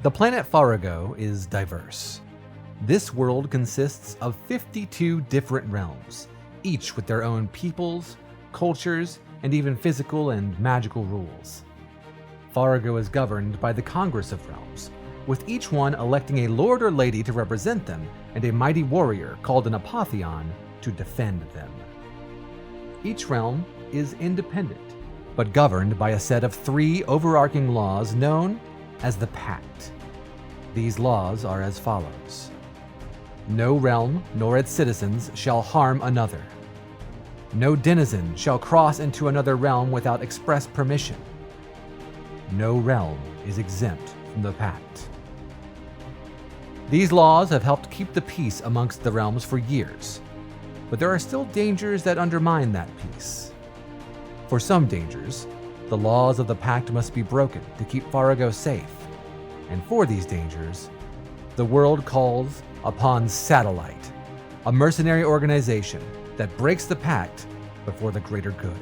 The planet Farrago is diverse. This world consists of 52 different realms, each with their own peoples, cultures, and even physical and magical rules. Farrago is governed by the Congress of Realms, with each one electing a lord or lady to represent them and a mighty warrior called an Apotheon to defend them. Each realm is independent, but governed by a set of 3 overarching laws known as the Pact. These laws are as follows. No realm nor its citizens shall harm another. No denizen shall cross into another realm without express permission. No realm is exempt from the Pact. These laws have helped keep the peace amongst the realms for years, but there are still dangers that undermine that peace. For some dangers, the laws of the Pact must be broken to keep Farrago safe, and for these dangers, the world calls upon Satellite, a mercenary organization that breaks the Pact but for the greater good.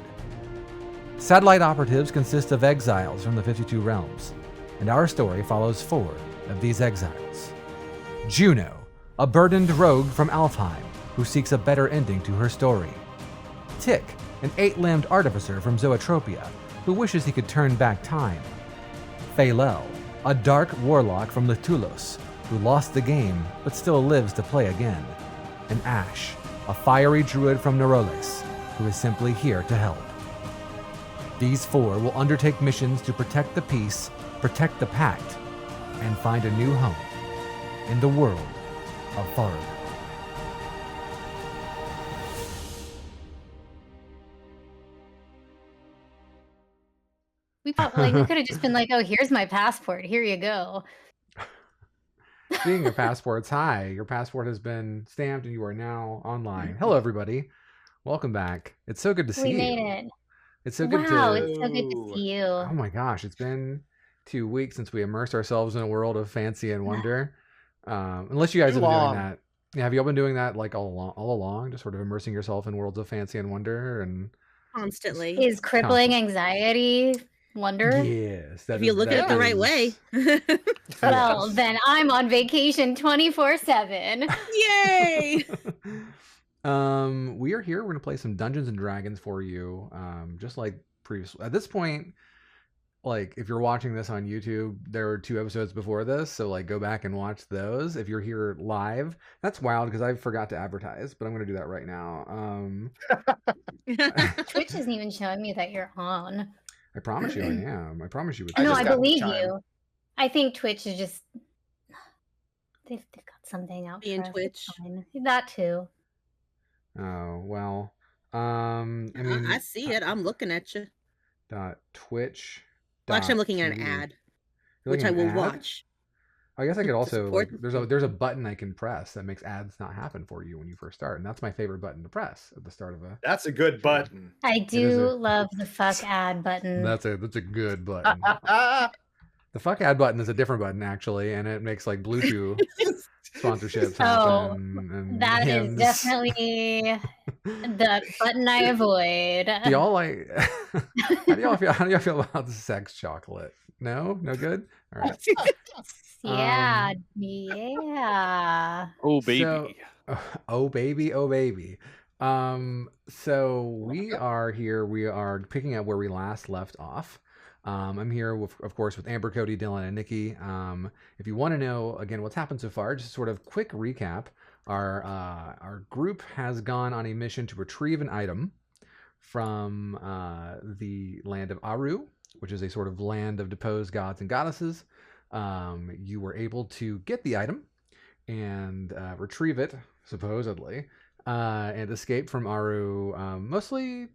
Satellite operatives consist of exiles from the 52 realms, and our story follows 4 of these exiles. Juno, a burdened rogue from Alfheim who seeks a better ending to her story. Tick, an 8-limbed artificer from Zoetropia who wishes he could turn back time. Faylell, a dark warlock from Litulos who lost the game but still lives to play again. And Ashe, a fiery druid from Neuroles who is simply here to help. These 4 will undertake missions to protect the peace, protect the Pact, and find a new home in the world of Farrago. We could have just been like, oh, here's my passport. Here you go. Speaking of passports, hi. Your passport has been stamped and you are now online. Hello, everybody. Welcome back. It's so good to see you. We made it. It's so good Wow, it's so good to see you. Oh my gosh, it's been 2 weeks since we immersed ourselves in a world of fancy and wonder. Unless you guys have been doing that. Yeah, have you all been doing that like all along? Just sort of immersing yourself in worlds of fancy and wonder and constantly. Is crippling anxiety wonder? Yes. If you look at it the right way. Well, then I'm on vacation 24/7. Yay! We are here. We're gonna play some Dungeons and Dragons for you. Just like previously. At this point, like if you're watching this on YouTube, there are 2 episodes before this, so like go back and watch those. If you're here live, that's wild because I forgot to advertise, but I'm gonna do that right now. Twitch isn't even showing me that you're on. I promise you I am. I promise you. No, I believe you. I think Twitch is just they've got something out in Twitch. That too. Oh well. I mean, I see it. I'm looking at you. Twitch. Well, actually, I'm looking at an ad, which I will watch. I guess I could also like, there's a button I can press that makes ads not happen for you when you first start, and that's my favorite button to press at the start of a. That's a good button. I do love the fuck ad button. That's a good button. The fuck ad button is a different button actually, and it makes like Bluetooth sponsorships happen. And that is definitely the button I avoid. Do y'all like? How do y'all feel about the sex chocolate? No good. All right. Yeah. Oh baby. Oh baby. So we are here. We are picking up where we last left off. I'm here, of course, with Amber, Cody, Dylan, and Nikki. If you want to know, again, what's happened so far, just sort of quick recap. Our group has gone on a mission to retrieve an item from the land of Aru, which is a sort of land of deposed gods and goddesses. You were able to get the item and retrieve it, supposedly, and escape from Aru, mostly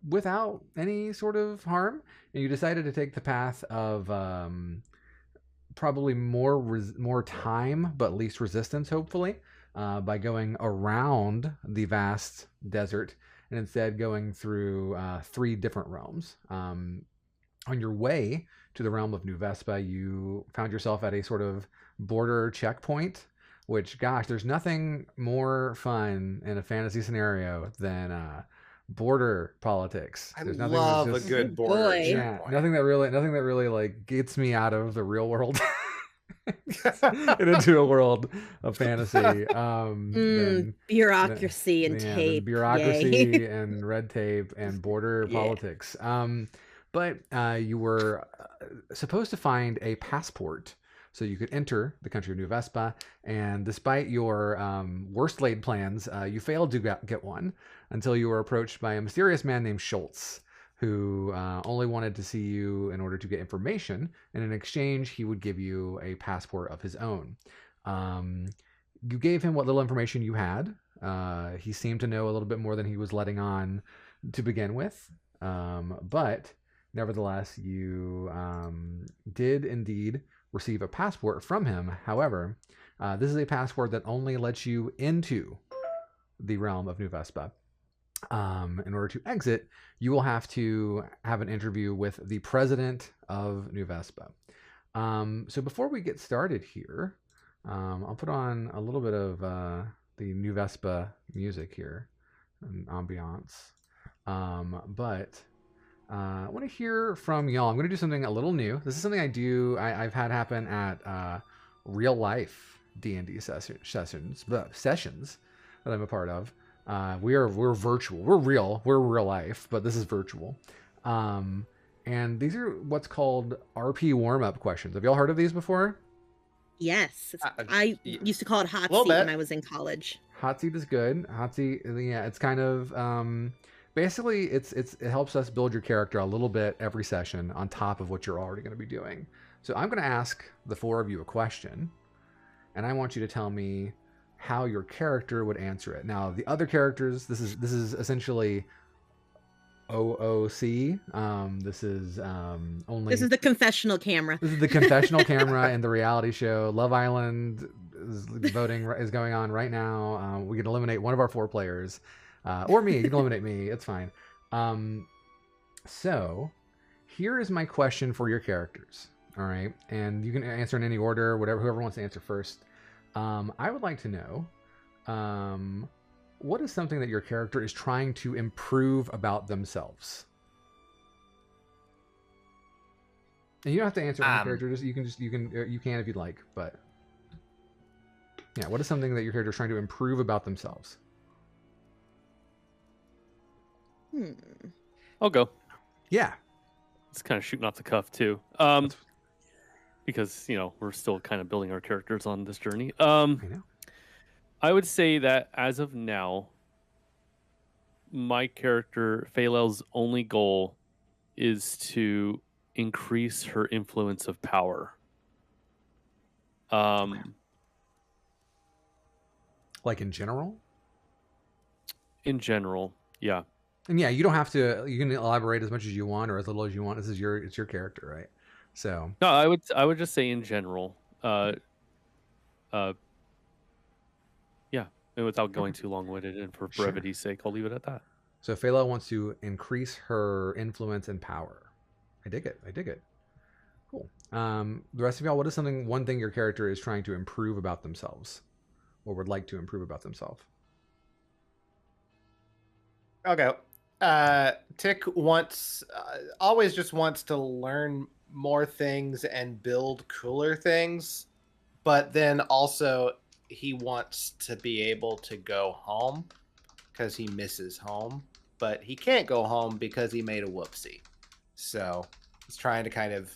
without any sort of harm. And you decided to take the path of probably more time, but least resistance, hopefully, by going around the vast desert and instead going through 3 different realms. On your way to the realm of New Vespa, you found yourself at a sort of border checkpoint, which, gosh, there's nothing more fun in a fantasy scenario than border politics. I love a good border checkpoint. Nothing that really like gets me out of the real world. and into a world of fantasy. Bureaucracy and tape. Bureaucracy Yay. and red tape and border Yeah. politics. But you were supposed to find a passport so you could enter the country of New Vespa. And despite your worst laid plans, you failed to get one until you were approached by a mysterious man named Schultz, who only wanted to see you in order to get information. And in exchange, he would give you a passport of his own. You gave him what little information you had. He seemed to know a little bit more than he was letting on to begin with. But nevertheless, you did indeed receive a passport from him. However, this is a passport that only lets you into the realm of New Vespa. In order to exit, you will have to have an interview with the president of New Vespa. So before we get started here, I'll put on a little bit of the New Vespa music here, and ambiance. But I want to hear from y'all. I'm going to do something a little new. This is something I've had happen at real life D&D sessions that I'm a part of. We're virtual. We're real life, but this is virtual. And these are what's called RP warm-up questions. Have y'all heard of these before? Yes. I used to call it hot Little seat bit. when I was in college. Hot seat is good. Hot seat, yeah, it's kind of basically it helps us build your character a little bit every session on top of what you're already going to be doing. So I'm going to ask the four of you a question, and I want you to tell me how your character would answer it. Now, the other characters, this is essentially OOC. This is only. This is the confessional camera. This is the confessional camera in the reality show. Love Island voting is going on right now. We can eliminate one of our four players, or me. You can eliminate me. It's fine. So here is my question for your characters. All right, and you can answer in any order, whoever wants to answer first. I would like to know, what is something that your character is trying to improve about themselves? And you don't have to answer any character. You can if you'd like. But yeah, what is something that your character is trying to improve about themselves? I'll go. Yeah, It's kind of shooting off the cuff too. Because we're still kind of building our characters on this journey. I know. I would say that as of now, my character Faylell's only goal is to increase her influence of power. Like in general. In general, yeah. And yeah, you don't have to. You can elaborate as much as you want or as little as you want. It's your character, right? So No, I would just say in general. Yeah, and without going too long-winded and for brevity's sake, I'll leave it at that. So Faylell wants to increase her influence and power. I dig it. Cool. The rest of y'all, what is one thing your character is trying to improve about themselves, or would like to improve about themselves? I'll go. Tick always just wants to learn more things and build cooler things, but then also he wants to be able to go home because he misses home, but he can't go home because he made a whoopsie. So he's trying to kind of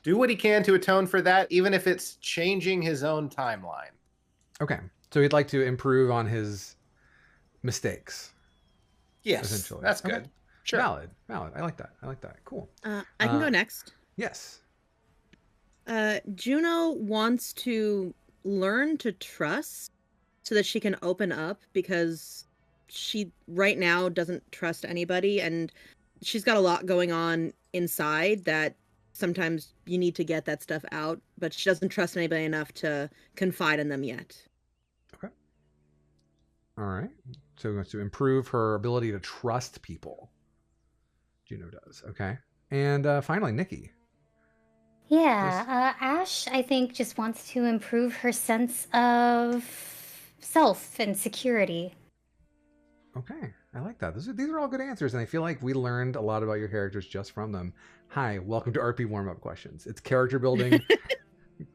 do what he can to atone for that, even if it's changing his own timeline. Okay, so he'd like to improve on his mistakes. Yes, essentially. That's good. Okay. Sure. Valid. I like that. Cool. I can go next. Yes. Juno wants to learn to trust so that she can open up, because she right now doesn't trust anybody, and she's got a lot going on inside that sometimes you need to get that stuff out, but she doesn't trust anybody enough to confide in them yet. Okay. All right. So wants to improve her ability to trust people. Juno does. Okay. And finally, Nikki. Yeah, Ashe, I think, just wants to improve her sense of self and security. Okay, I like that. These are all good answers, and I feel like we learned a lot about your characters just from them. Hi, welcome to RP Warm-Up Questions. It's character building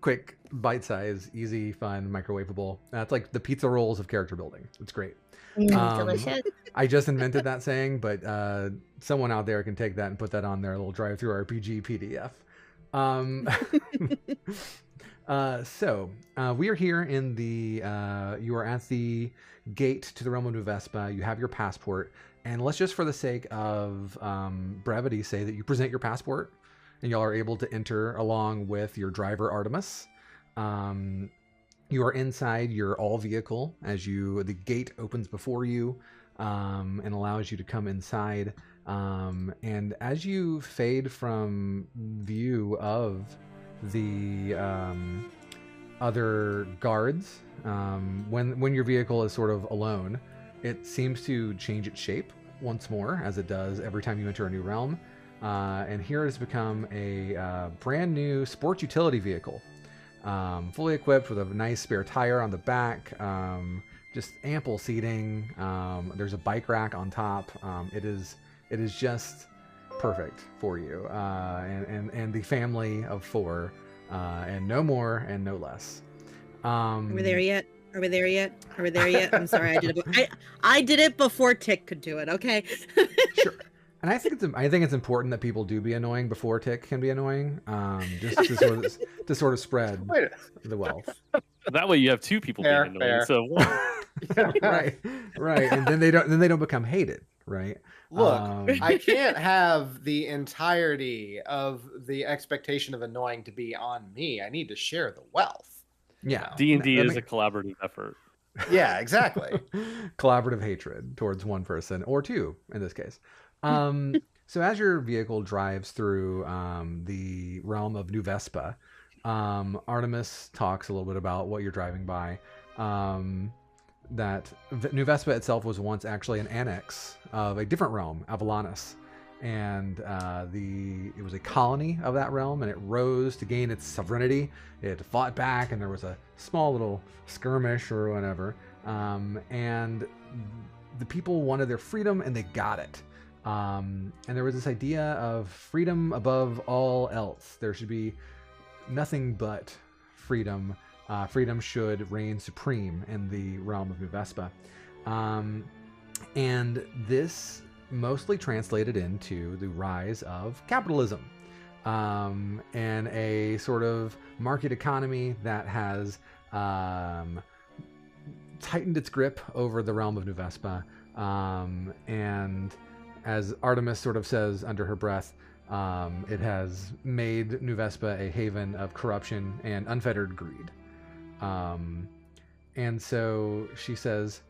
quick, bite-size, easy, fun, microwavable. That's like the pizza rolls of character building. It's great. Delicious. I just invented that saying, but someone out there can take that and put that on their little drive-through RPG PDF. So we are here in the. You are at the gate to the realm of New Vespa. You have your passport, and let's just, for the sake of brevity, say that you present your passport, and y'all are able to enter along with your driver Artemis. You are inside your all vehicle as the gate opens before you and allows you to come inside. And as you fade from view of the other guards, when your vehicle is sort of alone, it seems to change its shape once more, as it does every time you enter a new realm. And here it has become a brand new sports utility vehicle. Fully equipped with a nice spare tire on the back, just ample seating. There's a bike rack on top. It is just perfect for you and the family of 4, and no more and no less. Are we there yet? Are we there yet? Are we there yet? I'm sorry, I did it before Tick could do it. Okay. Sure. And I think it's important that people do be annoying before Tick can be annoying, just to sort of spread the wealth. That way, you have 2 people being annoying. Fair. So right, and then they don't become hated, right? Look, I can't have the entirety of the expectation of annoying to be on me. I need to share the wealth. Yeah, D&D is a collaborative effort. Yeah, exactly. Collaborative hatred towards one person or 2 in this case. So as your vehicle drives through the realm of New Vespa, Artemis talks a little bit about what you're driving by. That New Vespa itself was once actually an annex of a different realm, Avalanus, and it was a colony of that realm, and it rose to gain its sovereignty. It fought back, and there was a small little skirmish or whatever, and the people wanted their freedom, and they got it. And there was this idea of freedom above all else. There should be nothing but freedom. Freedom should reign supreme in the realm of New Vespa. And this mostly translated into the rise of capitalism, and a sort of market economy that has tightened its grip over the realm of New Vespa. And as Artemis sort of says under her breath, it has made New Vespa a haven of corruption and unfettered greed. And so she says,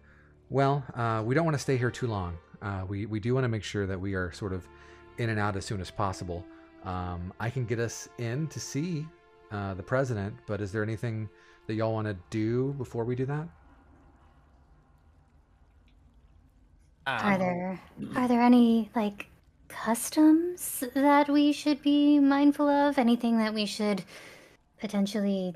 well, we don't want to stay here too long. We do want to make sure that we are sort of in and out as soon as possible. I can get us in to see the president, but is there anything that y'all want to do before we do that? Are there any customs that we should be mindful of? Anything that we should potentially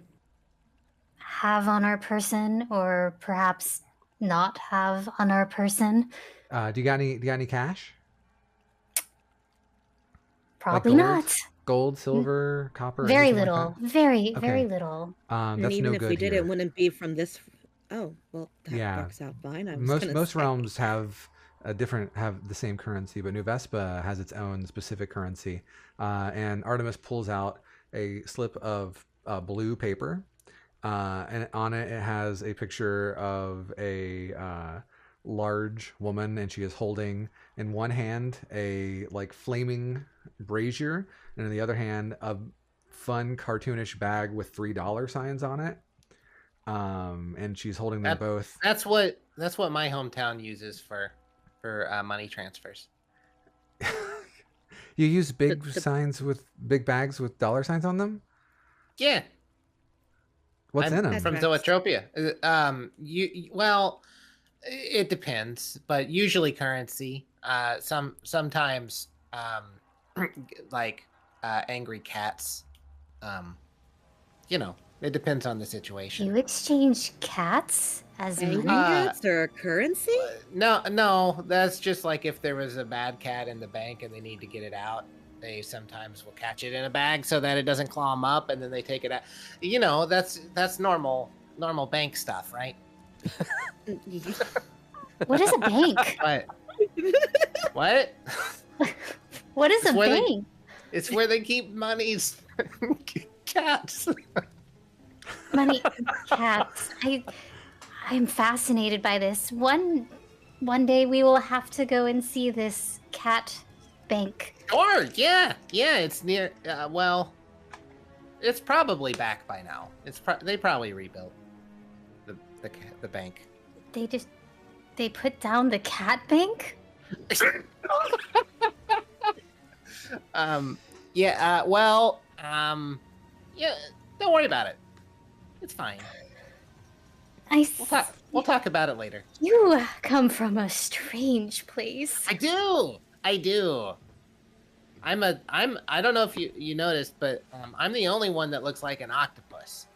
have on our person, or perhaps not have on our person? Do you got any cash? Probably gold? not. Gold, silver, copper? Very anything little. like that? Very Okay. little. And That's even no if good we did, here. it wouldn't be from this. Oh, well, that Yeah. works out fine. I was Most say. realms have the same currency, but New Vespa has its own specific currency. And Artemis pulls out a slip of blue paper, and on it has a picture of a large woman, and she is holding in one hand a flaming brazier, and in the other hand a fun cartoonish bag with $3 signs on it. And she's holding them both. That's what my hometown uses for money transfers. You use big signs with big bags with dollar signs on them? Yeah. What's in them? From Zoetropia. Well, it depends, but usually currency. Sometimes angry cats. It depends on the situation. You exchange cats as Angry money? cats are a currency? No, that's just like if there was a bad cat in the bank and they need to get it out. they sometimes will catch it in a bag so that it doesn't claw them up, and then they take it out. You know, that's normal bank stuff, right? What is a bank? What? What? What is a bank? It's where they keep monies. Cats. Money, cats. I'm fascinated by this. One day we will have to go and see this cat bank. Sure, yeah. It's near. Well, it's probably back by now. They probably rebuilt the bank. They put down the cat bank. Yeah. Yeah. Don't worry about it. It's fine. We'll talk about it later. You come from a strange place. I do. I don't know if you noticed, but I'm the only one that looks like an octopus.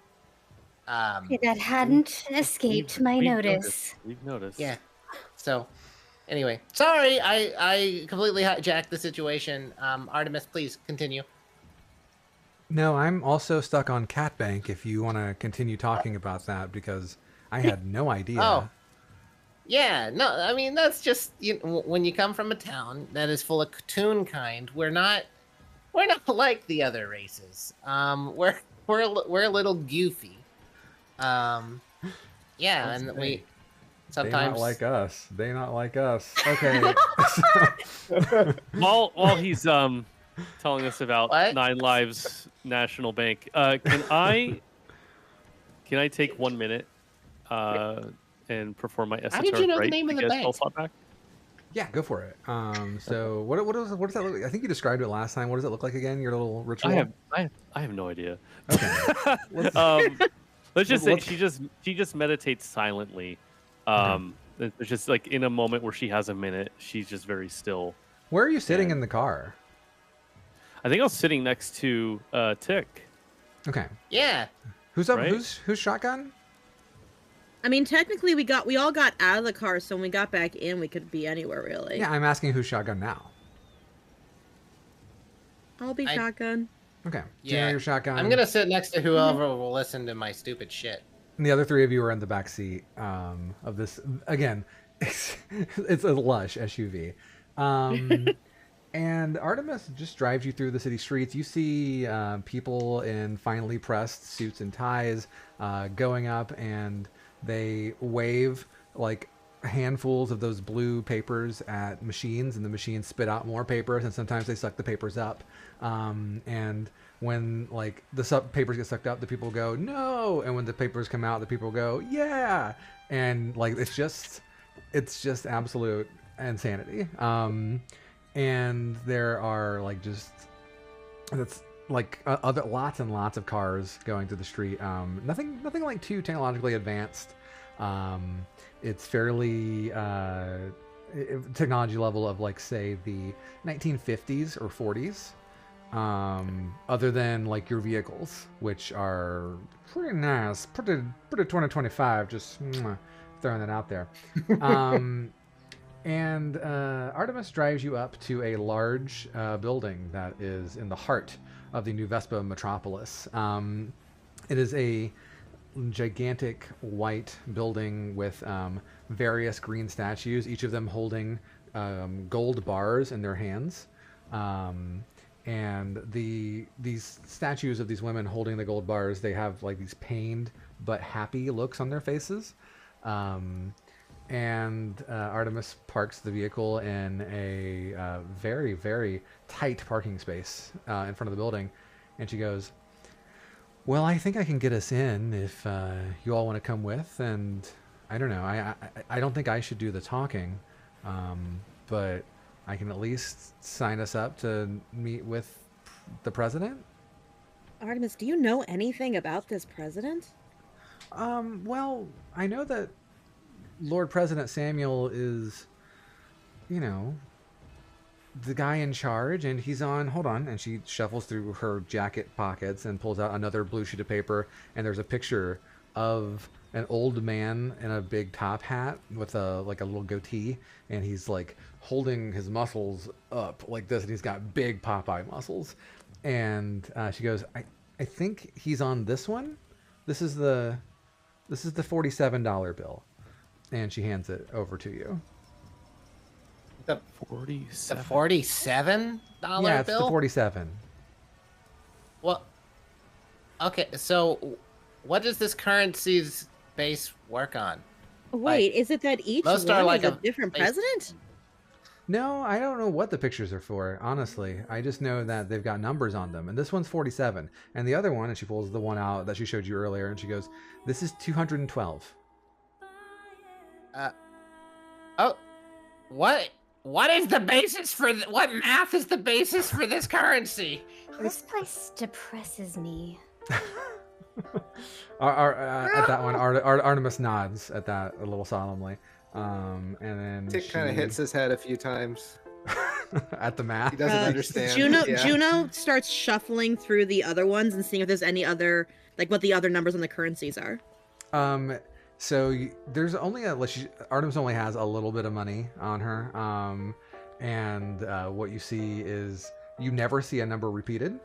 That hadn't escaped my notice. We've noticed. Yeah. So, anyway, sorry, I completely hijacked the situation. Artemis, please continue. No, I'm also stuck on Cat Bank if you want to continue talking about that, because I had no idea. Oh. Yeah, no, I mean, that's just, when you come from a town that is full of Katoon kind, we're not like the other races. We're a little goofy. Yeah, and we sometimes They not like us. Okay. While he's telling us about What? 9 Lives National Bank, can I take 1 minute and perform my esoteric did you know the rite name of to the get bank? spell slot back? Yeah, go for it. So what does that look like? I think you described it last time. What does it look like again? Your little ritual? I have no idea. Okay. Let's just say she just meditates silently. It's just like in a moment where she has a minute, she's just very still. Where are you sitting in the car? I think I was sitting next to Tick. Okay. Yeah. Who's up? Right? Who's shotgun? I mean, technically, we all got out of the car, so when we got back in, we could be anywhere, really. Yeah, I'm asking who's shotgun now. I'll be shotgun. Okay. Yeah. Juno, your shotgun. I'm gonna sit next to whoever will listen to my stupid shit. And the other 3 of you are in the back seat of this. Again, it's a lush SUV. And Artemis just drives you through the city streets. You see people in finely pressed suits and ties going up, and they wave like handfuls of those blue papers at machines, and the machines spit out more papers, and sometimes they suck the papers up. And when like the papers get sucked up, the people go no, and when the papers come out, the people go yeah, and like it's just absolute insanity. And there are like other lots and lots of cars going through the street. Nothing like too technologically advanced. It's fairly technology level of like say the 1950s or 40s. Other than like your vehicles, which are pretty nice, pretty 2025. Just throwing that out there. And Artemis drives you up to a large building that is in the heart of the New Vespa metropolis. It is a gigantic white building with various green statues, each of them holding gold bars in their hands. And these statues of these women holding the gold bars, they have like these pained but happy looks on their faces. And Artemis parks the vehicle in a very, very tight parking space in front of the building. And she goes, well, I think I can get us in if you all want to come with. And I don't know. I don't think I should do the talking. But I can at least sign us up to meet with the president. Artemis, do you know anything about this president? Well, I know that Lord President Samuel is, the guy in charge, and he's on, hold on, and she shuffles through her jacket pockets and pulls out another blue sheet of paper, and there's a picture of an old man in a big top hat with a little goatee, and he's like holding his muscles up like this, and he's got big Popeye muscles. And she goes, I think he's on this one. This is the $47 bill, and she hands it over to you. The 47. The $47 Yeah, it's bill? the 47. Well, okay, so what does this currency's base work on? Wait, is it that each most one are like is a a different base- president? No, I don't know what the pictures are for, honestly. I just know that they've got numbers on them. And this one's 47. And the other one, and she pulls the one out that she showed you earlier, and she goes, this is 212. Oh, what is the basis for what math is the basis for this currency? This place depresses me. At that one, Artemis nods at that a little solemnly. And then Tick kind of hits his head a few times. at the math. He doesn't understand. Juno starts shuffling through the other ones and seeing if there's any other, like what the other numbers on the currencies are. So there's only Artemis only has a little bit of money on her. And what you see is you never see a number repeated.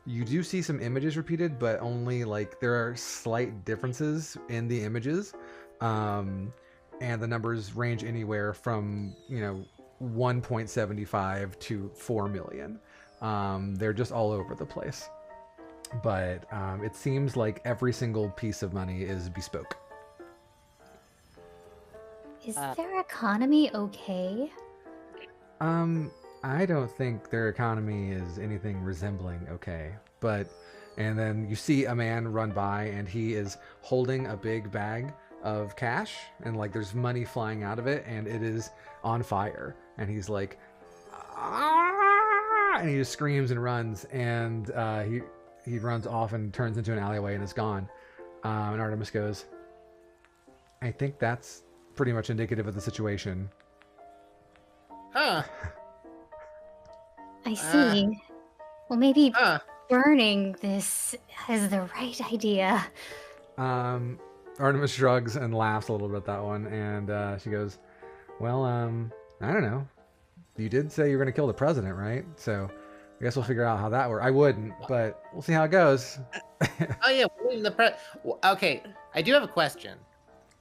You do see some images repeated, but only like there are slight differences in the images. And the numbers range anywhere from, 1.75 to 4 million. They're just all over the place. But it seems like every single piece of money is bespoke. Is their economy okay? I don't think their economy is anything resembling okay. And then you see a man run by, and he is holding a big bag of cash, and like there's money flying out of it, and it is on fire. And he's like, "Ah!" And he just screams and runs, and he runs off and turns into an alleyway and is gone. And Artemis goes, I think that's pretty much indicative of the situation. Huh. I see. Well, maybe Huh. burning this is the right idea. Artemis shrugs and laughs a little bit at that one, and she goes, well, I don't know. You did say you were going to kill the president, right? So I guess we'll figure out how that works. I wouldn't, but we'll see how it goes. Oh yeah, we're leaving the okay, I do have a question.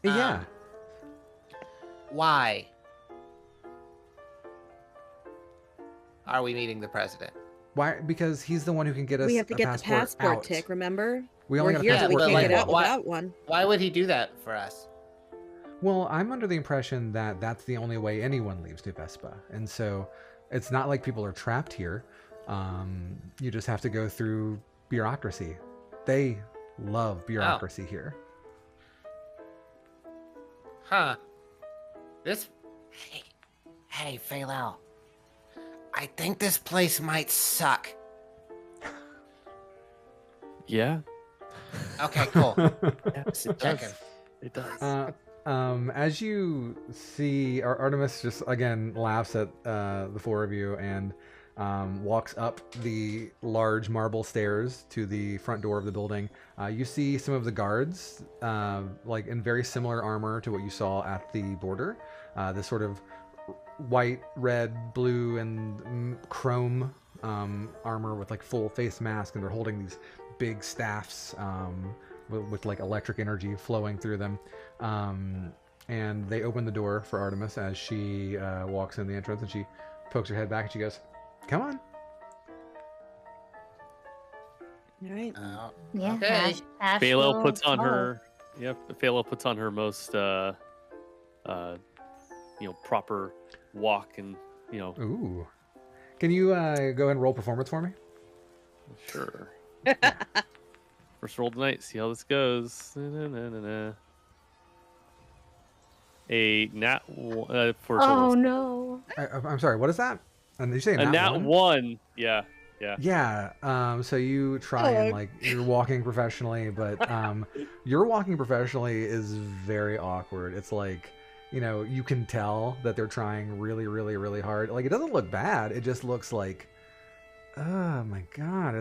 Yeah. Why are we meeting the president? Why? Because he's the one who can get us We have to a get the passport out. tick, remember? We only We're got a here, but we passport. can't get out why- without one. Why would he do that for us? Well, I'm under the impression that that's the only way anyone leaves New Vespa. And so it's not like people are trapped here. You just have to go through bureaucracy. They love bureaucracy here. Huh. Hey, Faylell. I think this place might suck. Yeah. Okay, cool. Yes, it Checking. does. It does. As you see, Artemis just again laughs at the four of you and walks up the large marble stairs to the front door of the building. You see some of the guards, like in very similar armor to what you saw at the border. This sort of white, red, blue, and chrome armor with like full face mask, and they're holding these big staffs with like electric energy flowing through them. And they open the door for Artemis as she walks in the entrance, and she pokes her head back and she goes, "Come on." All right. Yeah. Okay. Ash Faylell will puts on follow. her. Yep. Faylell puts on her most, proper walk, and Ooh. Can you go ahead and roll performance for me? sure. First roll tonight. See how this goes. Na-na-na-na-na. A nat for Oh no. I'm sorry, what is that? And you say a nat one. Yeah. Yeah. So you try and like you're walking professionally, but your walking professionally is very awkward. It's like, you can tell that they're trying really, really, really hard. Like it doesn't look bad. It just looks like, oh my god,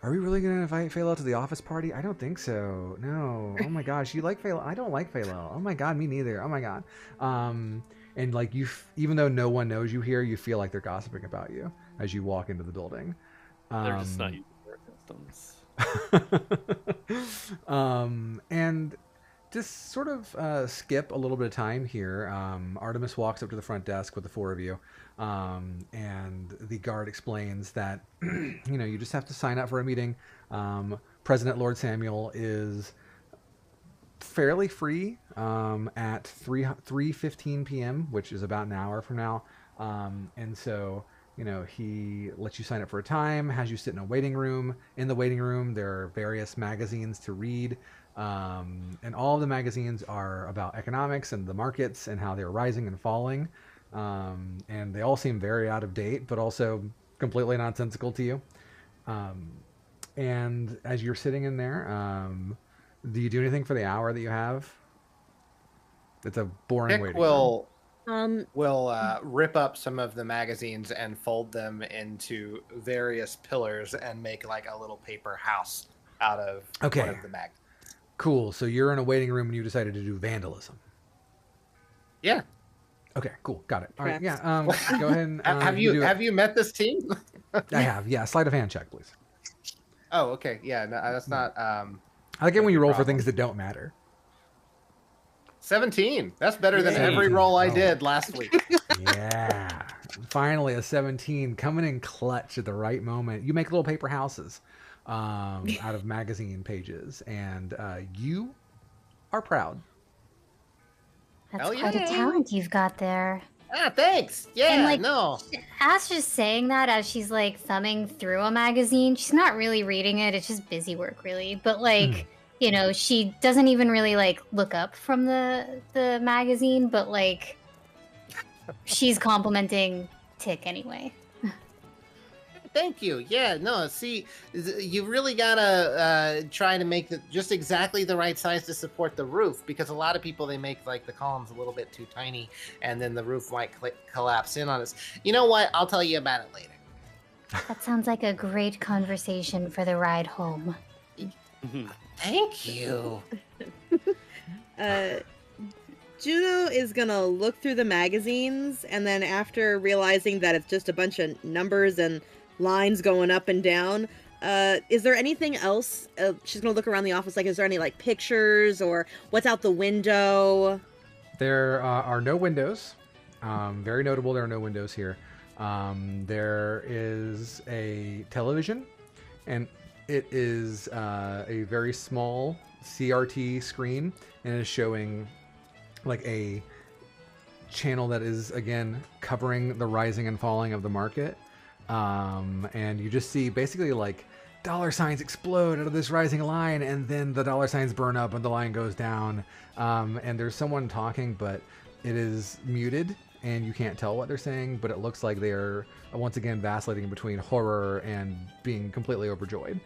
Are we really going to invite Faylell to the office party? I don't think so. No. Oh my gosh, you like Faylell? I don't like Faylell. Oh my god, me neither. Oh my god. And like even though no one knows you here, you feel like they're gossiping about you as you walk into the building. They're just not using their customs. And just sort of skip a little bit of time here. Artemis walks up to the front desk with the four of you, and the guard explains that you just have to sign up for a meeting. President Lord Samuel is fairly free at 3:15 p.m., which is about an hour from now, and so he lets you sign up for a time, has you sit in a waiting room. In the waiting room, there are various magazines to read. And all of the magazines are about economics and the markets and how they're rising and falling. And they all seem very out of date, but also completely nonsensical to you. And as you're sitting in there, do you do anything for the hour that you have? It's a boring waiting room. We'll rip up some of the magazines and fold them into various pillars and make like a little paper house out of one of the magazines. Cool. So you're in a waiting room and you decided to do vandalism. Yeah. Okay. Cool. Got it. All right. Yeah. Go ahead. And, have you met this team? I have. Yeah. Sleight of hand check, please. Oh, okay. Yeah. No, that's not. I like it when you roll for things that don't matter. 17. That's better than every roll I did last week. Yeah. Finally, a 17 coming in clutch at the right moment. You make little paper houses out of magazine pages, and you are proud. That's quite a talent you've got there. Ah, thanks. Yeah, and, Ashe just saying that as she's like thumbing through a magazine. She's not really reading it. It's just busy work, really. But she doesn't even really like look up from the magazine, but like she's complimenting Tick anyway. Thank you. Yeah, no, see, you really gotta try to make just exactly the right size to support the roof, because a lot of people, they make like the columns a little bit too tiny and then the roof might collapse in on us. You know what? I'll tell you about it later. That sounds like a great conversation for the ride home. Thank you. Juno is gonna look through the magazines, and then after realizing that it's just a bunch of numbers and lines going up and down, is there anything else? She's gonna look around the office, like, is there any like pictures or what's out the window? There are no windows. Very notable, there are no windows here. There is a television, and it is a very small CRT screen, and it is showing like a channel that is, again, covering the rising and falling of the market. And you just see basically like dollar signs explode out of this rising line, and then the dollar signs burn up and the line goes down. And there's someone talking, but it is muted and you can't tell what they're saying, but it looks like they are once again vacillating between horror and being completely overjoyed.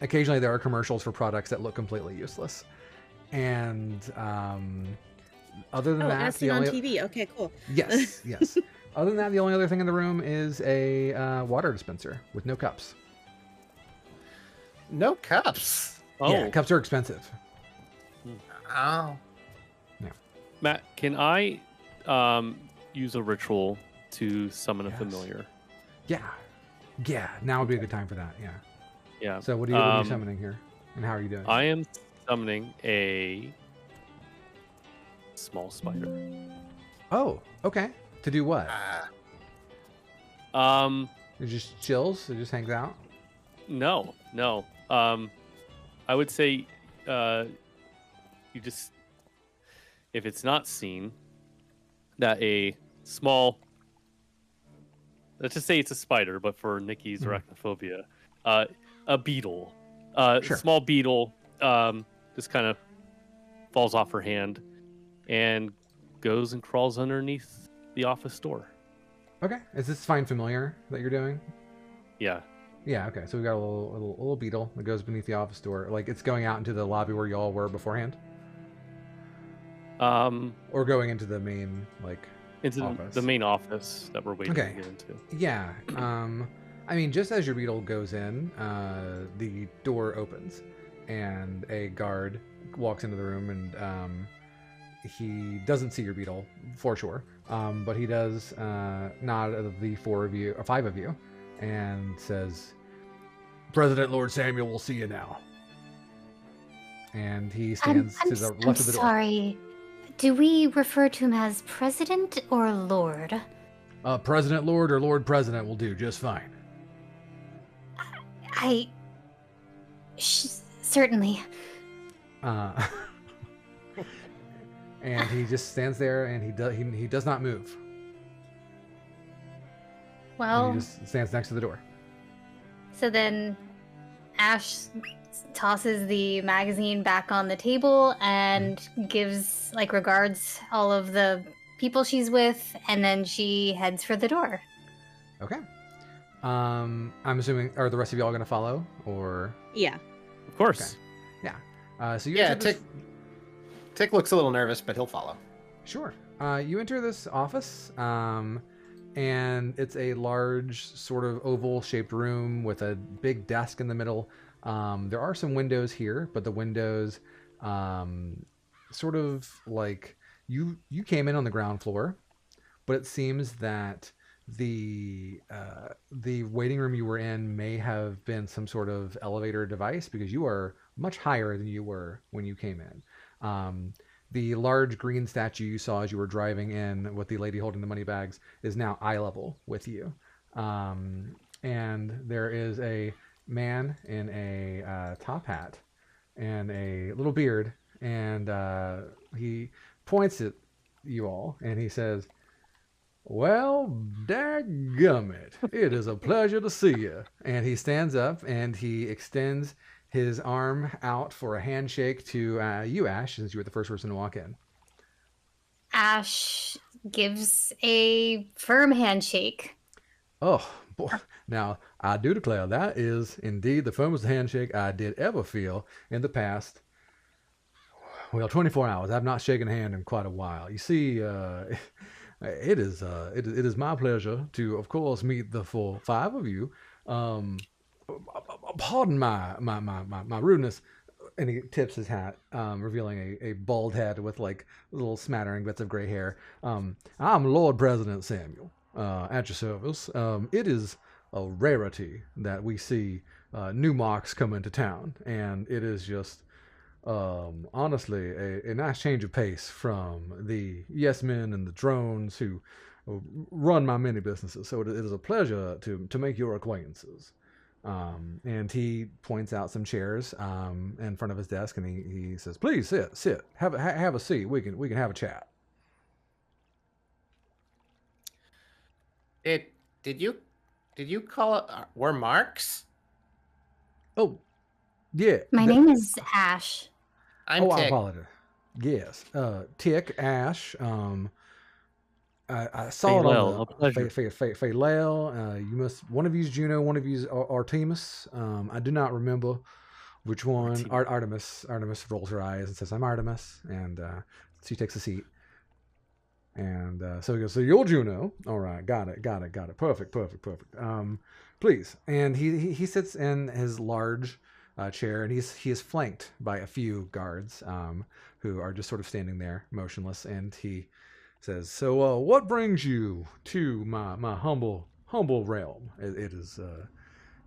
Occasionally there are commercials for products that look completely useless. And other than that, as seen on TV. Okay, cool. Yes, yes. Other than that, the only other thing in the room is a water dispenser with no cups. No cups? Oh. Yeah, cups are expensive. Oh. Yeah. Matt, can I use a ritual to summon a familiar? Yeah. Yeah, now would be a good time for that, yeah. Yeah. So what are you summoning here? And how are you doing? I am summoning a small spider. Oh, okay. To do what? It just chills? It just hangs out? No. I would say you just, if it's not seen, that a small, let's just say it's a spider, but for Nikki's arachnophobia, a beetle, Sure. small beetle, just kind of falls off her hand and goes and crawls underneath the office door. Okay. Is this Find Familiar that you're doing? Yeah. Yeah, okay. So we got a little beetle that goes beneath the office door. Like it's going out into the lobby where y'all were beforehand? Or going into the main, like, into office? the main office that we're waiting to get into. Yeah. I mean, just as your beetle goes in, the door opens, and a guard walks into the room, and he doesn't see your beetle for sure, but he does nod at the four of you, or five of you, and says, "President Lord Samuel will see you now." And he stands to the left of the door. Sorry. Do we refer to him as President or Lord? President Lord or Lord President will do just fine. Certainly. And he just stands there, and he does not move. Well, And he just stands next to the door. so then Ashe tosses the magazine back on the table and gives regards all of the people she's with, and then she heads for the door. Okay. I'm assuming, are the rest of y'all going to follow, or? Yeah. Of course. Okay. Yeah. So you Yeah, enter this... Tick looks a little nervous, but he'll follow. Sure. You enter this office, and it's a large, sort of oval-shaped room with a big desk in the middle. There are some windows here, but the windows, sort of like you came in on the ground floor, but it seems that the waiting room you were in may have been some sort of elevator device, because you are much higher than you were when you came in. The large green statue you saw as you were driving in with the lady holding the money bags is now eye level with you. And there is a man in a top hat and a little beard, and he points at you all and he says, "Well, dadgummit, it is a pleasure to see you." And he stands up and he extends his arm out for a handshake to you, Ashe, since you were the first person to walk in. Ashe gives a firm handshake. Oh, boy. Now, I do declare that is indeed the firmest handshake I did ever feel in the past, 24 hours. I've not shaken a hand in quite a while. You see, it is my pleasure to, of course, meet the full five of you. Pardon my rudeness. And he tips his hat, revealing a bald head with little smattering bits of gray hair. I'm Lord President Samuel, at your service. It is a rarity that we see new marks come into town, and it is just honestly a nice change of pace from the yes men and the drones who run my many businesses. So it is a pleasure to make your acquaintances. And he points out some chairs in front of his desk, and he says, "Please sit, have a seat. We can have a chat." Did you call it? We're marks? Oh, yeah. My name is Ashe. I'm I Tick. apologize. Yes, Tick, Ashe. I saw it Faylell, on a pleasure. Faylell. You must. One of you's Juno. One of you's Artemis. I do not remember which one. Artemis. Artemis rolls her eyes and says, "I'm Artemis," and she takes a seat. And so he goes, "So you're Juno. All right, got it. Perfect. Please." And he sits in his large chair, and he is flanked by a few guards who are just sort of standing there, motionless. And he says, "So, what brings you to my humble realm? It is,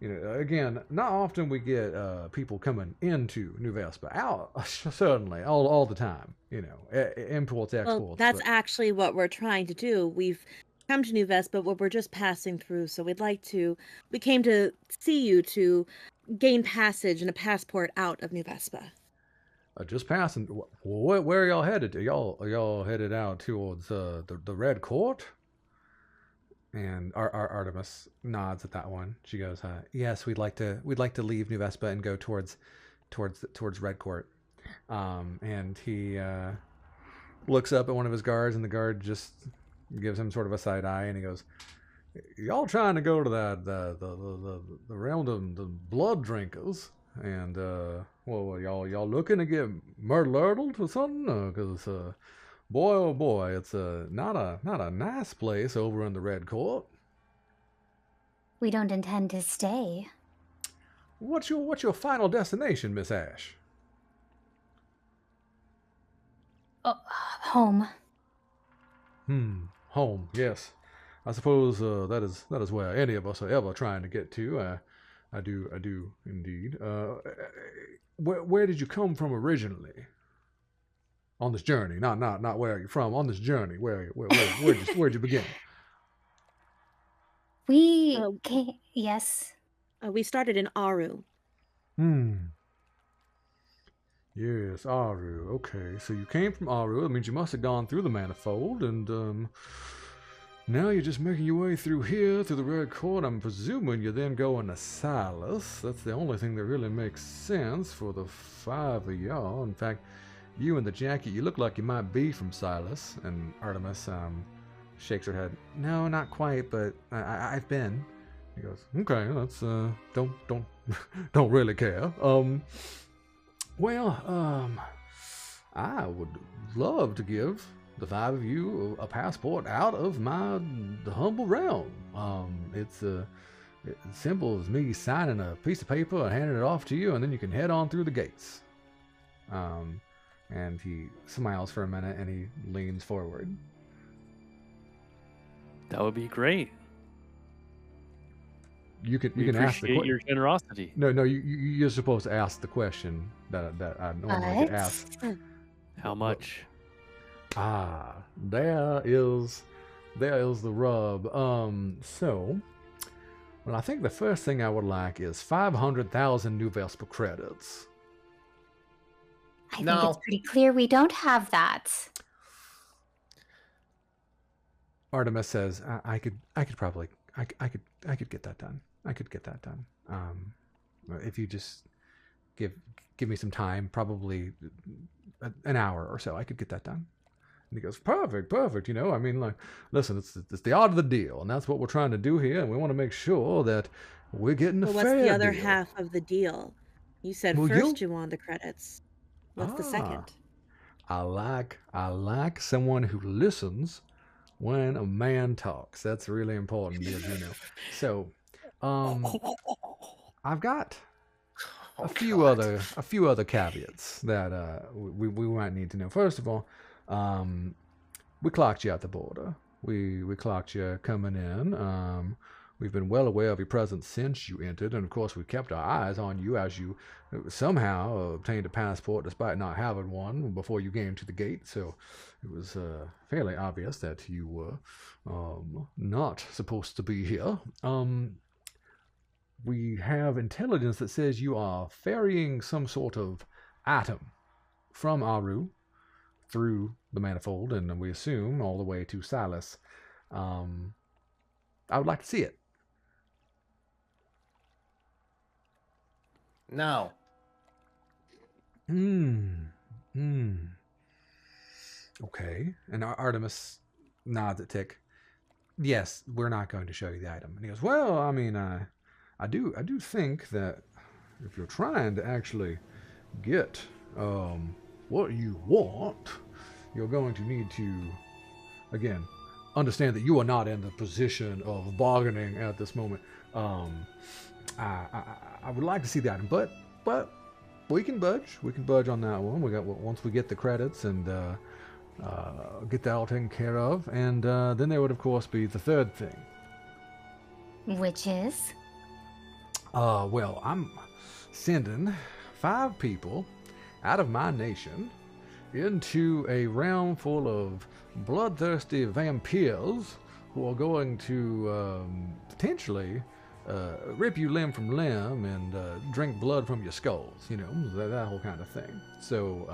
again, not often we get people coming into New Vespa. Out, certainly, all the time. Imports, exports. Well, that's actually what we're trying to do. We've come to New Vespa, but we're just passing through. So we came to see you to gain passage and a passport out of New Vespa." Just passing. Where are y'all headed to? Are y'all headed out towards the Red Court? And Artemis nods at that one. She goes, "Yes, we'd like to leave New Vespa and go towards Red Court." And he looks up at one of his guards, and the guard just gives him sort of a side eye, and he goes, "Y'all trying to go to the realm of the blood drinkers? And y'all looking to get murdered or something? Because boy, oh boy, it's not a nice place over in the Red Court." we don't intend to stay. What's your final destination, Miss Ashe? Home. Home. Yes. I suppose that is where any of us are ever trying to get to. I do indeed. Where did you come from originally? On this journey, not where you're from. On this journey, where'd you begin? We came. Yes. We started in Aru. Yes, Aru. Okay, so you came from Aru. That means you must have gone through the manifold, and now you're just making your way through here, through the Red Court. I'm presuming you're then going to Silas. That's the only thing that really makes sense for the 5 of y'all. In fact, you and the jacket, you look like you might be from Silas. And Artemis shakes her head. No, not quite, but I've been. He goes, okay, that's don't don't really care. I would love to give the 5 of you a passport out of my humble realm. It's simple as me signing a piece of paper and handing it off to you, and then you can head on through the gates. And he smiles for a minute and he leans forward. That would be great. You can ask the question. Your generosity. No, you're supposed to ask the question that I normally get asked. How much? There is the rub. I think the first thing I would like is 500,000 new Vesper credits. I think it's pretty clear we don't have that. Artemis says, I could probably get that done. I could get that done. If you just give me some time, probably an hour or so, I could get that done. And he goes, perfect. You know, I mean, like, listen, it's the art of the deal, and that's what we're trying to do here, and we want to make sure that we're getting a fair deal. What's the other half of the deal? You said first you want the credits. What's the second? I like someone who listens when a man talks. That's really important, dear Juno. So, I've got a few other caveats that we might need to know. First of all, we clocked you at the border. We clocked you coming in. We've been well aware of your presence since you entered, and of course we kept our eyes on you as you somehow obtained a passport despite not having one before you came to the gate. So it was fairly obvious that you were not supposed to be here. We have intelligence that says you are ferrying some sort of atom from Aru through the manifold, and we assume all the way to Silas. I would like to see it. No. Okay. And Artemis nods at Tick. Yes, we're not going to show you the item. And he goes, well, I mean, I do think that if you're trying to actually get what you want, you're going to need to, again, understand that you are not in the position of bargaining at this moment. I would like to see the item, but we can budge. We can budge on that one. Once we get the credits and get that all taken care of, and then there would of course be the third thing, which is. Well, I'm sending 5 people out of my nation into a realm full of bloodthirsty vampires who are going to potentially rip you limb from limb and drink blood from your skulls, you know, that whole kind of thing. So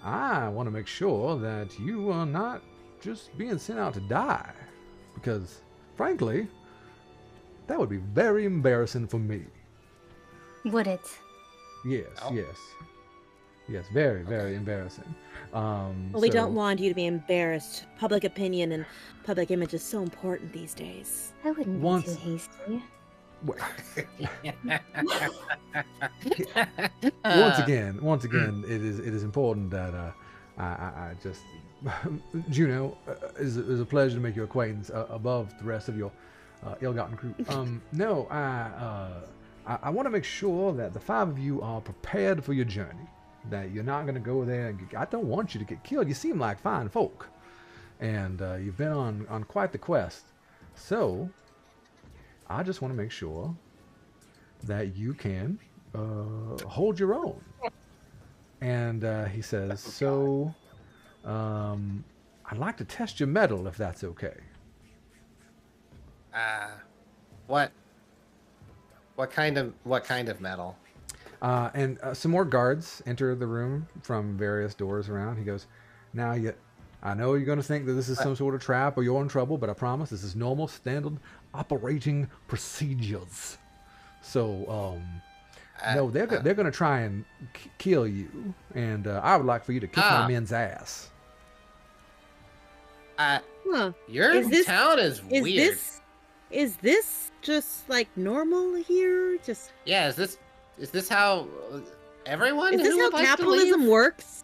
I want to make sure that you are not just being sent out to die, because frankly, that would be very embarrassing for me. Would it? Yes, yes, very, very embarrassing. We don't want you to be embarrassed. Public opinion and public image is so important these days. I wouldn't be too hasty. Once again, it is important that I just Juno, it is a pleasure to make your acquaintance above the rest of your ill-gotten crew. No, I want to make sure that the 5 of you are prepared for your journey. That you're not going to go there and I don't want you to get killed. You seem like fine folk. And you've been on quite the quest. So, I just want to make sure that you can hold your own. And he says, so, I'd like to test your mettle if that's okay. What kind of metal? And some more guards enter the room from various doors around. He goes, now I know you're going to think that this is some sort of trap or you're in trouble, but I promise this is normal, standard operating procedures. So, no, they're going to try and kill you, and I would like for you to kick my men's ass. Your town is weird. Is this just like normal here? Just yeah. Is this how everyone? Is this how capitalism works?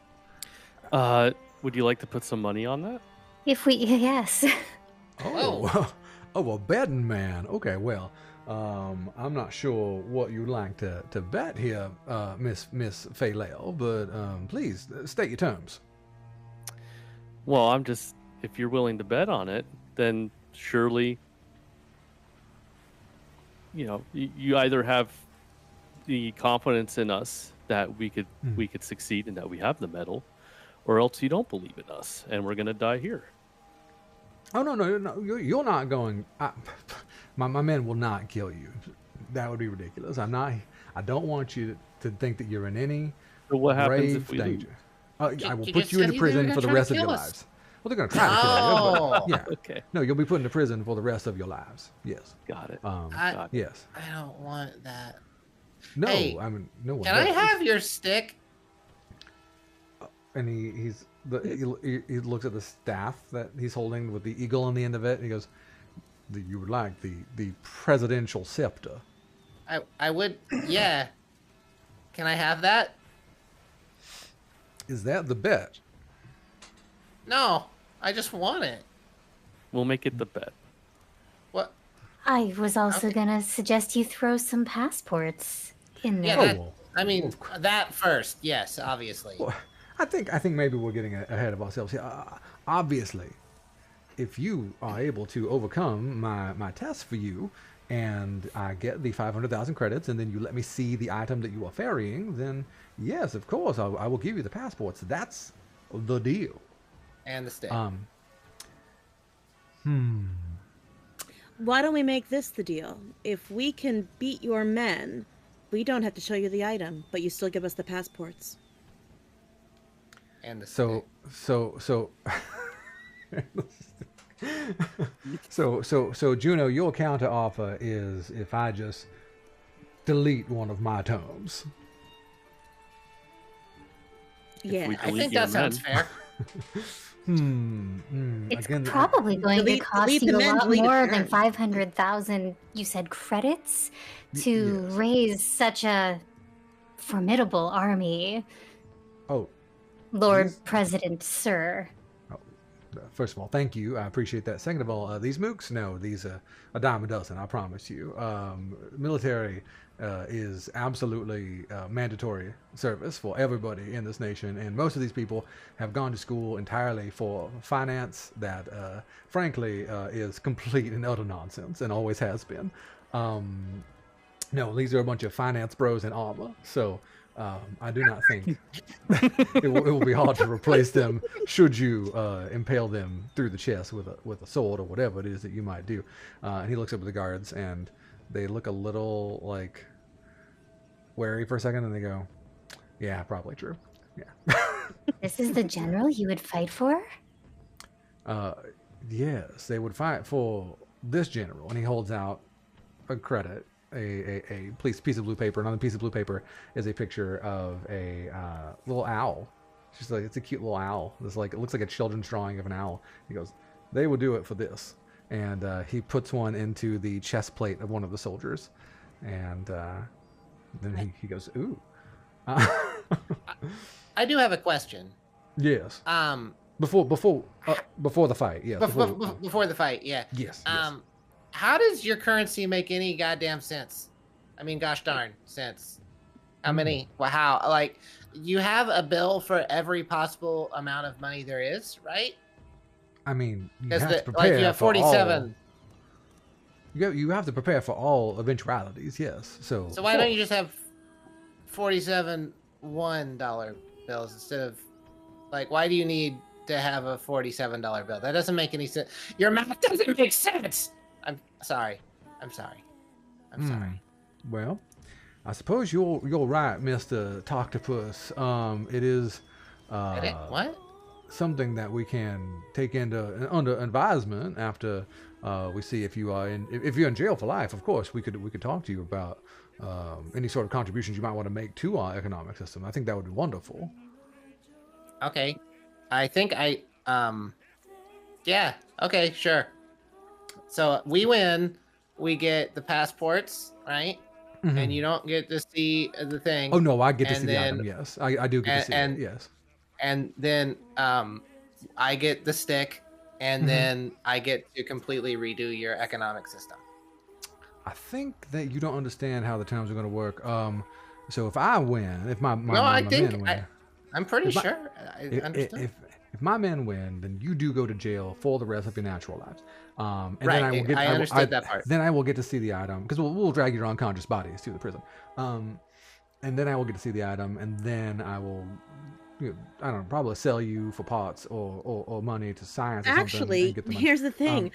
Would you like to put some money on that? Yes. Oh, a betting man. Okay, well, I'm not sure what you'd like to bet here, Miss Faylell, but please state your terms. Well, if you're willing to bet on it, then surely, you either have the confidence in us that we could succeed and that we have the medal, or else you don't believe in us and we're gonna die here. Oh no! You're not going. My men will not kill you. That would be ridiculous. I don't want you to think that you're in any so what happens grave if we danger. Lose? I will put you into prison for the rest of your lives. Well, they're going to try to kill you. Yeah. Okay. No, you'll be put into prison for the rest of your lives. Yes. Got it. Yes. I don't want that. No, hey, I mean no one. Can I have your stick? And he looks at the staff that he's holding with the eagle on the end of it. And he goes, "You would like the presidential scepter?" I would. Yeah. Can I have that? Is that the bet? No, I just want it. We'll make it the bet. What? I was also gonna suggest you throw some passports in there. Yeah, that first. Yes, obviously. Well, I think maybe we're getting ahead of ourselves here. Obviously, if you are able to overcome my test for you, and I get the 500,000 credits, and then you let me see the item that you are ferrying, then yes, of course, I will give you the passports. That's the deal. And the stick. Why don't we make this the deal? If we can beat your men, we don't have to show you the item, but you still give us the passports. And the so Juno, your counter offer is if I just delete one of my terms. Yeah, I think that sounds fair. It's Again, probably going to cost you a lot more than men. 500,000, you said, credits to yes. raise such a formidable army. Oh, Lord these- President, sir. First of all, thank you. I appreciate that. Second of all, these mooks, no, these a dime a dozen. I promise you. Military is absolutely mandatory service for everybody in this nation, and most of these people have gone to school entirely for finance that, frankly, is complete and utter nonsense, and always has been. No, these are a bunch of finance bros in armor, so. I do not think it will be hard to replace them should you impale them through the chest with a sword or whatever it is that you might do. And he looks up at the guards, and they look a little like wary for a second, and they go, "Yeah, probably true. Yeah." This is the general you would fight for? Yes, they would fight for this general, and he holds out a credit. A piece of blue paper, and on the piece of blue paper is a picture of a little owl. It's a cute little owl. It looks like a children's drawing of an owl. He goes, "They will do it for this," and he puts one into the chest plate of one of the soldiers, and then he goes, "Ooh." I do have a question. Yes. Before the fight, yeah. Before the fight, yeah. Yes. how does your currency make any goddamn sense? I mean, gosh darn sense. How many? Well, how? Like, you have a bill for every possible amount of money there is, right? I mean, you Because have to prepare like you have for all. 47. You have to prepare for all eventualities. Yes. So So why don't you just have 47 $1 bills instead of like? Why do you need to have a $47 bill? That doesn't make any sense. Your math doesn't make sense. I'm sorry. I'm sorry. I'm sorry. Well, I suppose you're right, Mr. Toctopus. It is What? something that we can take under advisement after we see if you are if you're in jail for life. Of course, we could talk to you about any sort of contributions you might want to make to our economic system. I think that would be wonderful. Okay. I think yeah. Okay, sure. So we win. We get the passports, right? Mhm. And you don't get to see the thing. Oh no, I get to see the then- item. Yes, I do get to see it. Yes. And then I get the stick, and Mhm. then I get to completely redo your economic system. I think that you don't understand how the terms are going to work. So if I win, if my No, I men think win, I'm pretty If my- sure. I understood. if my men win, then you do go to jail for the rest of your natural lives. And Right, then I will get. I understood that part. Then I will get to see the item because we'll drag your unconscious bodies to the prison. And then I will get to see the item, and then I will. I don't know, probably sell you for parts or money to science or something. Actually, And get the money. here's the thing.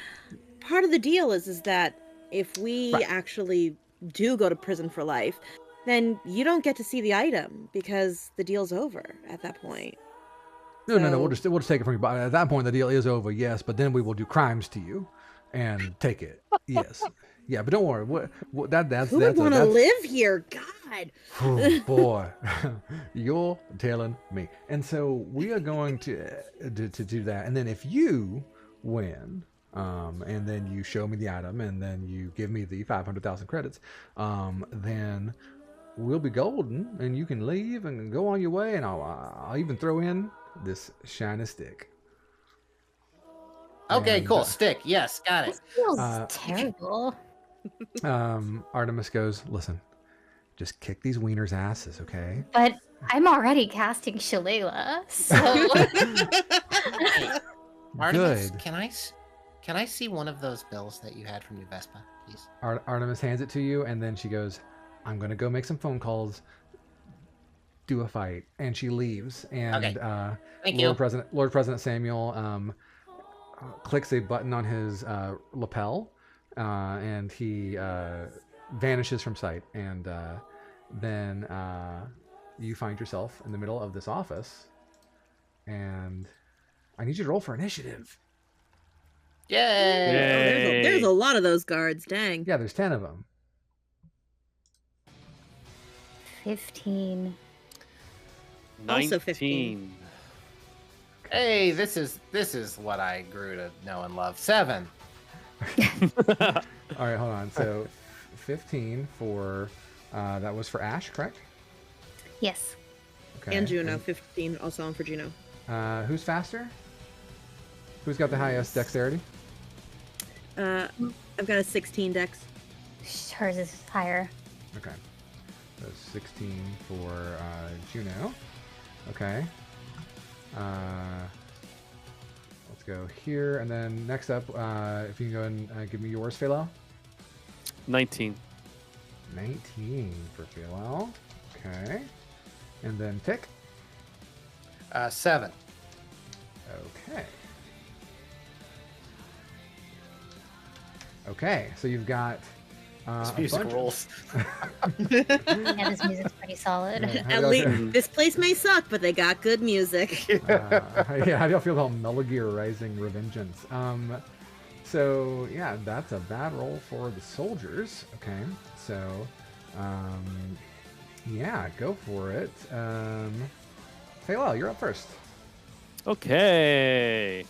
Part of the deal is that if we Right. actually do go to prison for life, then you don't get to see the item because the deal's over at that point. No. So- We'll just take it from you. But at that point, the deal is over. Yes, but then we will do crimes to you, and take it. Yes, yeah. But don't worry. That's Who would want to live here? God. Oh, boy, you're telling me. And so we are going to do that. And then if you win, and then you show me the item, and then you give me the 500,000 credits, then we'll be golden, and you can leave and go on your way. And I'll even throw in this shiny stick. Okay, And, cool. Stick. Yes, got it. This feels Uh, terrible. Artemis goes, listen, just kick these wieners' asses, okay? But I'm already casting Shillelagh, so Artemis, Good. can I see one of those bills that you had from New Vespa, please? Artemis hands it to you, and then she goes, I'm going to go make some phone calls, do a fight. And she leaves. And Okay. Thank you. Lord President Samuel clicks a button on his lapel, and he vanishes from sight. And then you find yourself in the middle of this office, and I need you to roll for initiative. Yay! Yay. There's a lot of those guards. Dang. Yeah, there's 10 of them. 15. Also 15. Hey, this is what I grew to know and love. 7. All right, hold on. So 15 for that was for Ashe, correct? Yes. Okay. And Juno, 15, also on for Juno. Who's faster? Who's got the highest dexterity? I've got a 16 dex. Hers is higher. Okay. So 16 for Juno. Okay. Let's go here, and then next up, if you can go and give me yours, Faylell. 19. 19 for Faylell. Okay. And then Tick. 7. Okay. Okay, so you've got This a music bunch- rules. Yeah, this music's pretty solid. Yeah, how At do y'all least this place may suck, but they got good music. feel- yeah, how do y'all feel about Metal Gear Rising Revengeance? So yeah, that's a bad roll for the soldiers. Okay, so yeah, go for it. Faylell, you're up first. Okay.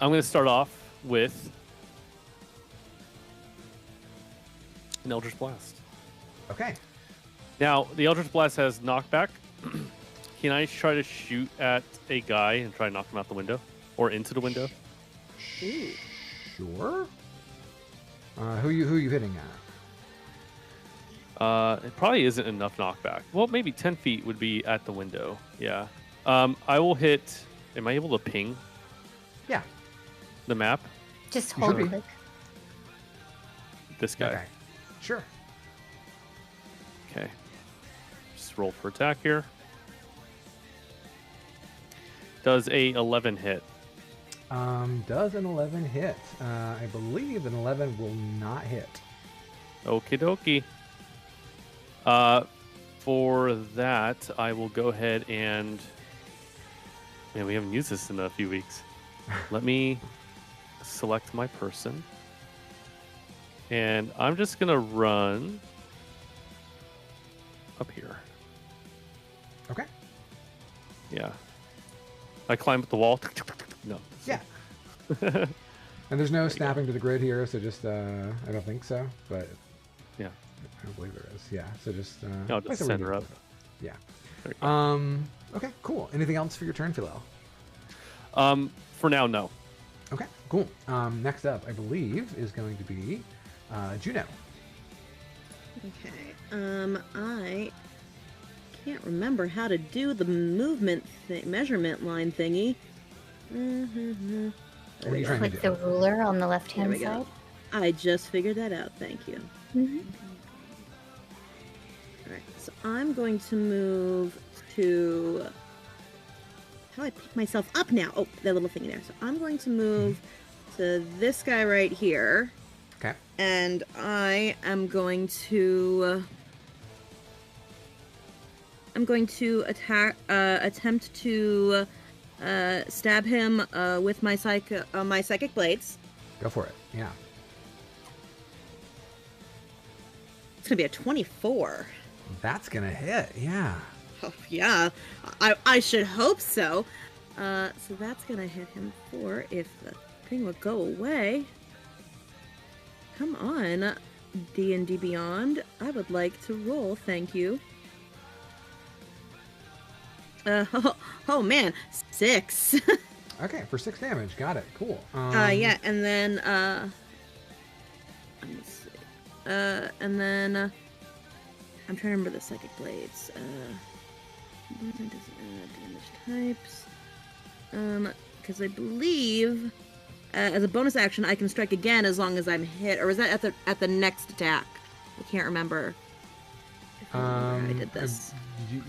I'm going to start off with an Eldritch Blast. Okay. Now, the Eldritch Blast has knockback. Can I try to shoot at a guy and try to knock him out the window? Or into the window? Ooh. Sure. Who are you hitting at? It probably isn't enough knockback. Well, maybe 10 feet would be at the window. Yeah. I will hit. Am I able to ping Yeah. the map? Just You hold should be. click. This guy. Okay. Sure. Okay. Just roll for attack here. Does a 11 hit? Does an 11 hit? I believe an 11 will not hit. Okie dokie. For that, I will go ahead and. Man, we haven't used this in a few weeks. Let me select my person. And I'm just going to run up here. Okay. Yeah. I climb up the wall. No. Yeah. And there's no snapping to the grid here, so just I don't think so, but Yeah. I don't believe there is. Yeah. So just I'll like just the send her radio up. Yeah. There you go. Okay. Cool. Anything else for your turn, Faylell? For now, no. Okay. Cool. Next up, I believe, is going to be Juno. Okay. I can't remember how to do the movement measurement line thingy. What are you trying to Click do? the ruler on the There left-hand we go. side. I just figured that out. Thank you. Mhm. All right. So I'm going to move to. How do I pick myself up now? Oh, that little thing there. So I'm going to move to this guy right here. Okay. And I am going to attempt to stab him with my psychic blades. Go for it. Yeah. It's gonna be a 24. That's gonna hit. Yeah. Oh yeah, I should hope so. So that's gonna hit him for if the thing would go away. Come on, D&D Beyond. I would like to roll, thank you. Oh man, 6. Okay, for 6 damage. Got it. Cool. Yeah, and then let me see. And then I'm trying to remember the psychic blades. Damage types. Because I believe as a bonus action I can strike again as long as I'm hit, or is that at the next attack? I can't remember. If I did this.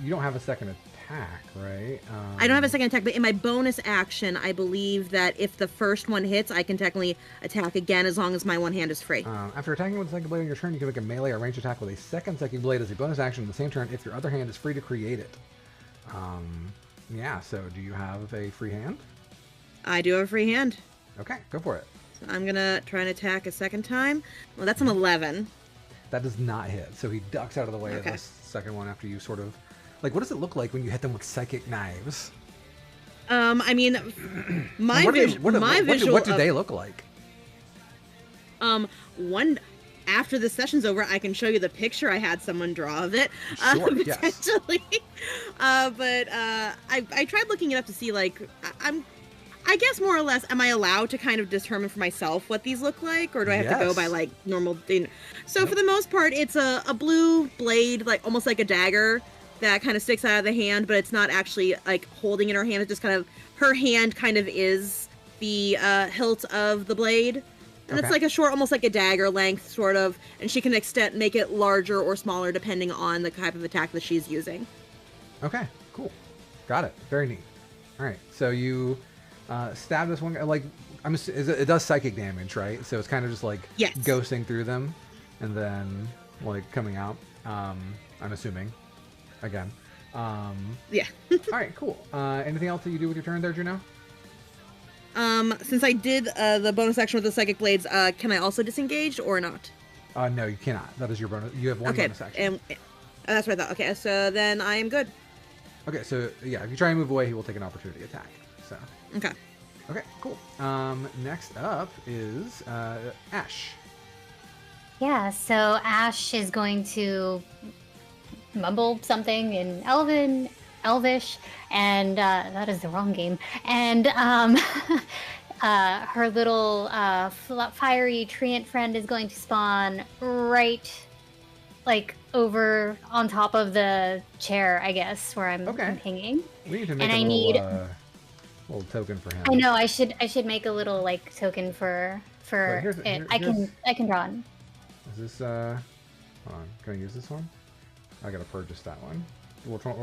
You don't have a second attack, right? I don't have a second attack, but in my bonus action, I believe that if the first one hits, I can technically attack again as long as my one hand is free. After attacking with a psychic blade on your turn, you can make a melee or ranged attack with a second psychic blade as a bonus action on the same turn if your other hand is free to create it. Yeah, so do you have a free hand? I do have a free hand. Okay, go for it. So I'm gonna try and attack a second time. Well, that's an 11. That does not hit, so he ducks out of the way of Okay. this second one after you sort of... Like, what does it look like when you hit them with psychic knives? I mean, my What do you- visual. what do they look like? One after the session's over, I can show you the picture I had someone draw of it. Sure, yes. Potentially. But I tried looking it up to see, like, I guess more or less, am I allowed to kind of determine for myself what these look like, or do I have to go Yes. by like normal? So Nope. for the most part, it's a blue blade, like almost like a dagger that kind of sticks out of the hand, but it's not actually like holding in her hand. It's just kind of her hand kind of is the hilt of the blade. And it's Okay. like a short, almost like a dagger length, sort of, and she can make it larger or smaller depending on the type of attack that she's using. Okay, cool. Got it. Very neat. All right, so you stab this one guy. Like, it does psychic damage, right? So it's kind of just like Yes. ghosting through them and then like coming out. I'm assuming. Again. Yeah. All right, cool. Anything else that you do with your turn there, Juno? Since I did the bonus action with the psychic blades, can I also disengage or not? No, you cannot. That is your bonus. You have one Okay, bonus action. and that's what I thought. Okay, so then I am good. Okay, so yeah, if you try and move away, he will take an opportunity attack. So. Okay. Okay, cool. Next up is Ashe. Yeah, so Ashe is going to mumble something in Elvish, and that is the wrong game. And her little fiery treant friend is going to spawn right, like, over on top of the chair, I guess, where I'm hanging. We need to make and a I little, need little token for him. I know I should make a little like token for it. I can draw it. Is this hold on, can I use this one? I gotta purchase that one. We'll tell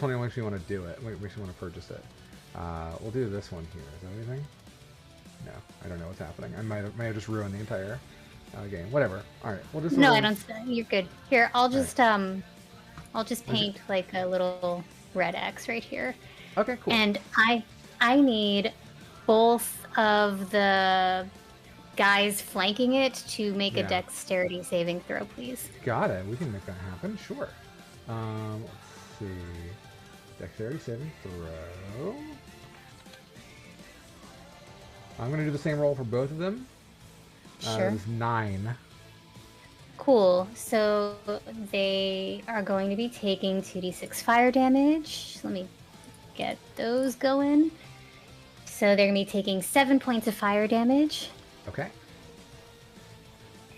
me when we want to do it. We should want to purchase it. We'll do this one here. Is that anything? No, I don't know what's happening. I might have just ruined the entire game. Whatever. All right, we'll just. No, I don't. You're good. Here, I'll just paint like a little red X right here. Okay, cool. And I need both of the guys flanking it to make a dexterity saving throw, please. Got it. We can make that happen. Sure. Let's see. Dexterity saving throw. I'm going to do the same roll for both of them. Sure. It's 9. Cool. So they are going to be taking 2d6 fire damage. Let me get those going. So they're going to be taking 7 points of fire damage. Okay.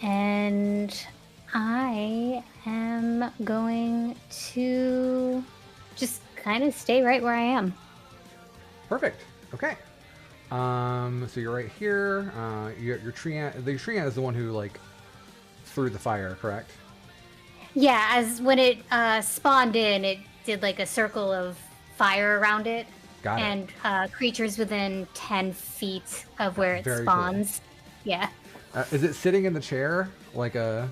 And I am going to just kind of stay right where I am. Perfect. Okay. So you're right here. Your treant. The treant is the one who like threw the fire, correct? Yeah. As when it spawned in, it did like a circle of fire around it. Got it. And creatures within 10 feet of where it Very spawns. Cool. Yeah. Is it sitting in the chair like a?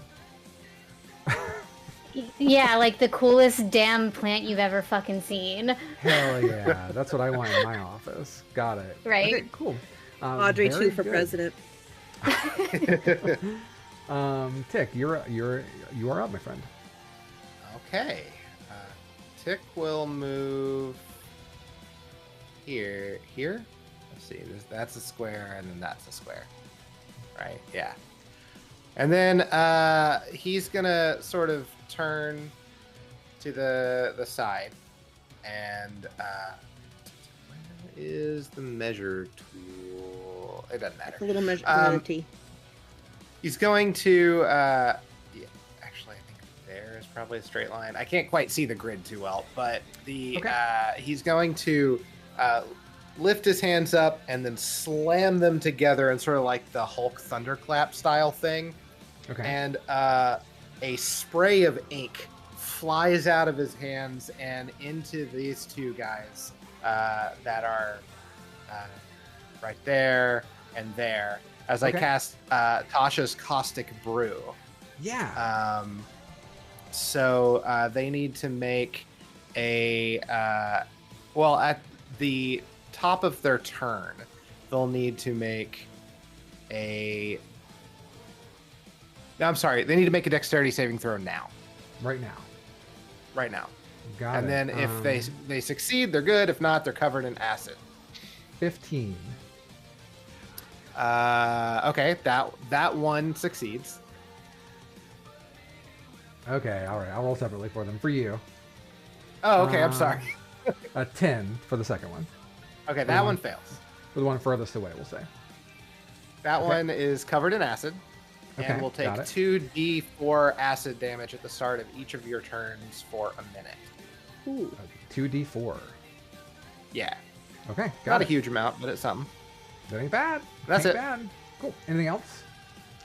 Yeah, like the coolest damn plant you've ever fucking seen. Hell yeah, that's what I want in my office. Got it. Right. Okay, cool. Audrey 2 for good. president. Tick, you are up, my friend. Okay. Tick will move here. Let's see. That's a square, and then that's a square. Right? Yeah. And then he's gonna sort of turn to the side, and where is the measure tool? It doesn't matter. A little measure T. He's going to actually, I think there is probably a straight line. I can't quite see the grid too well, but he's going to lift his hands up and then slam them together in sort of like the Hulk thunderclap style thing. Okay. And a spray of ink flies out of his hands and into these two guys that are right there and there as I cast Tasha's Caustic Brew. Yeah. So they need to make a at the top of their turn, they'll need to make a. No, I'm sorry. They need to make a dexterity saving throw now. Right now. Got it. And then if they succeed, they're good. If not, they're covered in acid. 15. Okay, that one succeeds. Okay, all right. I'll roll separately for them. For you. Oh, okay. I'm sorry. A 10 for the second one. Okay, that one fails. For the one furthest away, we'll say. That one is covered in acid. Okay, And will take 2d4 acid damage at the start of each of your turns for a minute. Ooh. 2d4. Yeah. Okay, Not a huge amount, but it's something. That ain't bad. That's ain't it. Bad. Cool. Anything else?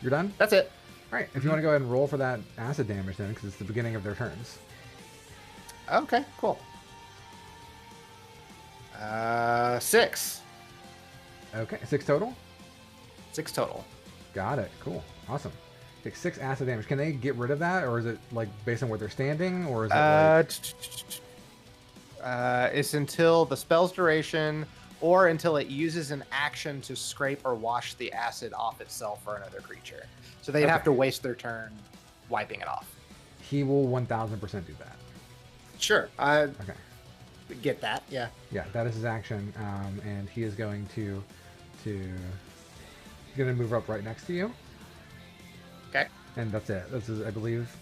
You're done? That's it. All right. If you want to go ahead and roll for that acid damage then, because it's the beginning of their turns. Okay, cool. 6. Okay, 6 total? 6 total. Got it. Cool. Awesome. Take 6 acid damage. Can they get rid of that, or is it like based on where they're standing, or is it it's until the spell's duration or until it uses an action to scrape or wash the acid off itself or another creature. So they'd have to waste their turn wiping it off. He will 1000% do that. Sure. Okay. Get that. Yeah. Yeah, that is his action, and he is going to he's going to move up right next to you. Okay. And that's it. This is, I believe,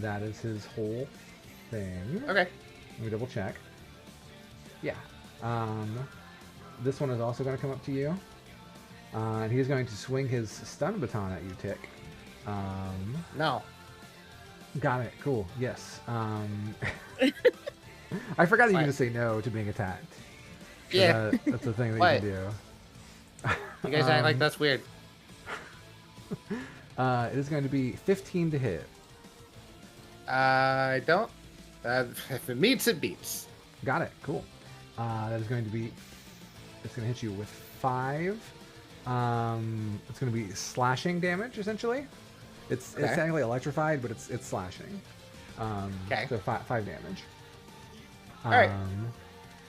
that is his whole thing. Okay. Let me double check. Yeah. This one is also going to come up to you. And he's going to swing his stun baton at you, Tick. No. Got it. Cool. Yes. I forgot that you What? can just say no to being attacked. So Yeah. that's the thing that What? you can do. You guys act like that's weird. It is going to be 15 to hit. I don't. If it meets, it beats. Got it. Cool. That is going to be. It's going to hit you with 5. It's going to be slashing damage essentially. It's Okay. technically electrified, but it's slashing. Okay. So 5 damage. All right.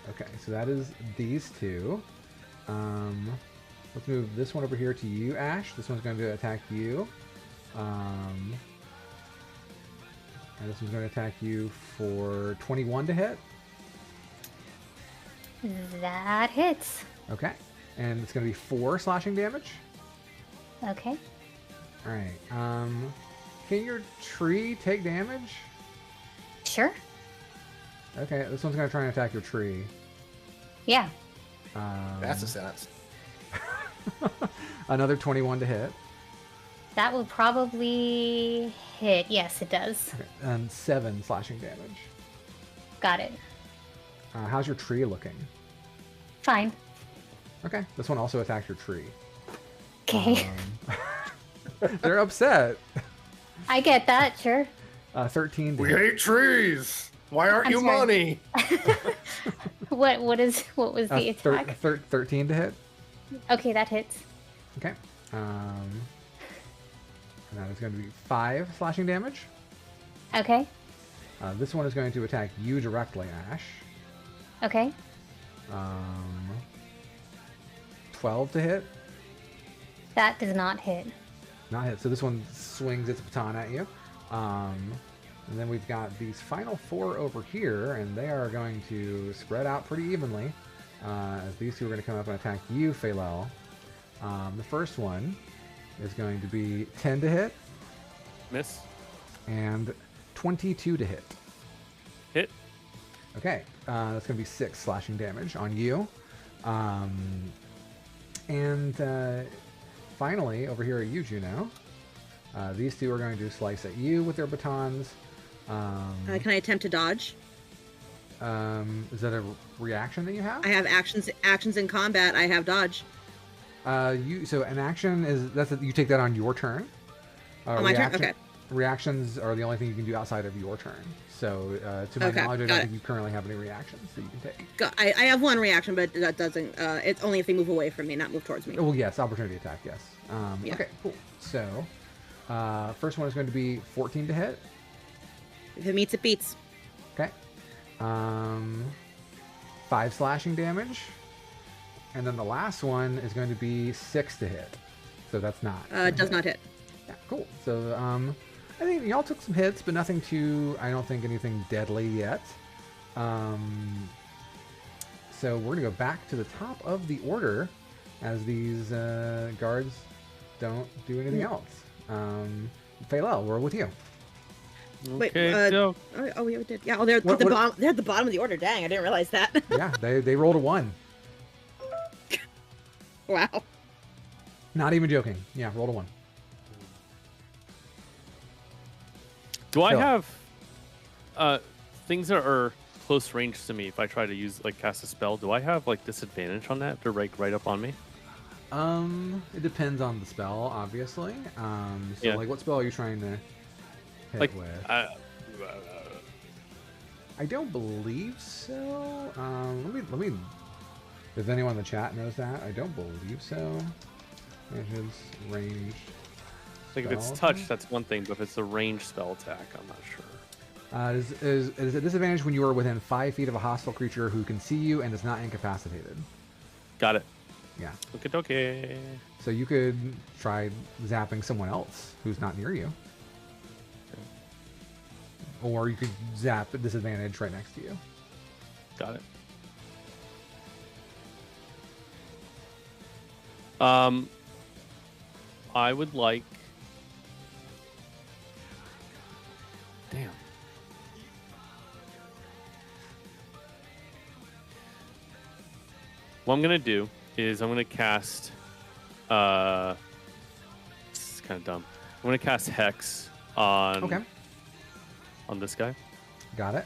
Okay, so that is these two. Let's move this one over here to you, Ashe. This one's going to attack you. And this one's going to attack you for 21 to hit. That hits. Okay. And it's going to be 4 slashing damage. Okay. All right. Can your tree take damage? Sure. Okay, this one's going to try and attack your tree. Yeah. That's a sentence. Another 21 to hit. That will probably hit. Yes, it does. Okay. And 7 slashing damage. Got it. How's your tree looking? Fine. Okay, this one also attacked your tree. Okay. They're upset. I get that, sure. 13 to We hit. hate trees. Why aren't I'm you sorry. money? What was the attack? 13 to hit. Okay, that hits. Okay. And that is going to be 5 slashing damage. Okay. This one is going to attack you directly, Ashe. Okay. 12 to hit. That does not hit. Not hit. So this one swings its baton at you. And then we've got these final 4 over here, and they are going to spread out pretty evenly. As these two are going to come up and attack you, Faylell. The first one is going to be 10 to hit Miss. and 22 to hit. Hit. Okay, that's going to be 6 slashing damage on you. And finally, over here at you, Juno, these two are going to slice at you with their batons. Can I attempt to dodge? Is that a reaction that you have? I have actions in combat. I have dodge. So an action is you take that on your turn. On my turn? Okay. Reactions are the only thing you can do outside of your turn. So to my Okay, knowledge, I got don't it. think you currently have any reactions that you can take. I have one reaction, but that doesn't. It's only if they move away from me, not move towards me. Well, yes, opportunity attack, yes. Yeah. Okay, cool. So first one is going to be 14 to hit. If it meets, it beats. Okay. 5 slashing damage. And then the last one is going to be 6 to hit. So that's not. Does not hit. Yeah, cool. So I think y'all took some hits, but nothing too, I don't think anything deadly yet. So we're going to go back to the top of the order as these guards don't do anything else. Faylell, we're with you. Wait, Okay, so Oh, yeah, we did. Yeah. Oh, they're What- at the what- bottom. They're at the bottom of the order. Dang, I didn't realize that. Yeah, they rolled a 1. Wow. Not even joking. Yeah, rolled a 1. do I Phil. have things that are close range to me? If I try to use cast a spell, do I have disadvantage on that? They're right up on me. It depends on the spell, obviously. So Yeah. what spell are you trying to hit with? I don't believe so. Let me. If anyone in the chat knows that, I don't believe so. Ranges, ranged. If it's spell touch, attack? that's one thing, but if it's a ranged spell attack, I'm not sure. Is a disadvantage when you are within 5 feet of a hostile creature who can see you and is not incapacitated. Got it. Yeah. Okay. So you could try zapping someone else who's not near you. Or you could zap at disadvantage right next to you. Got it. I would like. Damn. What I'm gonna do is I'm gonna cast It's kind of dumb. I'm going to cast Hex on this guy. Got it.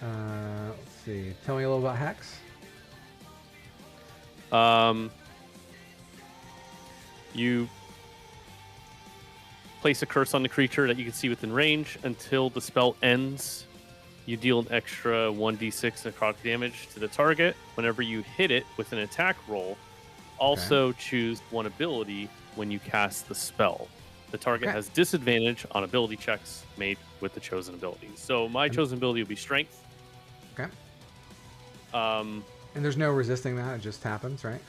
Let's see. Tell me a little about Hex. You place a curse on the creature that you can see within range until the spell ends. You deal an extra 1d6 necrotic damage to the target whenever you hit it with an attack roll. Also choose one ability when you cast the spell. The target has disadvantage on ability checks made with the chosen ability. So my chosen ability will be Strength. Okay. And there's no resisting that; it just happens, right?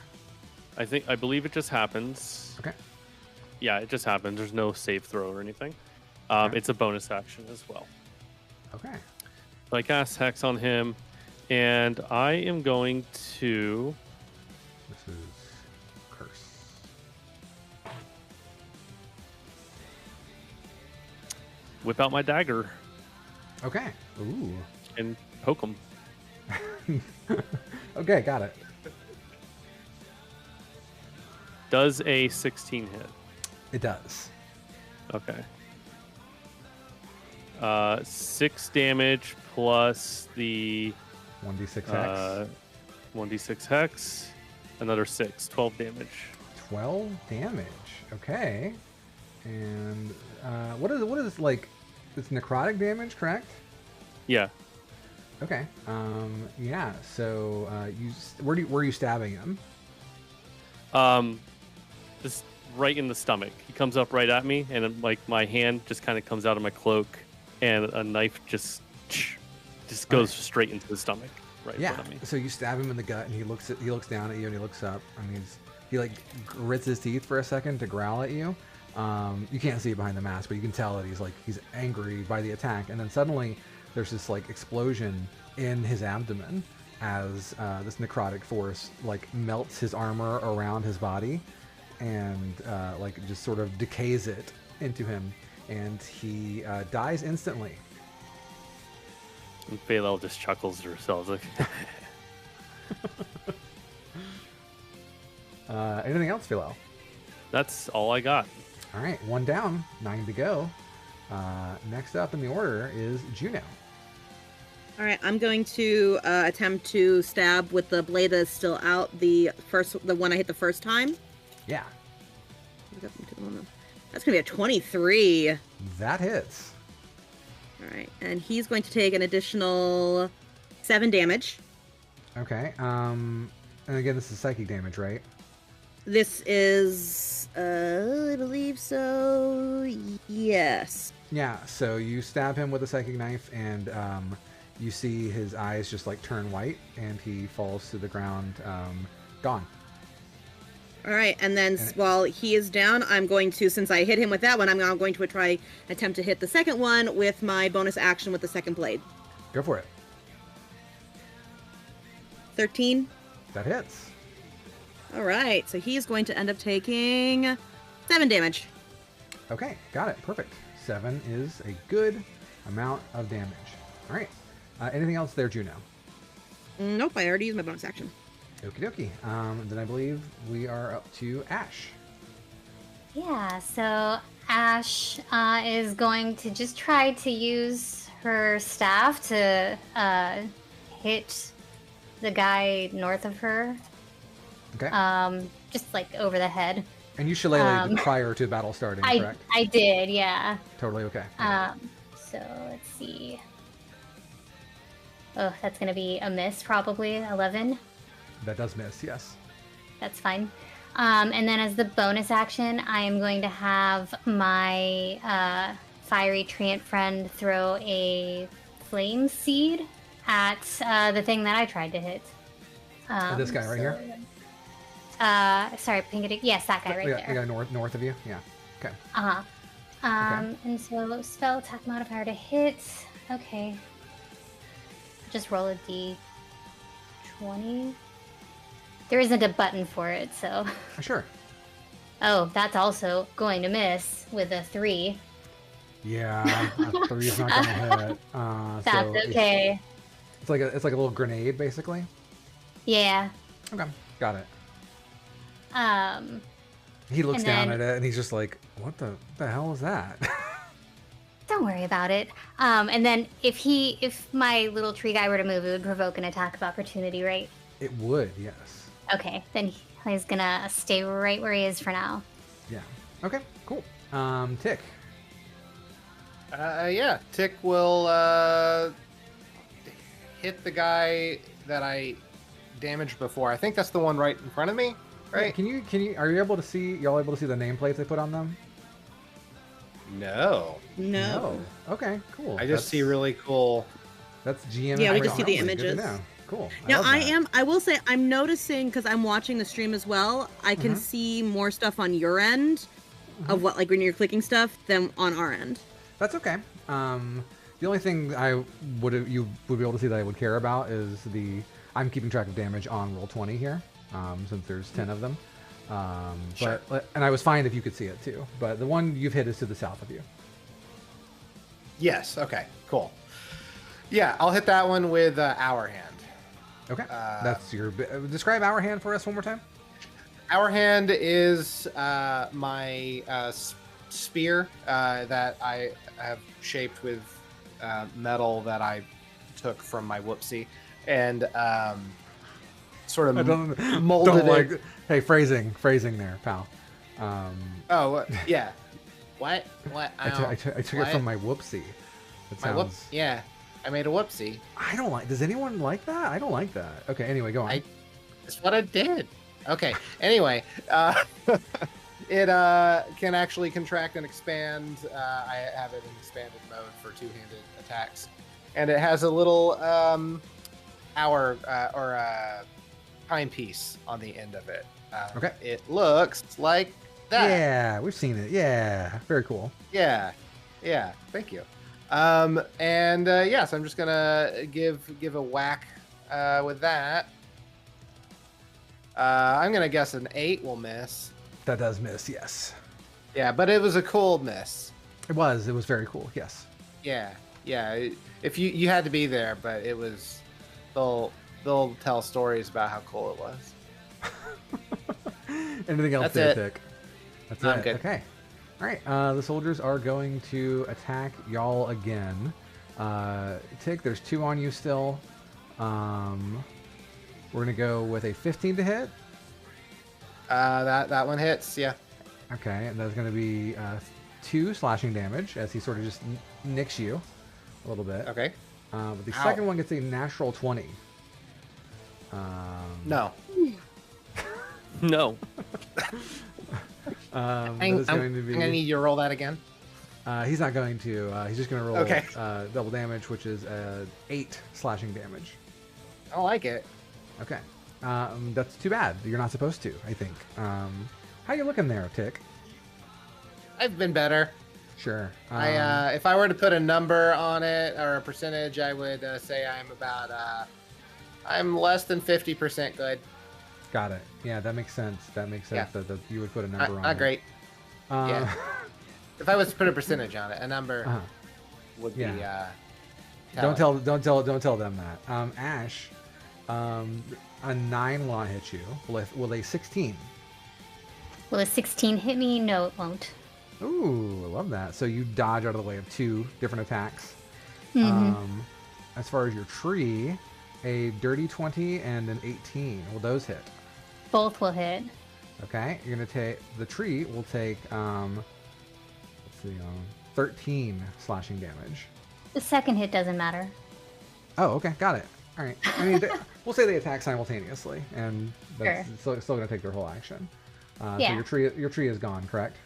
I believe it just happens. Okay. Yeah, it just happens. There's no save throw or anything. It's a bonus action as well. Okay. So I cast Hex on him, and I am going to. This is Curse. Whip out my dagger Okay. Ooh. and poke him. Okay, got it. Does a 16 hit? It does. Okay. 6 damage plus the 1d6 hex. 1d6 hex. Another 6. 12 damage. 12 damage. Okay. And what is like? It's necrotic damage, correct? Yeah. Okay. Yeah. So where are you stabbing him? Just right in the stomach. He comes up right at me, and like my hand just kind of comes out of my cloak, and a knife just goes straight into the stomach, right in front of me. So you stab him in the gut, and he looks down at you, and he looks up. I mean, he like grits his teeth for a second to growl at you. You can't see it behind the mask, but you can tell that he's angry by the attack, and then suddenly there's this like explosion in his abdomen as this necrotic force like melts his armor around his body and like just sort of decays it into him, and he dies instantly. And Faylell just chuckles to herself like. Anything else, Philo? That's all I got. All right, 1 down, 9 to go. Next up in the order is Juno. All right, I'm going to attempt to stab with the blade that's still out. The one I hit the first time. Yeah. That's gonna be a 23. That hits. All right, and he's going to take an additional 7 damage. Okay. And again, this is psychic damage, right? This is, I believe so. Yes. Yeah. So you stab him with a psychic knife, and you see his eyes just like turn white, and he falls to the ground, gone. All right, and then while he is down, I'm going to, since I hit him with that one, I'm now going to attempt to hit the second one with my bonus action with the second blade. Go for it. 13. That hits. All right, so he's going to end up taking 7 damage. Okay, got it. Perfect. 7 is a good amount of damage. All right. Anything else there, Juno? Nope, I already used my bonus action. Okie dokie. Then I believe we are up to Ashe. Yeah, so Ashe is going to just try to use her staff to hit the guy north of her. Okay. Just like over the head. And you shillelagh'd prior to battle starting, correct? I did, yeah. Totally okay. So let's see. Oh, that's gonna be a miss, probably 11. That does miss, yes. That's fine. And then as the bonus action, I am going to have my fiery treant friend throw a flame seed at the thing that I tried to hit. This guy right here? Sorry, Pinkity. Yes, that guy right there. The guy north of you? Yeah. Okay. Uh-huh. And so spell attack modifier to hit. Okay. Just roll a d20. There isn't a button for it, so. Sure. Oh, that's also going to miss with a 3. Yeah, a 3 is not going to hit. That's okay. It's like a little grenade, basically. Yeah. Okay, got it. He looks And down then- at it and he's just like, what the hell is that? Don't worry about it. And then if my little tree guy were to move, it would provoke an attack of opportunity, right? It would, yes. Okay, then he's gonna stay right where he is for now. Yeah. Okay, cool. Tick. Yeah, Tick will hit the guy that I damaged before. I think that's the one right in front of me, right? Can you are you able to see y'all able to see the nameplates they put on them? No. No. Okay, cool. I just see really cool. That's GM. Yeah, we information just see the only. Good to images. know. Cool. Now love that. I will say I'm noticing because I'm watching the stream as well. I can see more stuff on your end of what like when you're clicking stuff than on our end. That's okay. The only thing you would be able to see that I would care about is I'm keeping track of damage on roll 20 here, since there's 10 of them. Sure. And I was fine if you could see it too. But the one you've hit is to the south of you. Yes. Okay. Cool. Yeah, I'll hit that one with Hour Hand. Okay. That's your describe our hand for us one more time. Hour Hand is my spear that I have shaped with metal that I took from my whoopsie, and sort of I don't molded don't it. like. Hey, phrasing there, pal. Oh yeah. What? I took it from my whoopsie. That My sounds. whoops. Yeah, I made a whoopsie. I don't like. Does anyone like that? I don't like that. Okay. Anyway, go on. That's what I did. Okay. Anyway, it can actually contract and expand. I have it in expanded mode for two-handed attacks, and it has a little hour or timepiece on the end of it. Okay. It looks like that. Yeah, we've seen it. Yeah, very cool. Yeah. Thank you. So I'm just gonna give a whack with that. I'm gonna guess an 8 will miss. That does miss. Yes, Yeah, but it was a cool miss. it was. It was very cool. Yes. Yeah. If you had to be there, but it was. They'll tell stories about how cool it was. Anything else That's there, it. Tick? That's I'm it. good. Okay. All right. The soldiers are going to attack y'all again. Tick, there's 2 on you still. We're gonna go with a 15 to hit. That one hits. Yeah. Okay, and that's gonna be 2 slashing damage as he sort of just nicks you a little bit. Okay. But the Ow. second one gets a natural 20. No. No. That I'm is going to be. gonna need you to roll that again. He's not going to. He's just going to roll Okay. double damage, which is 8 slashing damage. I don't like it. Okay. That's too bad. You're not supposed to, I think. How you looking there, Tick? I've been better. Sure. If I were to put a number on it or a percentage, I would say I'm about I'm less than 50% good. Got it. Yeah, that makes sense. That makes sense Yeah. that you would put a number on Not it. great. Uh, Yeah. If I was to put a percentage on it, a number uh-huh. would Yeah. be. Don't tell them that. Ashe, a 9 will not hit you. Will a 16? Will a 16 hit me? No, it won't. Ooh, I love that. So you dodge out of the way of 2 different attacks. Mm-hmm. As far as your tree, a dirty 20 and an 18. Will those hit? Both will hit. Okay, you're gonna take the tree will take 13 slashing damage. The second hit doesn't matter. Oh, okay, got it. All right. I mean, we'll say they attack simultaneously, and that's still gonna take their whole action. So Yeah. your tree is gone, correct?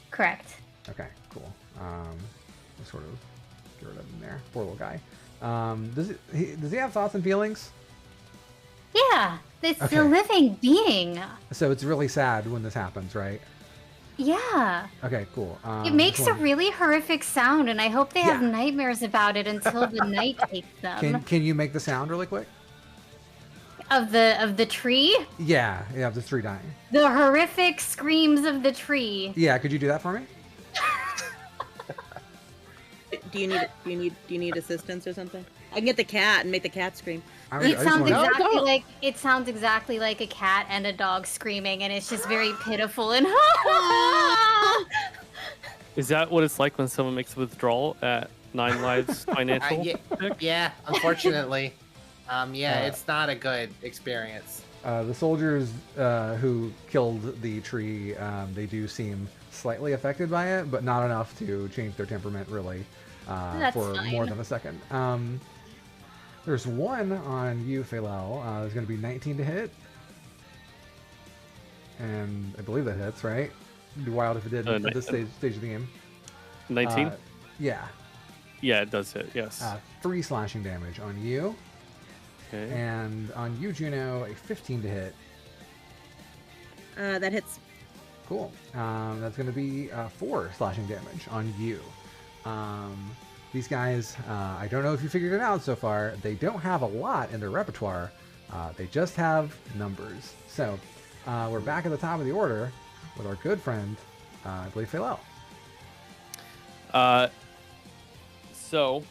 Correct. Okay, cool. We'll sort of get rid of him there. Poor little guy. Does he have thoughts and feelings? Yeah, it's Okay. a living being. So it's really sad when this happens, right? Yeah. Okay, cool. It makes just a wanna- really horrific sound, and I hope they have Yeah. nightmares about it until the night takes them. Can you make the sound really quick? Of the tree? Yeah, the 3 dying. The horrific screams of the tree. Yeah, could you do that for me? Do you need assistance or something? I can get the cat and make the cat scream. It sounds exactly like a cat and a dog screaming, and it's just very pitiful and. Is that what it's like when someone makes a withdrawal at 9 Lives Financial? Yeah, unfortunately. It's not a good experience. The soldiers who killed the tree, they do seem slightly affected by it, but not enough to change their temperament really for fine. more than a second. There's one on you, Faylell. There's going to be 19 to hit. And I believe that hits, right? It'd be wild if it did at this stage of the game. 19? Yeah. Yeah, it does hit, yes. 3 slashing damage on you. Okay. And on you, Juno, a 15 to hit. That hits. Cool. That's going to be 4 slashing damage on you. These guys, I don't know if you figured it out so far, they don't have a lot in their repertoire. They just have numbers. So we're back at the top of the order with our good friend, I believe, Faylell. So,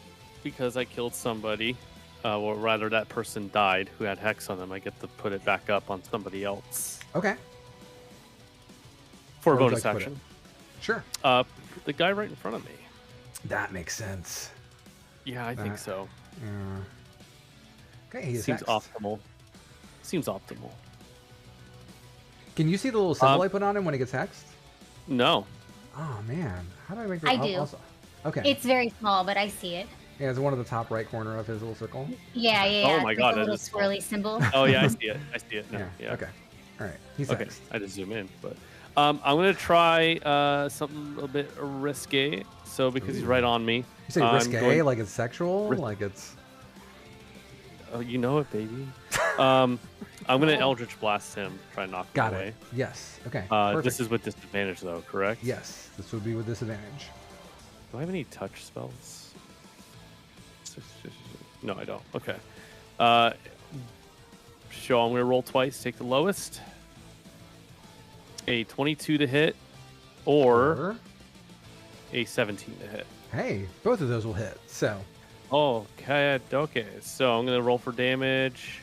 because I killed somebody, or rather that person died who had hex on them, I get to put it back up on somebody else. Okay. For a Where would you bonus like to put action. Sure. The guy right in front of me. That makes sense. Yeah, I think so. Okay, he's Seems hexed. optimal. Seems optimal. Can you see the little symbol I put on him when he gets hexed? No. Oh, man. How do I make that? I do. Also... Okay. It's very small, but I see it. Yeah, it's one of the top right corner of his little circle. Yeah. Oh my It's God, like a that little is small. swirly symbol. Oh yeah, I see it. I see it now. Yeah. Okay. All right. He's Okay. hexed. I just zoom in, but I'm gonna try something a bit risque. So because he's right on me. You say I'm risque, going- like it's sexual, like it's. Oh, you know it, baby. I'm gonna Eldritch Blast him. Try and knock him Got away. it. Yes. Okay. This Perfect. is with disadvantage, though, correct? Yes. This would be with disadvantage. Do I have any touch spells? No, I don't. Okay. So I'm gonna roll twice. Take the lowest. A 22 to hit, or a 17 to hit. Hey, both of those will hit. So. Okay. So I'm gonna roll for damage.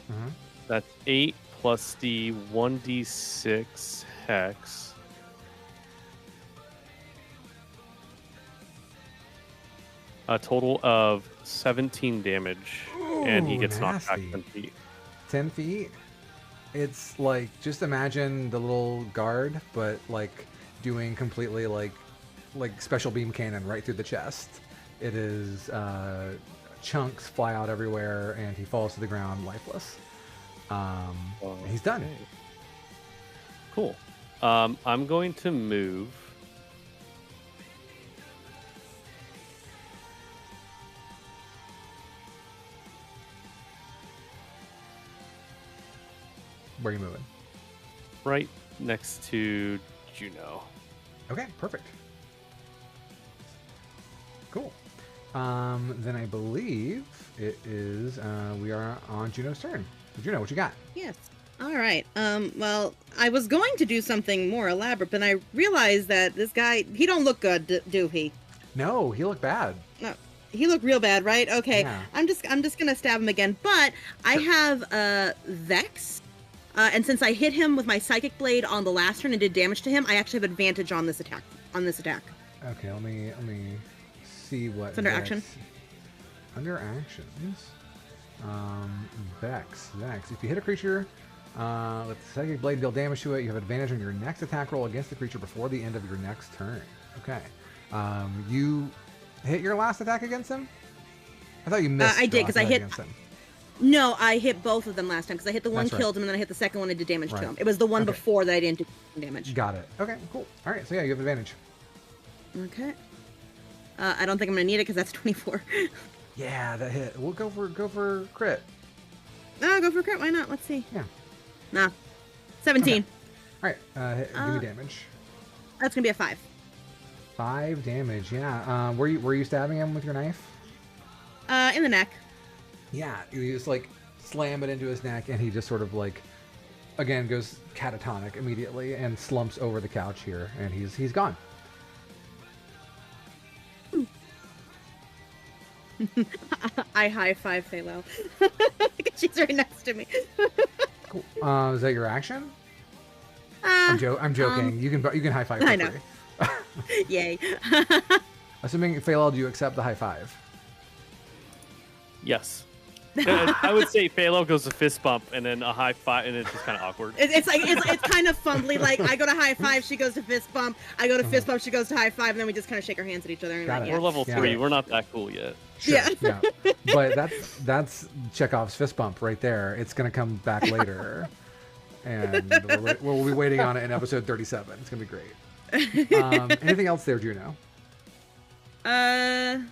That's 8 plus the 1d6 hex. A total of 17 damage, and he gets knocked back nasty. 10 feet. 10 feet. It's like, just imagine the little guard, but like doing completely like special beam cannon right through the chest. It is chunks fly out everywhere, and he falls to the ground lifeless. He's done. Okay. Cool. I'm going to move. Where are you moving? Right next to Juno. Okay, perfect. Cool. Then I believe it is we are on Juno's turn. Juno, what you got? Yes. All right. Well, I was going to do something more elaborate, but I realized that this guy, he don't look good, do he? No, he looked bad. No, he looked real bad, right? Okay. Yeah. I'm just gonna stab him again, but I have Vex, and since I hit him with my Psychic Blade on the last turn and did damage to him, I actually have advantage on this attack. Okay, let me see what. It's under Vex- action. Under actions. Vex. If you hit a creature with the Psychic Blade deal damage to it, you have advantage on your next attack roll against the creature before the end of your next turn. Okay. You hit your last attack against him? I thought you missed. I did, your 'cause last I attack hit- against him. No, I hit both of them last time because I hit the one, That's right. killed him, and then I hit the second one and did damage Right. to him. It was the one Okay. before that I didn't do damage. Got it. Okay, cool. All right, so yeah, you have advantage. Okay. I don't think I'm gonna need it because that's 24. Yeah, that hit. We'll go for crit. Oh, go for a crit. Why not? Let's see. Yeah. Nah. 17. Okay. All right, give me damage. That's gonna be a 5. 5 damage. Yeah. Were you stabbing him with your knife? In the neck. Yeah. You just like slam it into his neck, and he just sort of like, again, goes catatonic immediately and slumps over the couch here, and he's gone. I high five Faylell. She's right next to me. Cool. Is that your action? Ah, I'm joking. You can high five for I know. free. Yay. Assuming Faylell, do you accept the high five? Yes. I would say Faylell goes to fist bump and then a high five, and it's just kind of awkward. It's like it's kind of fumbly. Like I go to high five, she goes to fist bump. I go to fist bump, she goes to high five, and then we just kind of shake our hands at each other. And Got like, it. We're level Yeah. 3. We're not that cool yet. Sure, Yeah. But that's Chekhov's fist bump right there. It's gonna come back later, and we'll be waiting on it in episode 37. It's gonna be great. Anything else there, Juno? I'm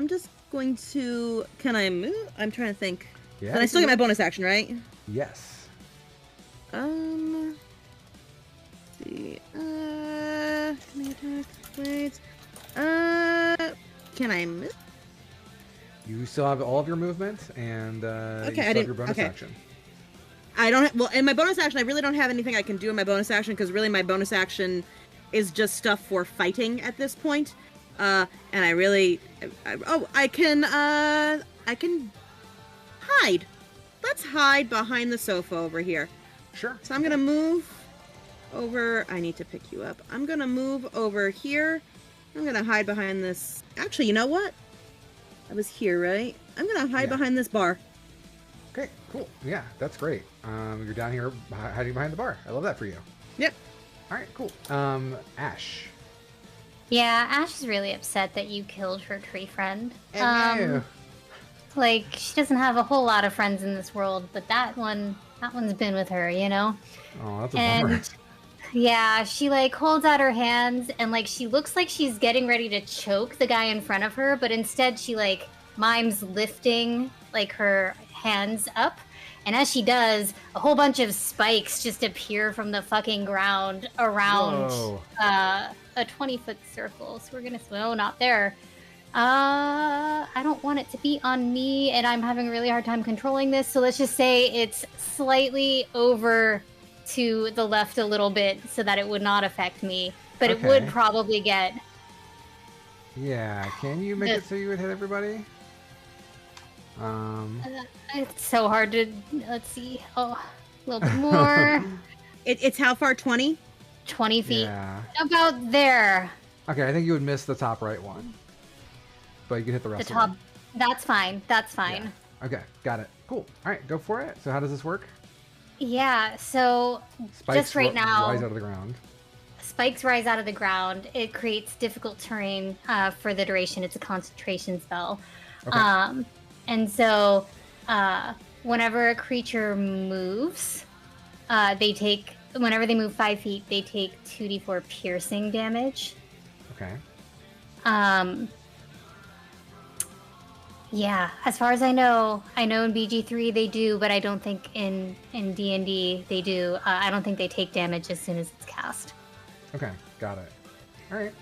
just going to. Can I move? I'm trying to think. Yeah. And I still get my bonus action, right? Yes. Let's see. Can I attack? Wait. Can I move? You still have all of your movement, and you still have your bonus action. I don't. Well, in my bonus action, I really don't have anything I can do in my bonus action because really my bonus action is just stuff for fighting at this point. And I really. I can hide. Let's hide behind the sofa over here. Sure. So I'm gonna move over. I need to pick you up. I'm gonna move over here. I'm gonna hide behind this. Actually, you know what? I was here, right? I'm gonna hide behind this bar. Okay, cool. Yeah, that's great. You're down here hiding behind the bar. I love that for you. Yep. All right, cool. Ashe. Yeah, Ashe is really upset that you killed her tree friend. No. Like, she doesn't have a whole lot of friends in this world, but that one's been with her, you know? Oh, that's a bummer. And yeah, she like holds out her hands and like she looks like she's getting ready to choke the guy in front of her, but instead she like mimes lifting like her hands up. And as she does, a whole bunch of spikes just appear from the fucking ground around a 20-foot circle. So we're gonna no, not there. I don't want it to be on me, and I'm having a really hard time controlling this. So let's just say it's slightly over to the left a little bit so that it would not affect me, but it would probably get. Yeah, can you make it so you would hit everybody? It's so hard to. Let's see. Oh, a little bit more. It's how far? 20? 20 feet. Yeah. About there. Okay, I think you would miss the top right one, but you can hit the rest The of top. them. That's fine. That's fine. Yeah. Okay, got it. Cool. All right, go for it. So how does this work? Yeah. So Spikes just right now, rise out of the ground. spikes rise out of the ground. It creates difficult terrain for the duration. It's a concentration spell. Okay. And so whenever a creature moves, whenever they move 5 feet, they take 2d4 piercing damage. Okay. Yeah, as far as I know in BG3 they do, but I don't think in D&D they do. I don't think they take damage as soon as it's cast. Okay, got it. All right.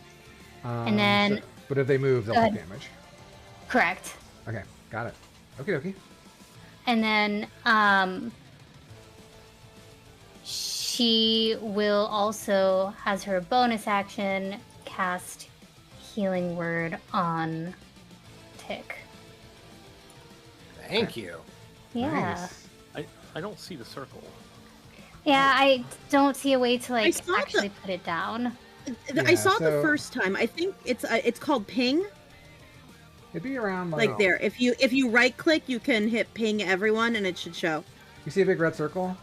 And then... but if they move, they'll take damage. Correct. Okay, got it. Okay. And then she will also, as her bonus action, cast Healing Word on Tick. Thank you. Yeah. Nice. I don't see the circle. Yeah, I don't see a way to I like saw actually put it down. I saw it the so- first time. I think it's called ping. It'd be around Like there. If you right click, you can hit ping everyone, and it should show. You see a big red circle?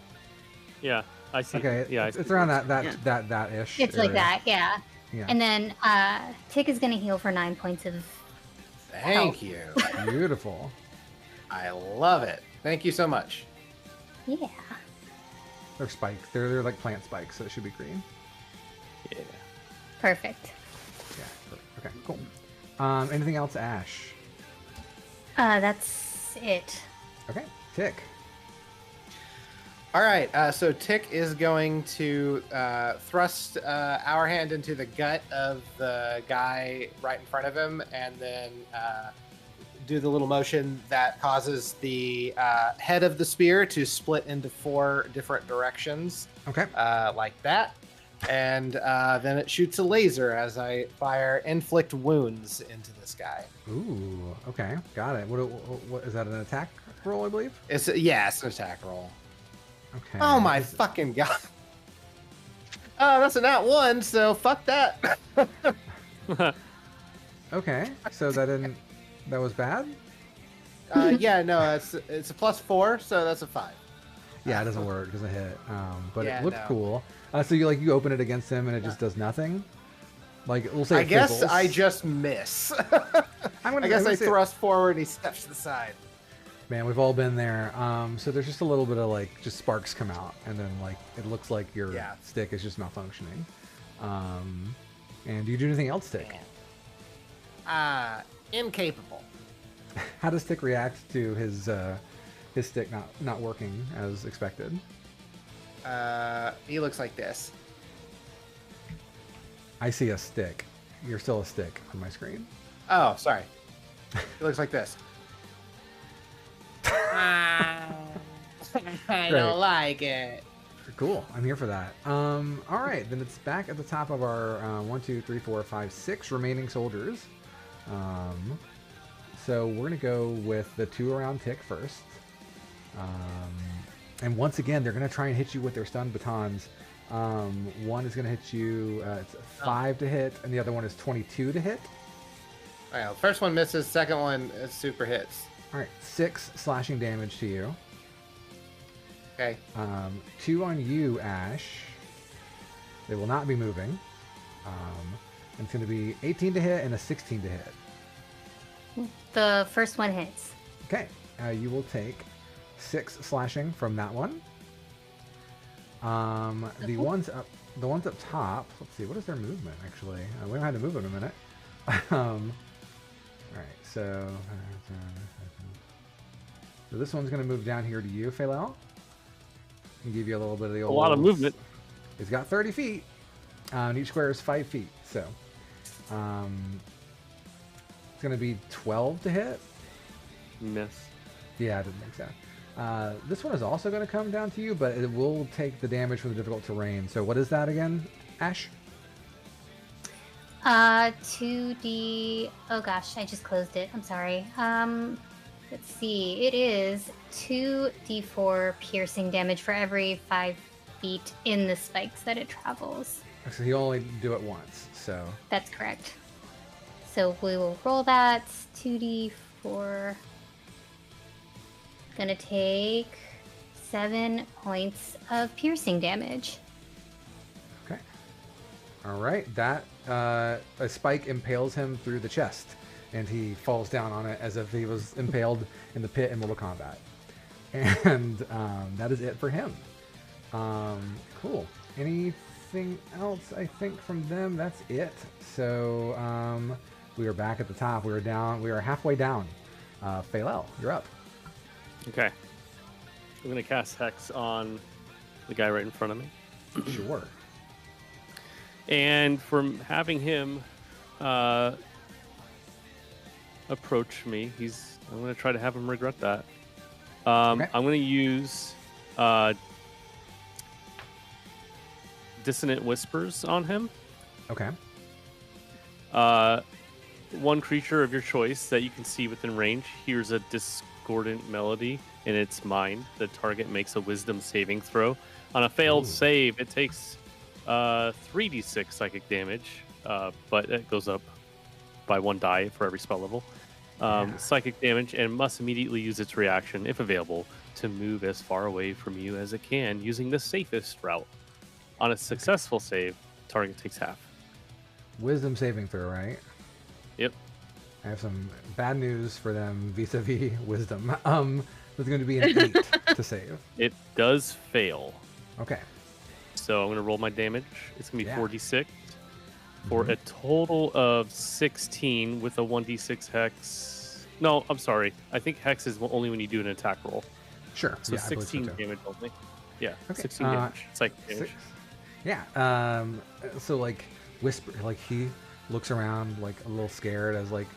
Yeah, I see. Okay, Yeah, it's around that Yeah. that ish. It's like that, yeah. Yeah. And then Tick is gonna heal for 9 points of Thank you. Beautiful. I love it. Thank you so much. yeah. They're spikes. They're like plant spikes, so it should be green. Yeah. Perfect. Yeah. Okay. Cool. Anything else, Ashe? That's it. Okay. Tick. All right. So Tick is going to thrust our hand into the gut of the guy right in front of him, and then do the little motion that causes the head of the spear to split into 4 different directions. Okay. Like that. And then it shoots a laser as I fire inflict wounds into this guy. Ooh, okay, got it. What is that, an attack roll, I believe? It's an attack roll. Okay. Oh my fucking god. Oh, that's a nat 1, so fuck that. Okay, so that was bad? Yeah, no, it's a +4, so that's a 5. Yeah, it doesn't work, it doesn't hit. But Yeah, it looked no. cool. So you open it against him and it just does nothing? Like, we'll say I it guess fizzles. I just miss. I guess I thrust forward and he steps to the side. Man, we've all been there. So there's just a little bit of like just sparks come out, and then like it looks like your stick is just malfunctioning. And do you do anything else, Tick? Incapable. How does Tick react to his stick not working as expected? He looks like this. I see a stick. You're still a stick on my screen. Oh, sorry. He looks like this. I don't like it. Cool. I'm here for that. All right, then it's back at the top of our 1, 2, 3, 4, 5, 6 remaining soldiers. So we're gonna go with the 2 around Tick first. And once again, they're gonna try and hit you with their stun batons. One is gonna hit you. It's 5 to hit, and the other one is 22 to hit. All right, first one misses. Second one is super hits. All right, 6 slashing damage to you. Okay. 2 on you, Ashe. They will not be moving. And it's going to be 18 to hit and a 16 to hit. The first one hits. Okay. You will take 6 slashing from that one. The ones up top. Let's see. What is their movement actually? We haven't had to move in a minute. All right. So this one's going to move down here to you, Faylell. And give you a little bit of the old. A lot of movement. He's got 30 feet. And each square is 5 feet. So it's going to be 12 to hit. Miss. Yeah, I didn't think so. This one is also going to come down to you, but it will take the damage from the difficult terrain. So what is that again, Ashe? 2d. Oh gosh, I just closed it. I'm sorry. Let's see. It is 2d4 piercing damage for every 5 feet in the spikes that it travels. So he'll only do it once. So that's correct. So we will roll that. 2d4. Gonna take 7 points of piercing damage. Okay. All right. That a spike impales him through the chest, and he falls down on it as if he was impaled in the pit in Mortal Kombat. And that is it for him. Cool. Anything else? I think from them, that's it. So we are back at the top. We are down. We are halfway down. Faylell, you're up. Okay. I'm going to cast Hex on the guy right in front of me. Sure. And from having him approach me, I'm going to try to have him regret that. Okay. I'm going to use Dissonant Whispers on him. Okay. One creature of your choice that you can see within range hears a discordant melody in its mind. The target makes a wisdom saving throw. On a failed save, it takes 3d6 psychic damage, but it goes up by 1 die for every spell level. Psychic damage, and must immediately use its reaction, if available, to move as far away from you as it can using the safest route. On a successful save, target takes half. Wisdom saving throw, right? Yep. I have some bad news for them vis-a-vis wisdom. There's going to be an 8 to save. It does fail. Okay. So I'm going to roll my damage. It's going to be 4d6 for Mhm. a total of 16 with a 1d6 hex. No, I'm sorry. I think hex is only when you do an attack roll. Sure. So yeah, I believe 16 so too. damage only. Yeah, Okay, 16 damage. Psychic damage. 6. Yeah. So like whisper, like he looks around like a little scared as like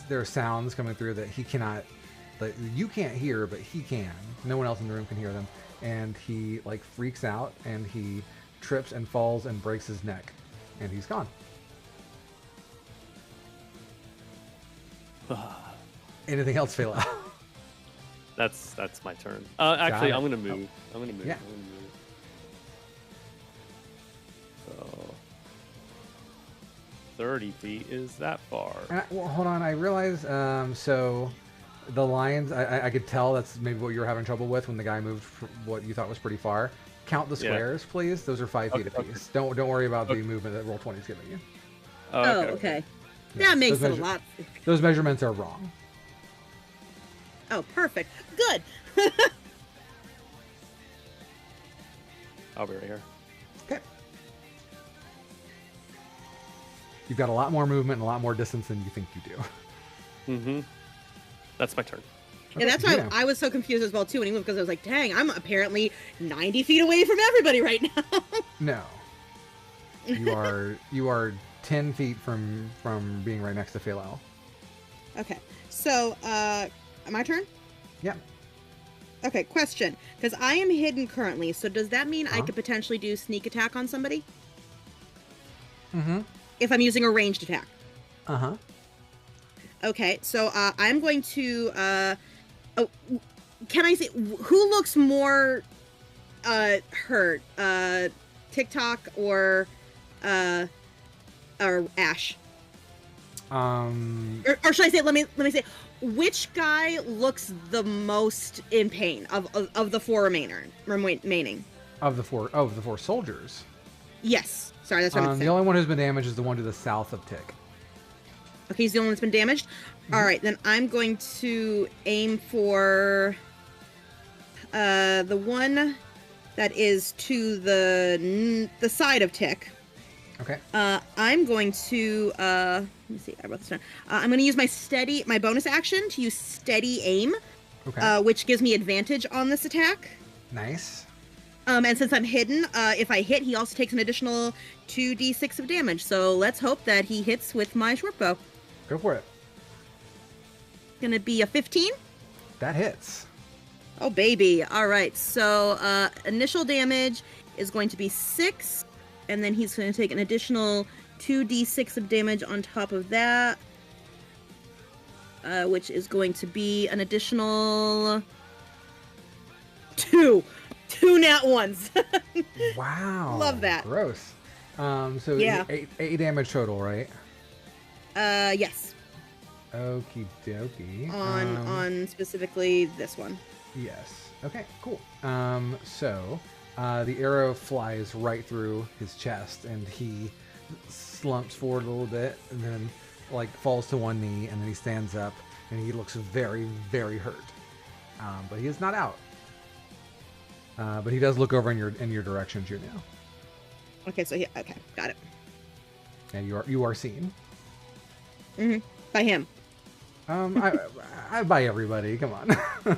there are sounds coming through that he cannot, like you can't hear, but he can. No one else in the room can hear them, and he like freaks out and he trips and falls and breaks his neck, and he's gone. Anything else, Faylell? That's my turn. Actually, I'm gonna move. I'm gonna move. Yeah. I'm gonna move. So 30 feet is that far. Well, hold on. I realize. So the lines, I could tell that's maybe what you were having trouble with when the guy moved what you thought was pretty far. Count the squares, please. Those are 5 feet apiece. Don't worry about the movement that Roll20 is giving you. Oh, okay. Yeah, That makes those it a lot. Those measurements are wrong. Oh, perfect. Good. I'll be right here. Okay. You've got a lot more movement and a lot more distance than you think you do. Mm-hmm. That's my turn. Yeah, that's why I was so confused as well too when he moved, because I was like, dang, I'm apparently 90 feet away from everybody right now. No. You are 10 feet from being right next to Faylell. Okay. So, my turn? Yeah. Okay, question. Because I am hidden currently, so does that mean I could potentially do sneak attack on somebody? Mm-hmm. If I'm using a ranged attack. Uh-huh. Okay, so I'm going to can I say who looks more hurt? TikTok or Ashe? Or should I say, let me say, which guy looks the most in pain of the four remaining? Of the four soldiers. Yes. Sorry, that's what I'm The saying. only one who's been damaged is the one to the south of Tick. Okay, he's the only one that's been damaged? All right, then I'm going to aim for the one that is to the side of Tick. Okay. I'm going to let me see. I wrote this down. I'm going to use my bonus action to use steady aim, which gives me advantage on this attack. Nice. And since I'm hidden, if I hit, he also takes an additional 2d6 of damage. So let's hope that he hits with my short bow. Go for it. Gonna be a 15. That hits. Oh baby! All right. So initial damage is going to be 6, and then he's going to take an additional 2d6 of damage on top of that, which is going to be an additional 2 nat ones. Wow. Love that. Gross. So Yeah. 8 damage total, right? Yes. Okie dokie. On specifically this one. Yes. Okay, cool. So the arrow flies right through his chest, and he slumps forward a little bit, and then falls to one knee, and then he stands up, and he looks very, very hurt. But he is not out. But he does look over in your direction, Juno. Okay, so okay, got it. And you are seen. Mm-hmm. By him. I by everybody. Come on. The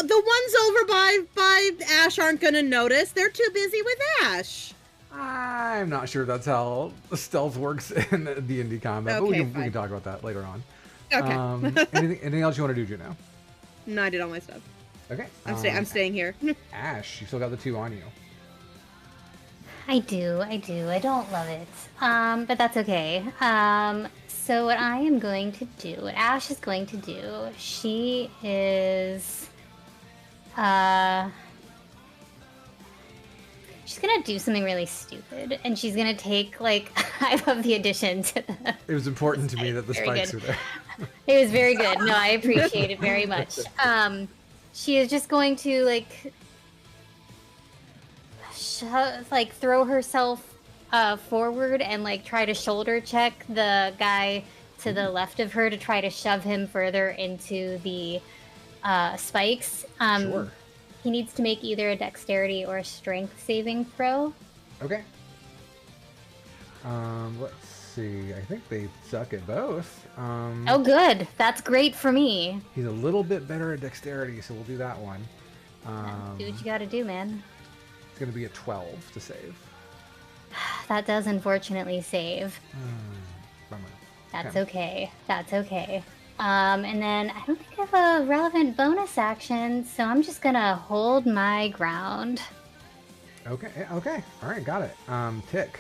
ones over by Ashe aren't gonna notice. They're too busy with Ashe. I'm not sure that's how stealth works in D&D combat, but we can talk about that later on. Okay. Anything else you want to do, Juno? No, I did all my stuff. Okay. I'm staying here. Ashe, you still got the 2 on you. I do. I don't love it. But that's okay. So what I am going to do, what Ashe is going to do, she is, she's gonna do something really stupid, and she's gonna take, I love the addition to the... It was important to me that the Very spikes good. are there. It was very good. No, I appreciate it very much. She is just going to, throw herself forward and try to shoulder check the guy to the left of her to try to shove him further into the spikes. Sure. He needs to make either a dexterity or a strength saving throw. Okay. Let's see. I think they suck at both. Oh, good. That's great for me. He's a little bit better at dexterity, so we'll do that one. Do what you gotta do, man. It's going to be a 12 to save. That does unfortunately save. Bummer. That's okay. That's okay. And then I don't think I have a relevant bonus action, so I'm just gonna hold my ground. Okay. Okay. All right. Got it. Tick.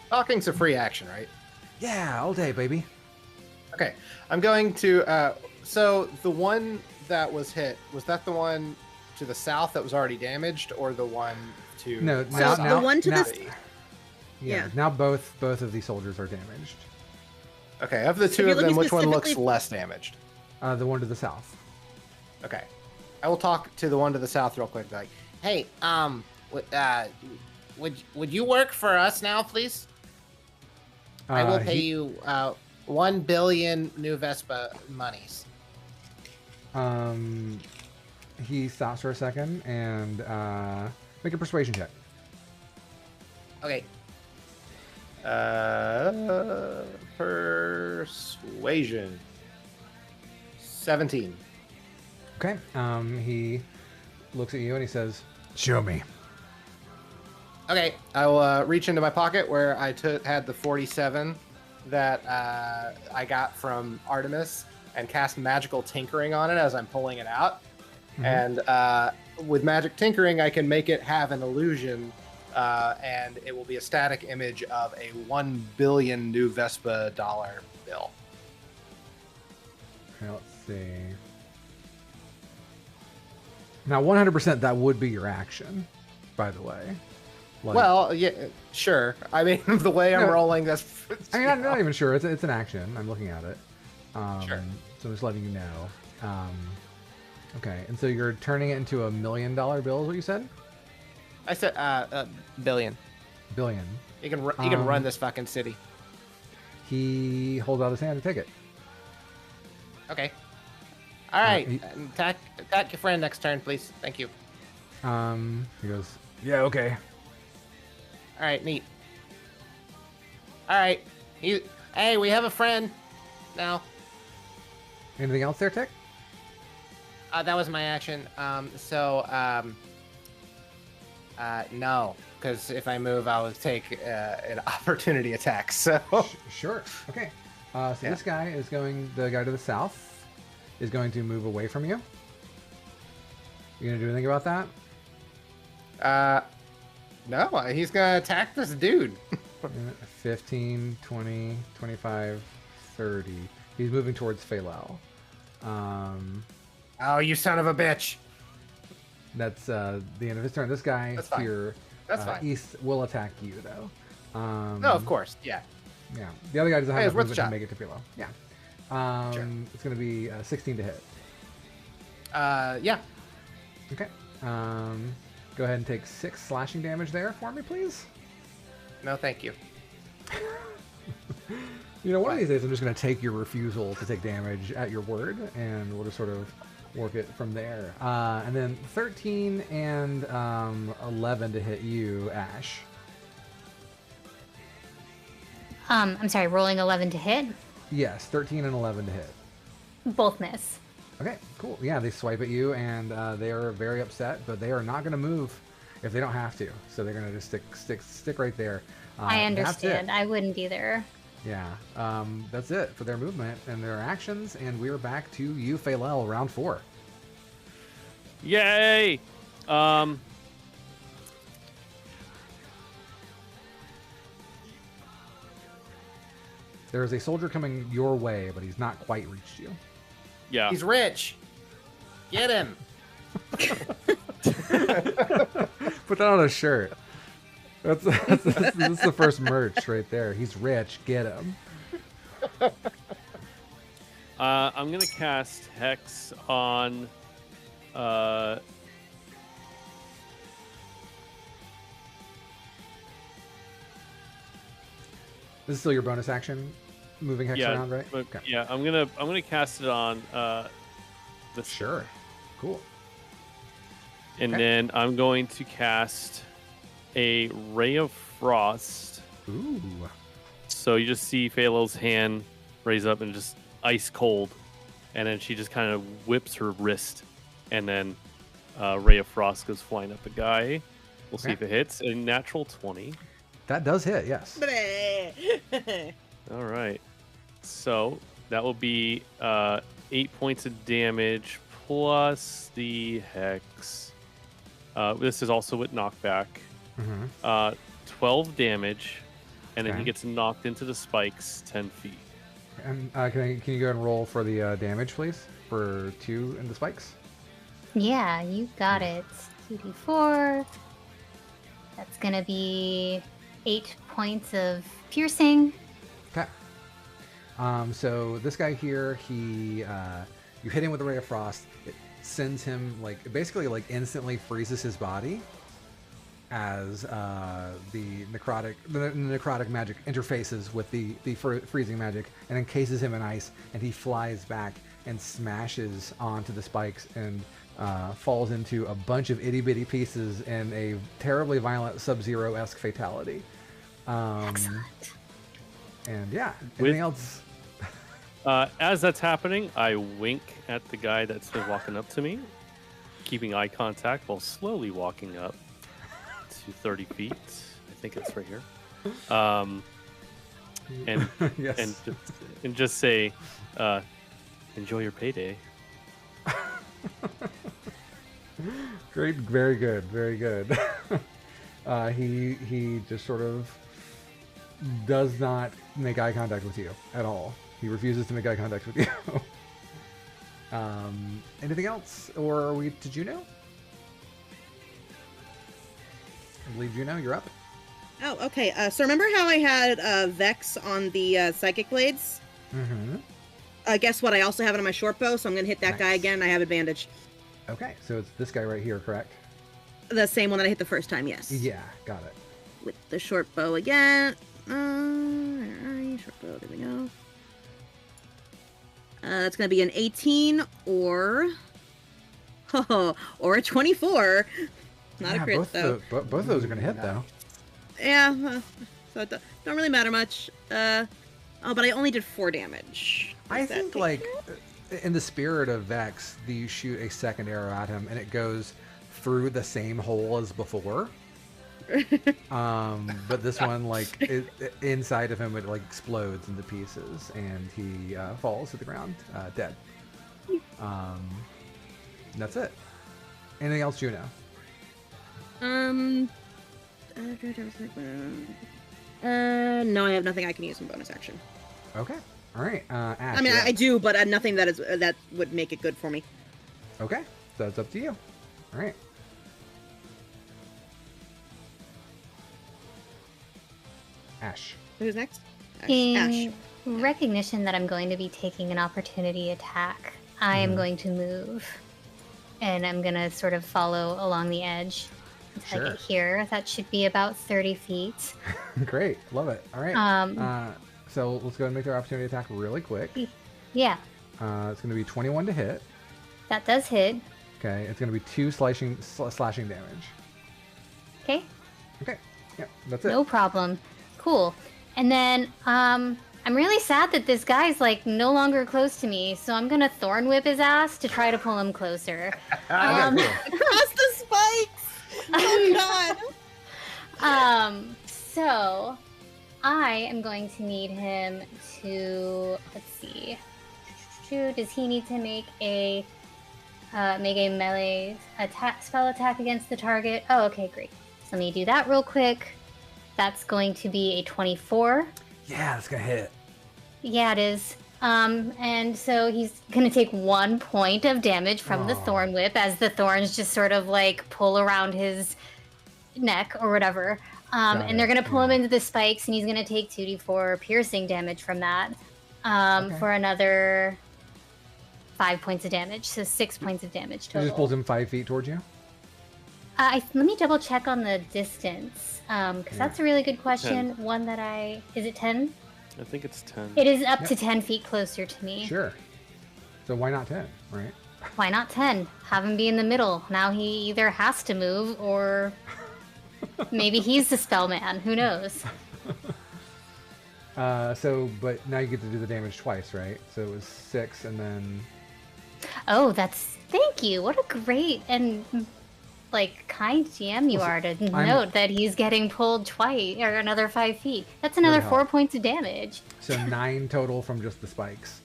Talking's a free action, right? Yeah, all day, baby. Okay. I'm going to. So the one that was hit, was that the one to the south that was already damaged, or the one to No, my now, south? now, the one to now, the yeah. yeah. Now both of these soldiers are damaged. Okay, of the two you're of them, looking which one looks specifically- less damaged? The one to the south. Okay. I will talk to the one to the south real quick. Like, hey, would you work for us now, please? I will pay you 1 billion new Vespa monies. He stops for a second and make a persuasion check. Okay. Persuasion. 17. Okay. He looks at you and he says, "Show me." Okay, I will reach into my pocket where I had the 47 that I got from Artemis and cast magical tinkering on it as I'm pulling it out. And with magic tinkering, I can make it have an illusion, and it will be a static image of a 1 billion new Vespa dollar bill. Okay, let's see. Now, 100% that would be your action, by the way. Like, Well, yeah, sure. I mean, the way I'm No. rolling, that's. I mean, I'm not even sure. It's an action. I'm looking at it. Sure. So I'm just letting you know. Okay, and so you're turning it into $1 million bill, is what you said? I said billion. Billion. You can run this fucking city. He holds out his hand to take it. Okay. All right. he- Attack your friend next turn, please. Thank you. He goes, "Yeah, okay." All right, neat. All right. Hey, we have a friend now. Anything else there, Tick? That was my action. No, because if I move, I will take an opportunity attack. So. Sure. Okay. So Yeah. this guy is the guy to the south is going to move away from you. You gonna do anything about that? No, he's gonna attack this dude. 15, 20, 25, 30. He's moving towards Faylell. Oh, you son of a bitch! That's the end of his turn. This guy That's fine. here, That's fine. east, will attack you though. No, of course, yeah. Yeah. The other guy doesn't have Hey, it's enough worth movement a to shot. make it to Faylell. Yeah. Sure. It's going to be 16 to hit. Yeah. Okay. Go ahead and take 6 slashing damage there for me, please. No, thank you. You know, one of What? these days I'm just going to take your refusal to take damage at your word, and we'll just sort of work it from there. And then 13 and 11 to hit you, Ashe. I'm sorry, rolling 11 to hit. Yes, 13 and 11 to hit. Both miss. Okay, cool. Yeah, they swipe at you, and they are very upset, but they are not going to move if they don't have to. So they're going to just stick right there. I That's it. understand. I wouldn't either. Yeah, that's it for their movement and their actions, and we're back to you, Faylell, round 4. Yay! There is a soldier coming your way, but he's not quite reached you. Yeah. He's rich. Get him. Put that on a shirt. That's the first merch right there. He's rich. Get him. I'm gonna cast Hex on. This is still your bonus action, moving hex Yeah, around, right? but Okay. yeah, I'm gonna cast it on the Sure. Cool. and Okay. then I'm going to cast a Ray of Frost. Ooh. So you just see Faylell's hand raise up and just ice cold, and then she just kind of whips her wrist, and then Ray of Frost goes flying up the guy. We'll see Okay. if it hits. A natural 20. That does hit, yes. All right. So that will be 8 points of damage plus the hex. This is also with knockback. Mm-hmm. 12 damage, and then he Okay. gets knocked into the spikes 10 feet. And can you go and roll for the damage, please, for 2 in the spikes? Yeah, you got it. 2d4. That's gonna be 8 points of piercing. Okay. So this guy here, you hit him with a ray of frost. It sends him it basically instantly freezes his body as the necrotic magic interfaces with the freezing magic and encases him in ice, and he flies back and smashes onto the spikes and falls into a bunch of itty bitty pieces in a terribly violent Sub-Zero-esque fatality. Excellent. And yeah, anything else? As that's happening, I wink at the guy that's been walking up to me, keeping eye contact while slowly walking up to 30 feet. I think it's right here. And Yes. and just say, enjoy your payday. Great, very good, very good. He just sort of does not make eye contact with you at all. He refuses to make eye contact with you. Anything else, or are we to Juno? I believe Juno, you're up. Oh, okay. So remember how I had Vex on the Psychic Blades? Mm-hmm. Guess what? I also have it on my short bow, so I'm going to hit that guy Nice. again. I have advantage. Okay, so it's this guy right here, correct? The same one that I hit the first time, yes. Yeah, got it. With the short bow again. Where are you? Short bow, there we go. That's going to be an 18 or a 24. Not a crit, both though. both of those are going to hit, though. Yeah, so it don't really matter much. Oh, but I only did 4 damage. I Does that think, take- in the spirit of Vex, you shoot a second arrow at him, and it goes through the same hole as before. But this one, inside of him, it explodes into pieces, and he falls to the ground, dead. That's it. Anything else, Juno? No, I have nothing I can use in bonus action. Okay. All right. Ashe, I mean, you're I up. do, but nothing that would make it good for me. Okay. So it's up to you. All right. Ashe. Who's next? Ash. In recognition that I'm going to be taking an opportunity attack, I am going to move. And I'm going to sort of follow along the edge until I Sure. get here. That should be about 30 feet. Great. Love it. All right. So let's go ahead and make our opportunity attack really quick. Yeah, It's going to be 21 to hit. that does hit. Okay. It's going to be 2 slashing damage. Okay, Okay. Yeah. That's it. no problem. Cool. And then I'm really sad that this guy's no longer close to me, so I'm gonna thorn whip his ass to try to pull him closer. Okay, cool. Across the spikes! Oh god! So I am going to need him to, let's see. Does he need to make a melee spell attack against the target? Oh, okay, great. So let me do that real quick. That's going to be a 24. Yeah, it's going to hit. Yeah, it is. And so he's going to take 1 point of damage from the thorn whip as the thorns just sort of pull around his neck or whatever. And they're going to pull him into the spikes, and he's going to take 2d4 piercing damage from that for another 5 points of damage. So 6 points of damage It total. just pulls him 5 feet towards you? Let me double check on the distance, because that's a really good question. One that is it 10? I think it's 10. It is up to 10 feet closer to me. Sure. So why not 10, right? Why not 10? Have him be in the middle. Now he either has to move or maybe he's the spell man. Who knows? But now you get to do the damage twice, right? So it was 6 and then... Oh, thank you. What a great and kind GM you are to note that he's getting pulled twice or another 5 feet. That's another Really 4 help. points of damage. So 9 total from just the spikes.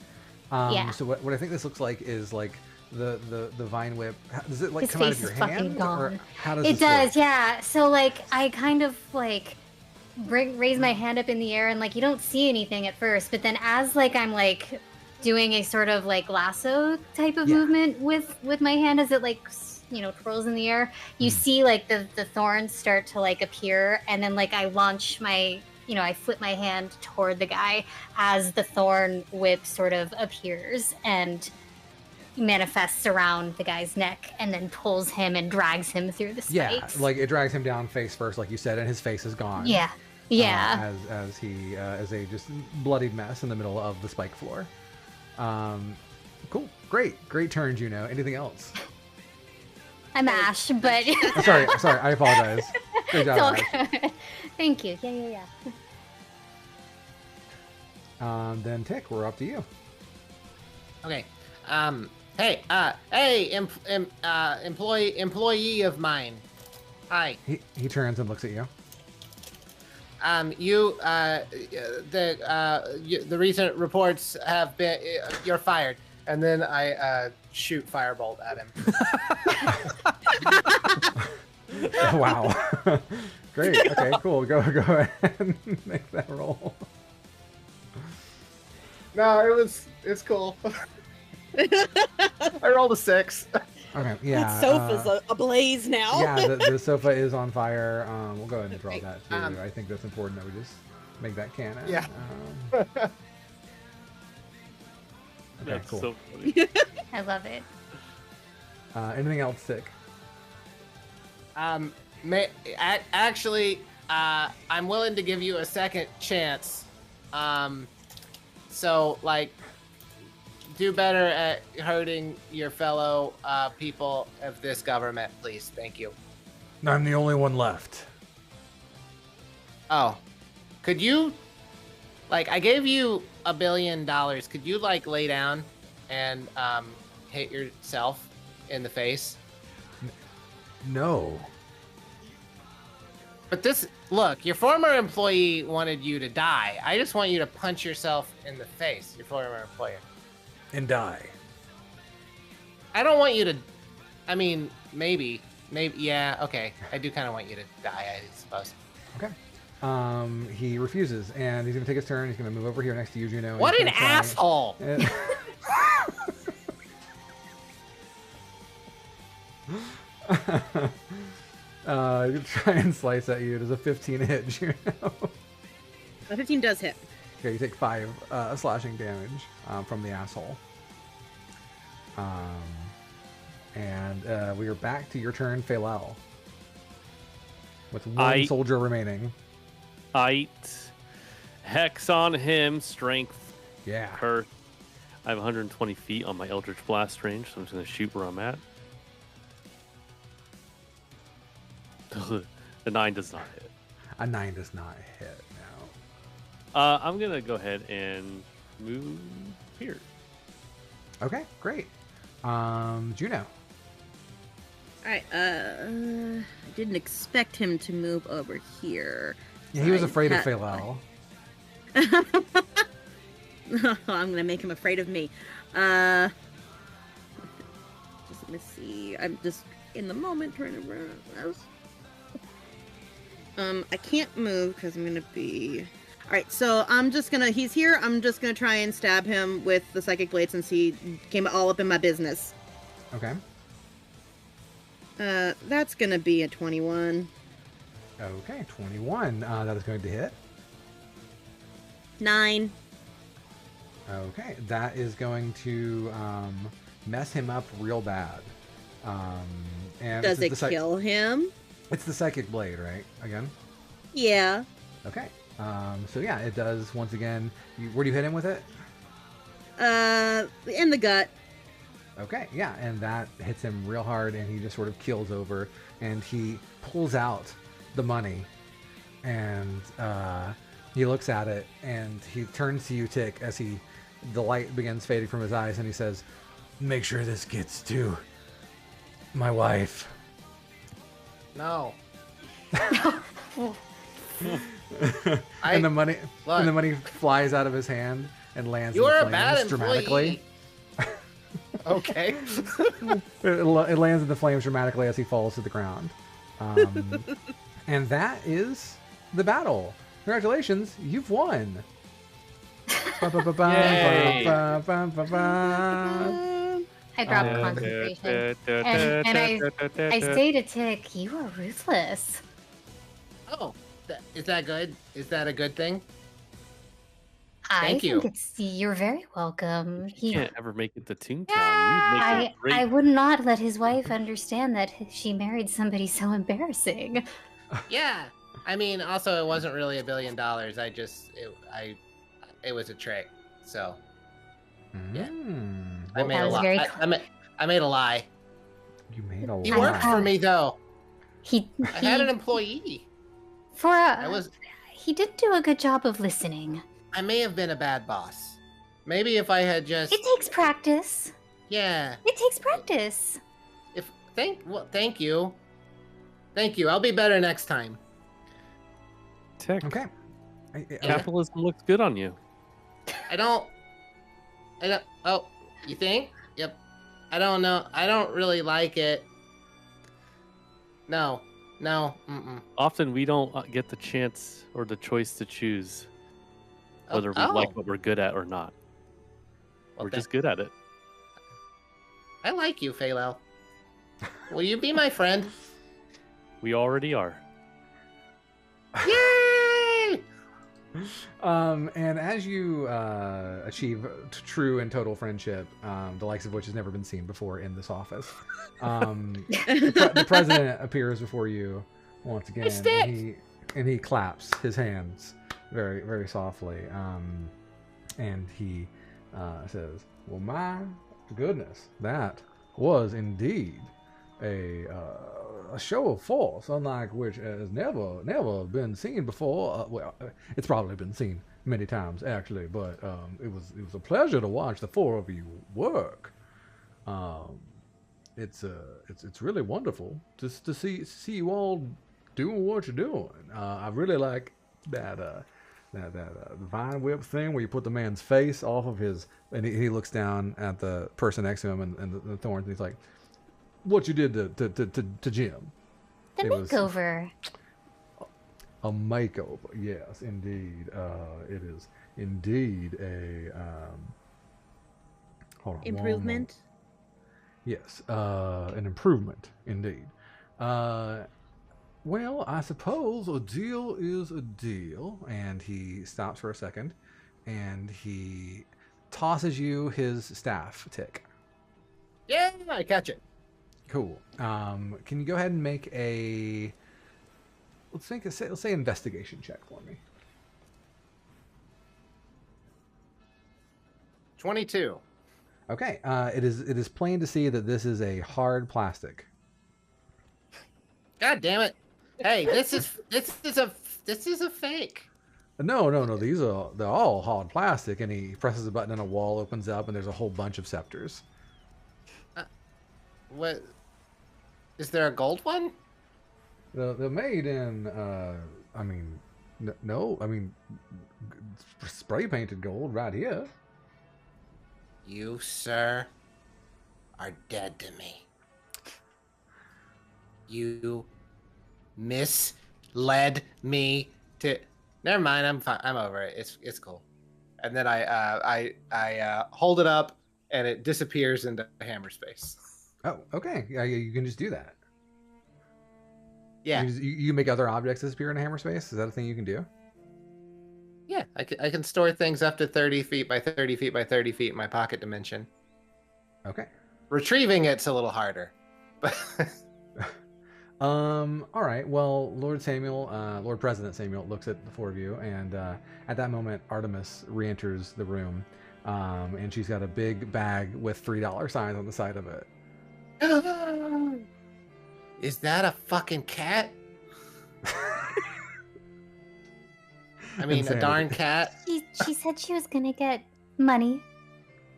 Yeah. So what I think this looks like is the vine whip, does it like His come out face of your is fucking hand, or gone. how does It this work? does, yeah. So like I kind of like raise my hand up in the air, and like you don't see anything at first, but then as like I'm like doing a sort of like lasso type of Yeah. movement with my hand as it like twirls in the air, you see like the thorns start to like appear, and then like I launch my I flip my hand toward the guy as the thorn whip sort of appears and manifests around the guy's neck and then pulls him and drags him through the spikes. Yeah, like it drags him down face first, like you said, and his face is gone. Yeah. As he as a just bloodied mess in the middle of the spike floor. Cool, great turn, Juno. Anything else? I'm Ashe, but sorry, I apologize. Great job, it's all Ashe. good. Thank you. Yeah. Then Tick, we're up to you. Okay. Hey, employee of mine. Hi. He turns and looks at you. The recent reports have been you're fired. And then I shoot firebolt at him. Wow. Great. Okay, cool. Go ahead and make that roll. No, it's cool. I rolled a 6. Okay, yeah. That sofa's ablaze now. Yeah, the sofa is on fire. We'll go ahead and draw Great. that too. I think that's important that we just make that canon. Yeah. Okay, That's cool. so funny. I love it. Anything else, Tick? Actually, I'm willing to give you a second chance. So, like, do better at hurting your fellow people of this government, please. Thank you. I'm the only one left. Oh, could you, like, I gave you $1 billion. Could you, like, lay down and hit yourself in the face? No. But look, your former employee wanted you to die. I just want you to punch yourself in the face, your former employer. And die. I don't want you to, I mean, maybe, yeah, okay. I do kind of want you to die, I suppose. Okay. He refuses, and he's gonna take his turn. He's gonna move over here next to you, Juno. and What he's an gonna try- asshole! Try and slice at you. Does a 15 hit, Juno? The 15 does hit. Okay, you take 5 slashing damage from the asshole. And we are back to your turn, Faylell. With one soldier remaining. Height. Hex on him. Strength. Yeah. Curse. I have 120 feet on my Eldritch Blast range, so I'm just going to shoot where I'm at. The 9 does not hit. A 9 does not hit, no. I'm going to go ahead and move here. Okay, great. Juno. Alright, I didn't expect him to move over here. Yeah, he was I afraid of had- Faylell. I'm gonna make him afraid of me. Just let me see. I'm just in the moment trying to run. I can't move because I'm gonna be. All right, so I'm just gonna. He's here. I'm just gonna try and stab him with the psychic blade since he came all up in my business. Okay. That's gonna be a 21. Okay, 21. That is going to hit. 9. Okay, that is going to mess him up real bad. And Does it it's the kill him? It's the psychic blade, right? Again. Yeah. Okay. So yeah, it does once again. Where do you hit him with it? In the gut. Okay, yeah, and that hits him real hard, and he just sort of keels over, and he pulls out the money, and he looks at it, and he turns to you, Tick, as the light begins fading from his eyes, and he says, "Make sure this gets to my wife." No. And the money flies out of his hand and lands in You're the a bad flames dramatically. employee. Okay. It lands in the flames dramatically as he falls to the ground. And that is the battle. Congratulations, you've won. I dropped concentration. And I say to Tick, you are ruthless. Oh, is that good? Is that a good thing? I Thank you. think you're very welcome. You can't ever make it to Toontown. You'd make I a great... would not let his wife understand that she married somebody so embarrassing. Yeah. I mean, also, it wasn't really $1 billion. It was a trick. So, yeah. I made a lie. I made a lie. You made a lie. He worked for me, though. He I had an employee. He did do a good job of listening. I may have been a bad boss. Maybe if I had just... It takes practice. Yeah. It takes practice. Thank you. Thank you. I'll be better next time. Tick. Okay. Capitalism looks good on you. I don't... Oh, you think? Yep. I don't know. I don't really like it. No. Mm-mm. Often we don't get the chance or the choice to choose whether we like what we're good at or not. We're just good at it. I like you, Faylell. Will you be my friend? We already are. Yay! And as you achieve true and total friendship, the likes of which has never been seen before in this office, the president appears before you once again, and he claps his hands very, very softly, and he says, "Well, my goodness, that was indeed a show of force, unlike which has never been seen before. Well, it's probably been seen many times actually, but it was a pleasure to watch the four of you work. It's really wonderful just to see you all doing what you're doing. I really like that vine whip thing where you put the man's face off of his, and he looks down at the person next to him and the thorns, and he's like, what you did to Jim. The makeover. A makeover, yes, indeed. It is indeed a hold on, improvement. Yes, an improvement indeed. Well, I suppose a deal is a deal. And he stops for a second, and he tosses you his staff, Tick. Yeah, I catch it. Cool. Can you go ahead and make a let's say investigation check for me. 22. Okay. It is plain to see that this is a hard plastic. God damn it! Hey, this is a fake. No. They're all hard plastic. And he presses a button, and a wall opens up, and there's a whole bunch of scepters. What? Is there a gold one? They're made in, no, spray painted gold right here. You, sir, are dead to me. You misled me to. Never mind. I'm fine. I'm over it. It's cool. And then I hold it up, and it disappears into hammer space. Oh, okay. Yeah, you can just do that. Yeah. You make other objects disappear in a hammer space? Is that a thing you can do? Yeah, I can store things up to 30 feet by 30 feet by 30 feet in my pocket dimension. Okay. Retrieving it's a little harder. But all right. Well, Lord President Samuel looks at the four of you, and at that moment, Artemis re-enters the room, and she's got a big bag with $3 signs on the side of it. Is that a fucking cat? I mean, Insanity. a darn cat. She said she was gonna get money.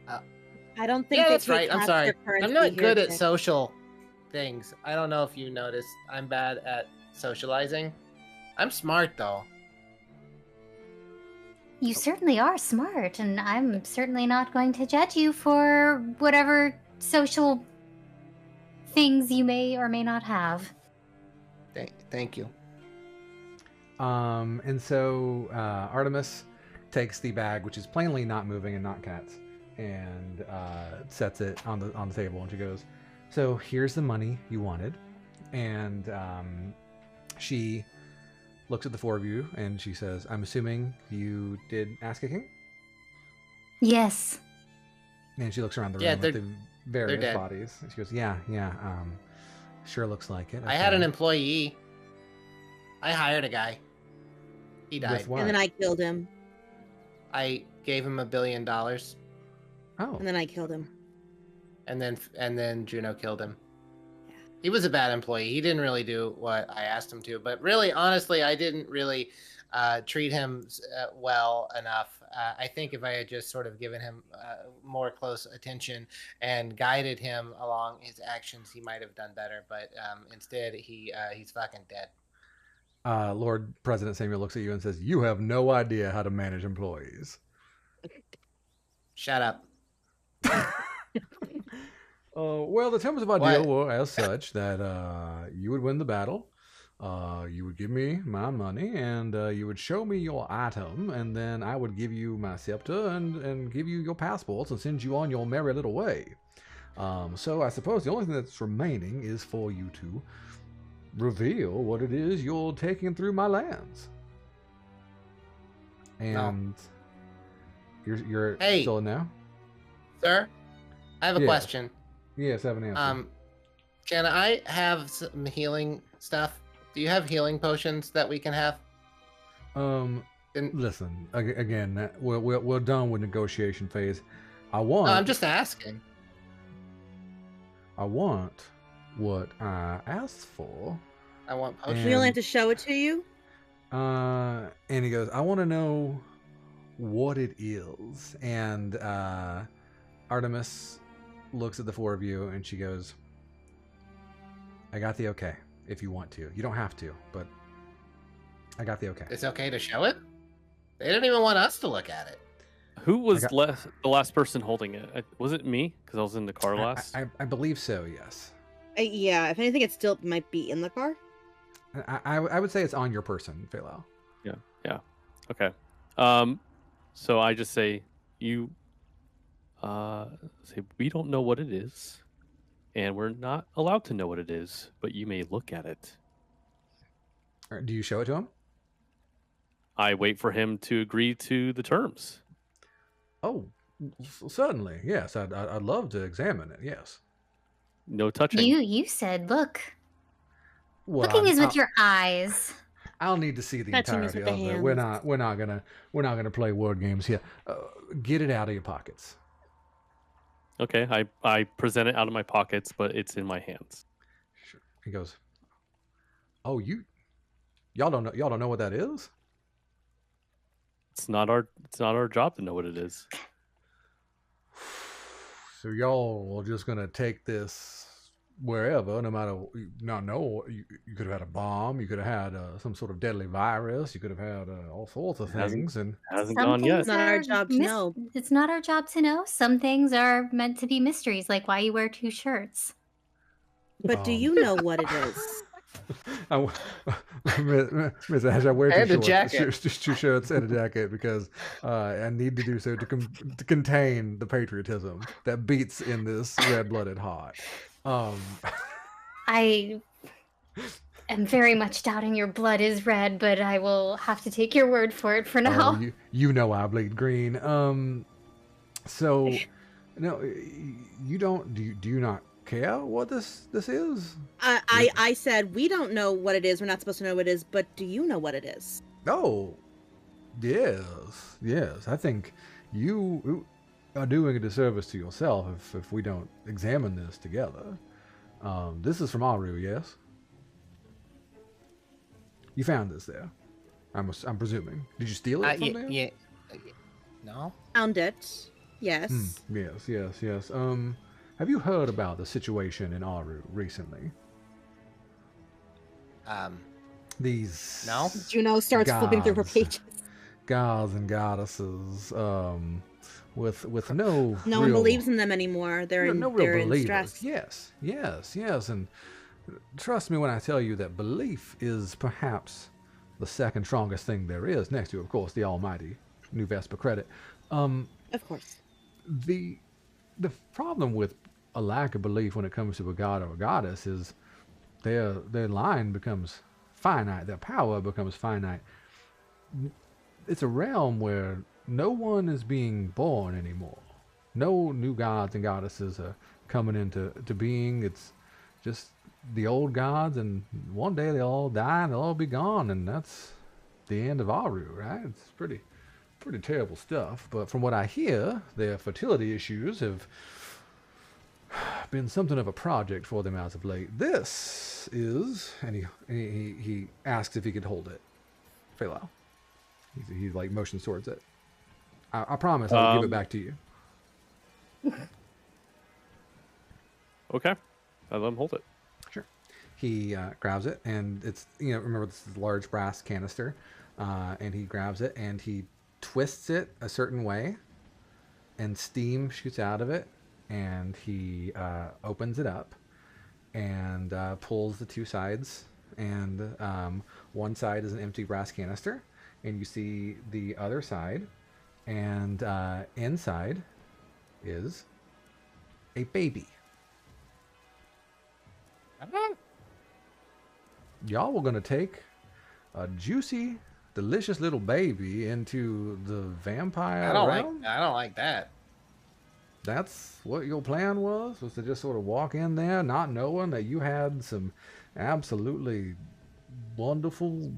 I don't think. Yeah, they that's take right. I'm cash sorry. for currency I'm not here, good at Tick. social things. I don't know if you noticed. I'm bad at socializing. I'm smart though. You certainly are smart, and I'm certainly not going to judge you for whatever social things you may or may not have. Thank you. And so Artemis takes the bag, which is plainly not moving and not Cat's, and sets it on the table, and she goes, "So here's the money you wanted," and she looks at the four of you and she says, "I'm assuming you did ass kicking?" Yes. And she looks around the room Yeah, at the various dead. bodies. And she goes, "Yeah, sure looks like it." I had an Okay. employee. I hired a guy. He died. With what? And then I killed him. I gave him $1 billion, Oh, And then I killed him. and then Juno killed him. He was a bad employee. He didn't really do what I asked him to. But really, honestly, I didn't really treat him well enough. I think if I had just sort of given him more close attention and guided him along his actions, he might have done better. But instead, he's fucking dead. Lord President Samuel looks at you and says, "You have no idea how to manage employees." Shut up. Well, the terms of our What? deal were as such that you would win the battle, you would give me my money, and you would show me your item, and then I would give you my scepter and give you your passports and send you on your merry little way. So I suppose the only thing that's remaining is for you to reveal what it is you're taking through my lands. And you're Hey. still in now? Sir, I have a Yeah. question. Yes, I have an answer. Can I have some healing stuff? Do you have healing potions that we can have? Listen, again, we're done with negotiation phase. I No, want I'm just asking. what I asked for. I want And- potions. We only have to show it to you? And he goes, "I want to know what it is." And Artemis looks at the four of you and she goes, "I got the okay if you want to. You don't have to, but I got the okay." It's okay to show it? They didn't even want us to look at it. Who was got- the last person holding it? Was it me? Because I was in the car last. I believe so, yes. Yeah, if anything, it still might be in the car. I would say it's on your person, Faylell. Okay. So I just say you say we don't know what it is, and we're not allowed to know what it is, but you may look at it. All right, do you show it to him? I wait for him to agree to the terms. Oh, certainly. Yes, I'd love to examine it. Yes. No touching. You said look. Well, Looking is with your eyes. I'll need to see the Touching is entirety with of the it. We're not gonna play word games here. Get it out of your pockets. Okay, I present it out of my pockets, but it's in my hands. Sure. He goes, "Oh, y'all don't know what that is?" It's not our job to know what it is. So y'all are just gonna take this wherever, no matter. Not know. You could have had a bomb. You could have had some sort of deadly virus. You could have had all sorts of Hasn't- things. And Hasn't Some gone yet. things Not our are job to know. It's not our job to know. Some things are meant to be mysteries, like why you wear two shirts. But do Um, you know what it is? Miss Ashe, I wear And two a jacket. shorts, just two shirts and a jacket because I need to do so to contain the patriotism that beats in this red-blooded heart. I am very much doubting your blood is red, but I will have to take your word for it for now. You know I bleed green. So no, you don't. Do you not care what this is? I said we don't know what it is. We're not supposed to know what it is. But do you know what it is? Oh, yes. I think you are doing a disservice to yourself if we don't examine this together. This is from Aru, yes? You found this there. I'm presuming. Did you steal it from there? Yeah. No. Found it. Yes. Yes. Have you heard about the situation in Aru recently? These Juno starts flipping through her gods. pages. Gods and goddesses with no No one real, believes in them anymore. They're no in, real they're in believers. stress. Yes, and trust me when I tell you that belief is perhaps the second strongest thing there is, next to, of course, the almighty New Vesper credit. Of course. The problem with a lack of belief when it comes to a god or a goddess is their line becomes finite, their power becomes finite. It's a realm where no one is being born anymore. No new gods and goddesses are coming into being. It's just the old gods, and one day they'll all die and they'll all be gone, and that's the end of Aru, right? It's pretty terrible stuff. But from what I hear, their fertility issues have been something of a project for them as of late. This is, and he asks if he could hold it. Faylell. He's like motions towards it. I promise I'll give it back to you. Okay. I let him hold it. Sure. He grabs it, and it's, remember, this is a large brass canister, and he grabs it and he twists it a certain way, and steam shoots out of it, and he opens it up and pulls the two sides, and one side is an empty brass canister, and you see the other side, and inside is a baby. Y'all were gonna take a juicy, delicious little baby into the vampire realm? I don't like that. That's what your plan was to just sort of walk in there not knowing that you had some absolutely wonderful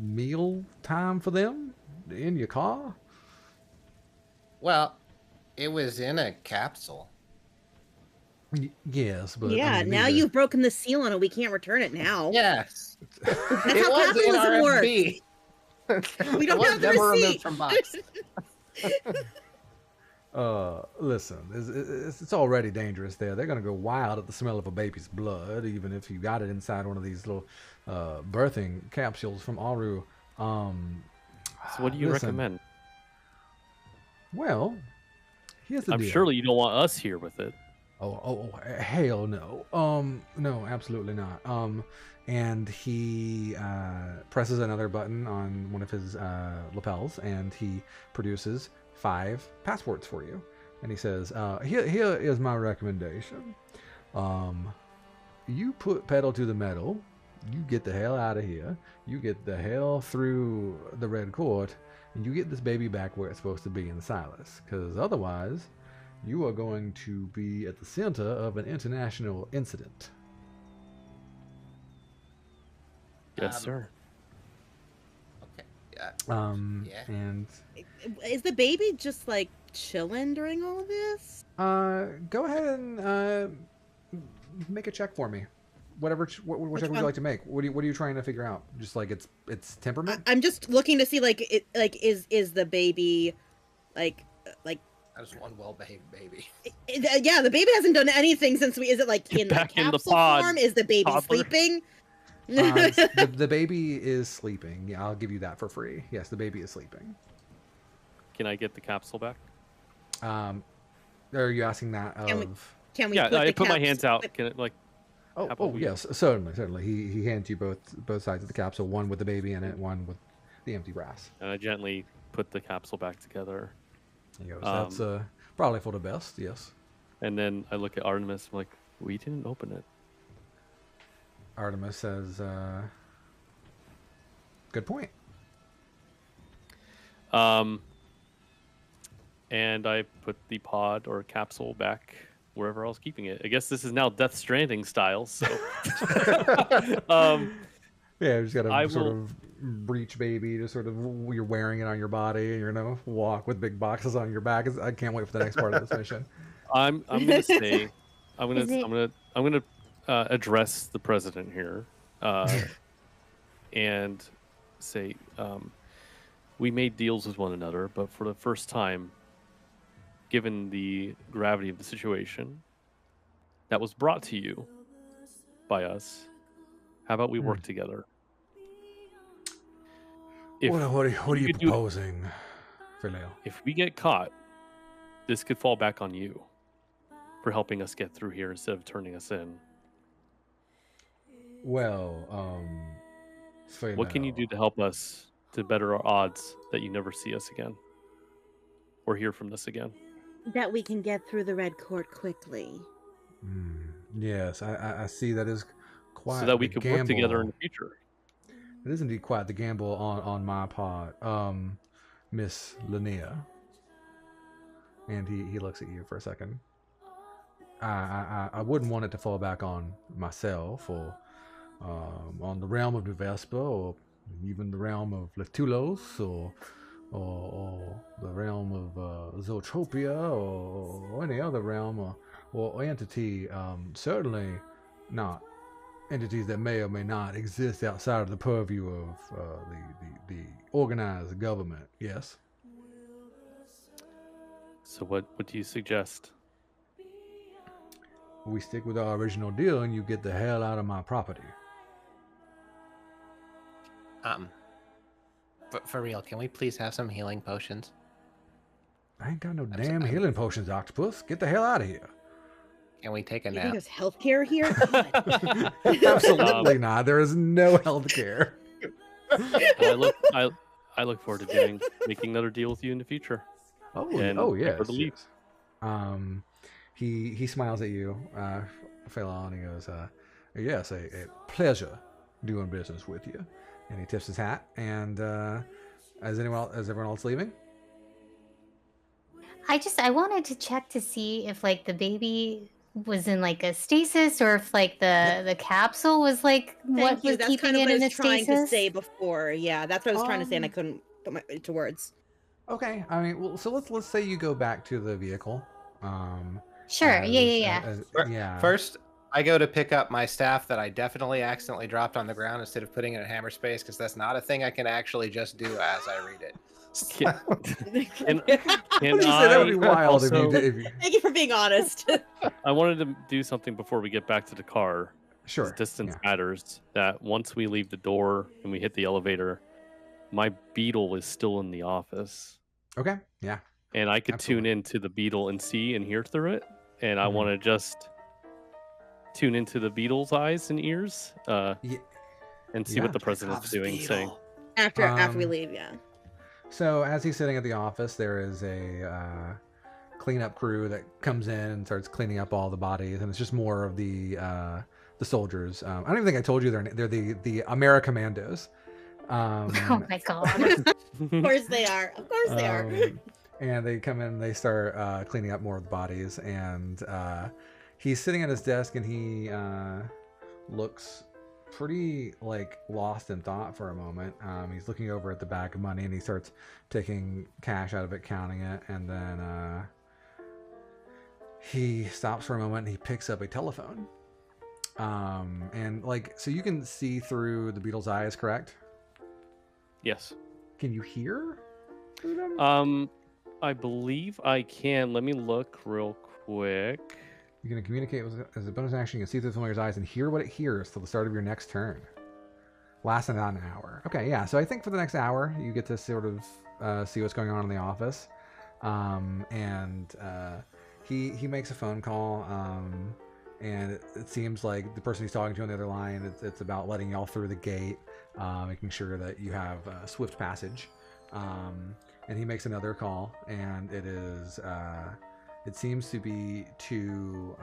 meal time for them in your car? Well, it was in a capsule. Yes, but Yeah, now you've broken the seal on it. We can't return it now. Yes. That's It how was in capitalism works. RFB. We don't It was have the never receipt. removed from box. Listen, it's already dangerous there. They're gonna go wild at the smell of a baby's blood, even if you got it inside one of these little birthing capsules from Aru. So what do you recommend? Well, here's the I'm deal. surely you don't want us here with it. Oh, hell no. No, absolutely not. And he presses another button on one of his lapels, and he produces 5 passports for you. And he says, here is my recommendation. You put pedal to the metal. You get the hell out of here. You get the hell through the Red Court, and you get this baby back where it's supposed to be in Silas. Because otherwise, you are going to be at the center of an international incident. Yes, sir. Okay. Yeah. Yeah. And Is the baby just like chilling during all of this? go ahead and make a check for me. What check would you like to make? What are you trying to figure out? Just like its temperament? I'm just looking to see is the baby like That was one well-behaved baby. yeah, the baby hasn't done anything since is it like in the Back in the capsule pod, form? Is the baby toddler. sleeping? The baby is sleeping. Yeah, I'll give you that for free. Yes, the baby is sleeping. Can I get the capsule back? Are you asking that of? Can we Yeah, put I the put my caps- hands out. Can it like? How about Oh we- yes, certainly. He hands you both sides of the capsule, one with the baby in it, one with the empty brass. And I gently put the capsule back together. He goes, that's probably for the best, yes. And then I look at Artemis. I'm like, we didn't open it. Artemis says, good point. And I put the pod or capsule back wherever I was keeping it. I guess this is now Death Stranding style. So, Yeah, you just got I a sort will- of breech baby, just sort of you're wearing it on your body, and you're gonna walk with big boxes on your back. I can't wait for the next part of this mission. I'm gonna say, I'm Is it- gonna address the president here, and say, we made deals with one another, but for the first time, given the gravity of the situation that was brought to you by us, how about we work together? If What are you you could do- proposing, Faylell? if we get caught, this could fall back on you for helping us get through here instead of turning us in. Well, What can you do to help us to better our odds that you never see us again or hear from us again? That we can get through the Red Court quickly. Yes, I see that is quite So that we the could work together in gamble. the future. It is indeed quite the gamble on my part, Miss Linnea. And he looks at you for a second. I wouldn't want it to fall back on myself or on the realm of New Vespa or even the realm of Letulos or the realm of Zootropia or any other realm or entity. Certainly not entities that may or may not exist outside of the purview of the organized government. Yes. So what do you suggest? We stick with our original deal and you get the hell out of my property. For real, can we please have some healing potions? I ain't got no damn healing potions, Octopus. Get the hell out of here. Can we take a You think nap? there's healthcare here? God. Absolutely not. There is no health care. I look forward to making another deal with you in the future. And yes. for the leap. Yes. He smiles at you, Faylell, and he goes, yes, a pleasure doing business with you. And he tips his hat. And is everyone else leaving? I wanted to check to see if like the baby was in like a stasis or if like the capsule was like what was That's keeping kind of it what I in a was trying stasis. to say before. Yeah, that's what I was trying to say, and I couldn't put it into words. Okay. I mean, well, so let's say you go back to the vehicle. Sure. Yeah. First, I go to pick up my staff that I definitely accidentally dropped on the ground instead of putting it in hammer space because that's not a thing I can actually just do as I read it. Can You say that would be wild if you. Thank you for being honest. I wanted to do something before we get back to the car. Sure. 'Cause distance matters. That once we leave the door and we hit the elevator, my beetle is still in the office. Okay. Yeah. And I could Absolutely. tune into the beetle and see and hear through it. And I want to just tune into the beetle's eyes and ears and see what the president's doing, saying. After we leave, yeah. So as he's sitting at the office, there is a cleanup crew that comes in and starts cleaning up all the bodies, and it's just more of the soldiers. I don't even think I told you they're the Americommandos. Oh my god. Of course they are. Of course they are. And they come in and they start cleaning up more of the bodies, and he's sitting at his desk and he looks pretty like lost in thought for a moment. He's looking over at the bag of money and he starts taking cash out of it, counting it, and then he stops for a moment and he picks up a telephone. And like, so you can see through the beetle's eyes, correct? Yes. Can you hear through them? I believe I can. Let me look real quick. You're going to communicate as a bonus action. You can see through the familiar's eyes and hear what it hears till the start of your next turn. Lasts about an hour. Okay, yeah. So I think for the next hour, you get to sort of see what's going on in the office. And he makes a phone call. And it seems like the person he's talking to on the other line, it's about letting y'all through the gate, making sure that you have swift passage. And he makes another call, and it is... it seems to be to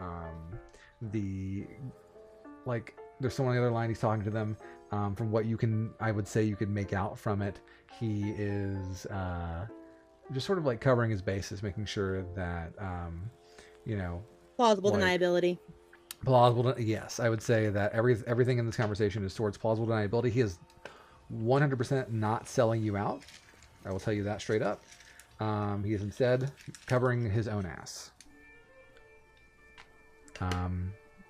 there's someone on the other line. He's talking to them. From what I would say you could make out from it, he is just sort of like covering his bases, making sure that Plausible deniability. Plausible. Yes, I would say that everything in this conversation is towards plausible deniability. He is 100% not selling you out. I will tell you that straight up. He is instead covering his own ass.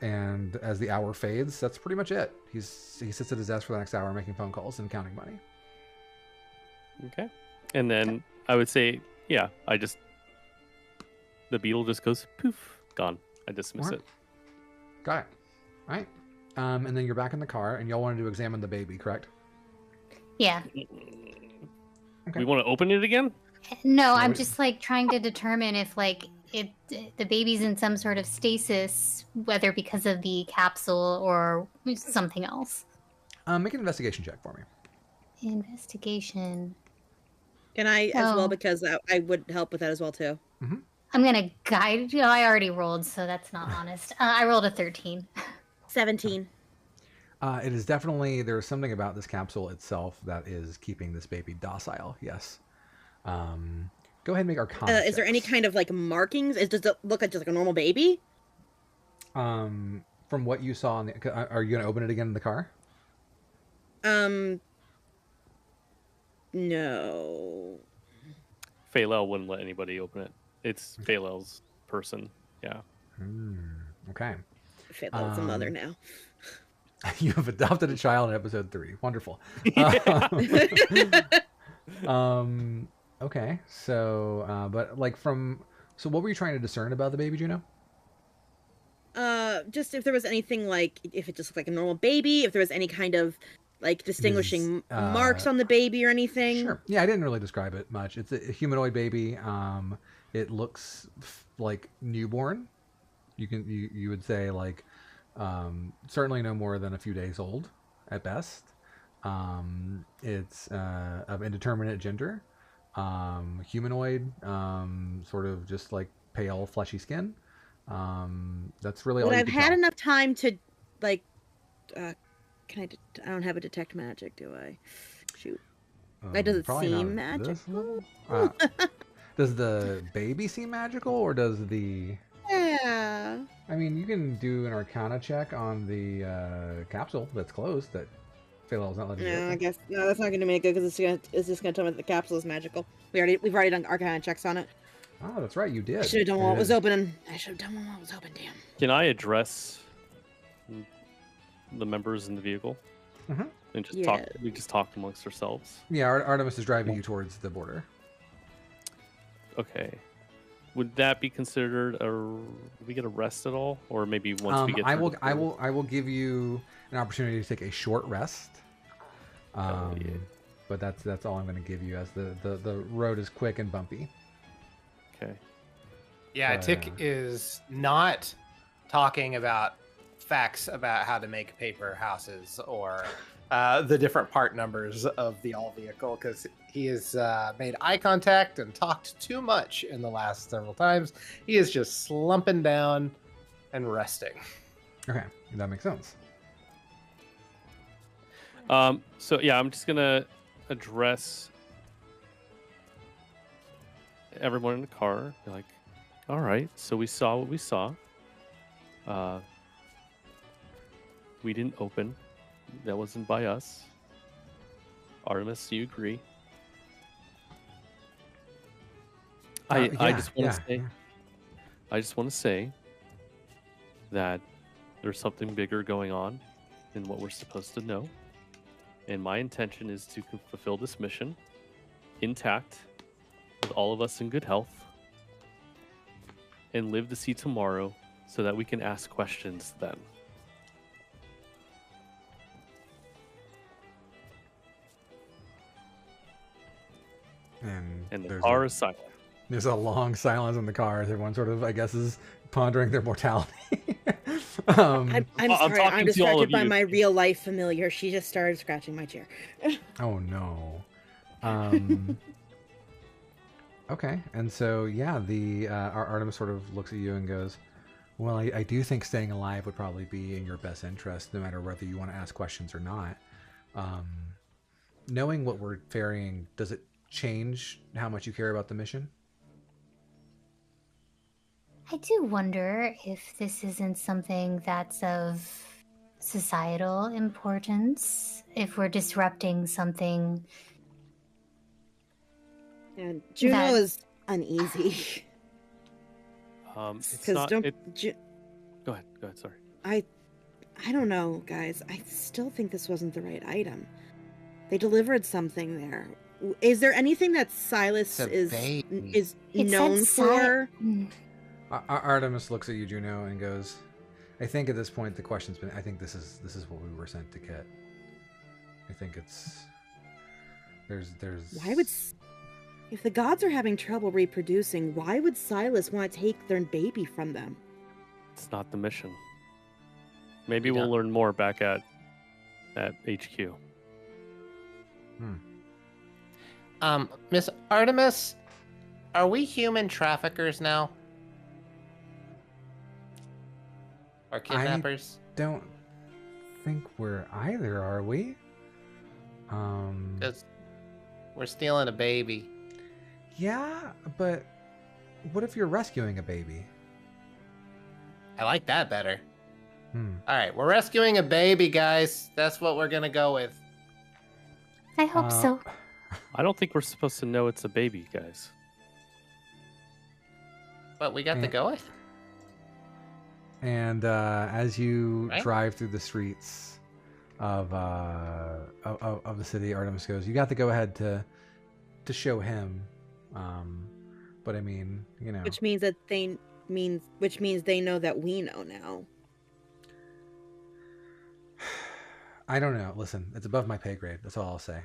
And as the hour fades, that's pretty much it. He sits at his desk for the next hour making phone calls and counting money. Okay. And then I would say, yeah, the beetle just goes poof, gone. I dismiss it. Got it. All right. And then you're back in the car, and y'all wanted to examine the baby, correct? Yeah. Okay. We want to open it again? No, I'm What- just like trying to determine if like the baby's in some sort of stasis, whether because of the capsule or something else. Make an investigation check for me. Investigation. Can I as well, Oh. because I would help with that as well too. I'm gonna guide. Oh, I already rolled, so that's not honest. I rolled a 13. 17. It is definitely, there's something about this capsule itself that is keeping this baby docile. Yes. Go ahead and make Arcana Is there any checks. kind of like markings? Does it look like just like a normal baby? From what you saw, are you going to open it again in the car? No. Faylell wouldn't let anybody open it. It's Faylell's person. Yeah. Okay. Faylell's a mother now. You have adopted a child in episode 3. Wonderful. Okay. So, but like so what were you trying to discern about the baby, Juno? Just if there was anything like, if it just looked like a normal baby, if there was any kind of like distinguishing marks on the baby or anything. Sure. Yeah, I didn't really describe it much. It's a humanoid baby. It looks like newborn. You would say like certainly no more than a few days old at best. It's of indeterminate gender, humanoid, sort of just like pale fleshy skin. That's really all But you I've can had tell. enough time to like can I don't have a detect magic, do I? Shoot. Does it Probably seem not at this magical? level. Does the baby seem magical, or does the... Yeah. I mean, you can do an Arcana check on the capsule that's closed that Faylell's not letting you No, I open. guess no. That's not going to make it because it's just going to tell me that the capsule is magical. We've already done Arcana checks on it. Oh, that's right, you did. I should have done while And it was open. I should have done while it was open. Damn. Can I address the members in the vehicle and just talk? Yeah. We just talk amongst ourselves. Yeah, Artemis is driving you towards the border. Okay. Would that be considered do we get a rest at all, or maybe once we get? I through will. the I border? will. I will give you an opportunity to take a short rest. Yeah. But that's all I'm going to give you, as the road is quick and bumpy. Okay. Yeah, Tick is not talking about facts about how to make paper houses or the different part numbers of the all vehicle, because he has made eye contact and talked too much in the last several times. He is just slumping down and resting. Okay, that makes sense. So yeah, I'm just gonna address everyone in the car. Be like, all right, so we saw what we saw. We didn't open. That wasn't by us. Artemis, do you agree? I just want to say, yeah. I just want to say that there's something bigger going on than what we're supposed to know. And my intention is to fulfill this mission intact, with all of us in good health, and live to see tomorrow so that we can ask questions then. And the there's car a, is silent. there's a long silence in the car as everyone sort of, I guess, is pondering their mortality. I'm I'm sorry. talking I'm to all of distracted by you. my real life familiar. She just started scratching my chair. Oh no. Okay, and so yeah, the Artemis sort of looks at you and goes, "Well, I do think staying alive would probably be in your best interest, no matter whether you want to ask questions or not. Knowing what we're ferrying, does it change how much you care about the mission?" I do wonder if this isn't something that's of societal importance, if we're disrupting something. And Juno That- is uneasy. It's Because not. don't. Go ahead. Go ahead. Sorry. I don't know, guys. I still think this wasn't the right item. They delivered something there. Is there anything that Silas It's a is baby. It known said for? Artemis looks at you, Juno, and goes, "I think at this point the question's been. I think this is what we were sent to get. I think it's there's. Why would If the gods are having trouble reproducing, why would Silas want to take their baby from them? It's not the mission. Maybe We we'll don't- learn more back at HQ. Miss Artemis, are we human traffickers now? Or kidnappers? Don't think we're either, are we? Because we're stealing a baby. Yeah, but what if you're rescuing a baby? I like that better. Hmm. All right, we're rescuing a baby, guys. That's what we're gonna go with. I hope Uh, so. I don't think we're supposed to know it's a baby, guys. But we got to Yeah. go with. And as you Right? drive through the streets of the city, Artemis goes, "You got to go ahead to show him." But I mean, you know, Which means they know that we know now. I don't know. Listen, it's above my pay grade. That's all I'll say.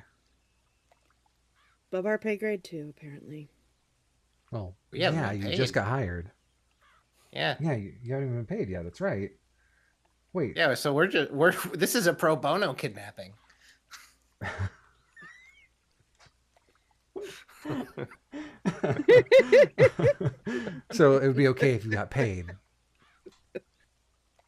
Above our pay grade too, apparently. Well, We haven't yeah, been you paid. just got hired. Yeah. Yeah, you haven't even been paid yet. That's right. Wait. Yeah, so we're this is a pro bono kidnapping. So it would be okay if you got paid.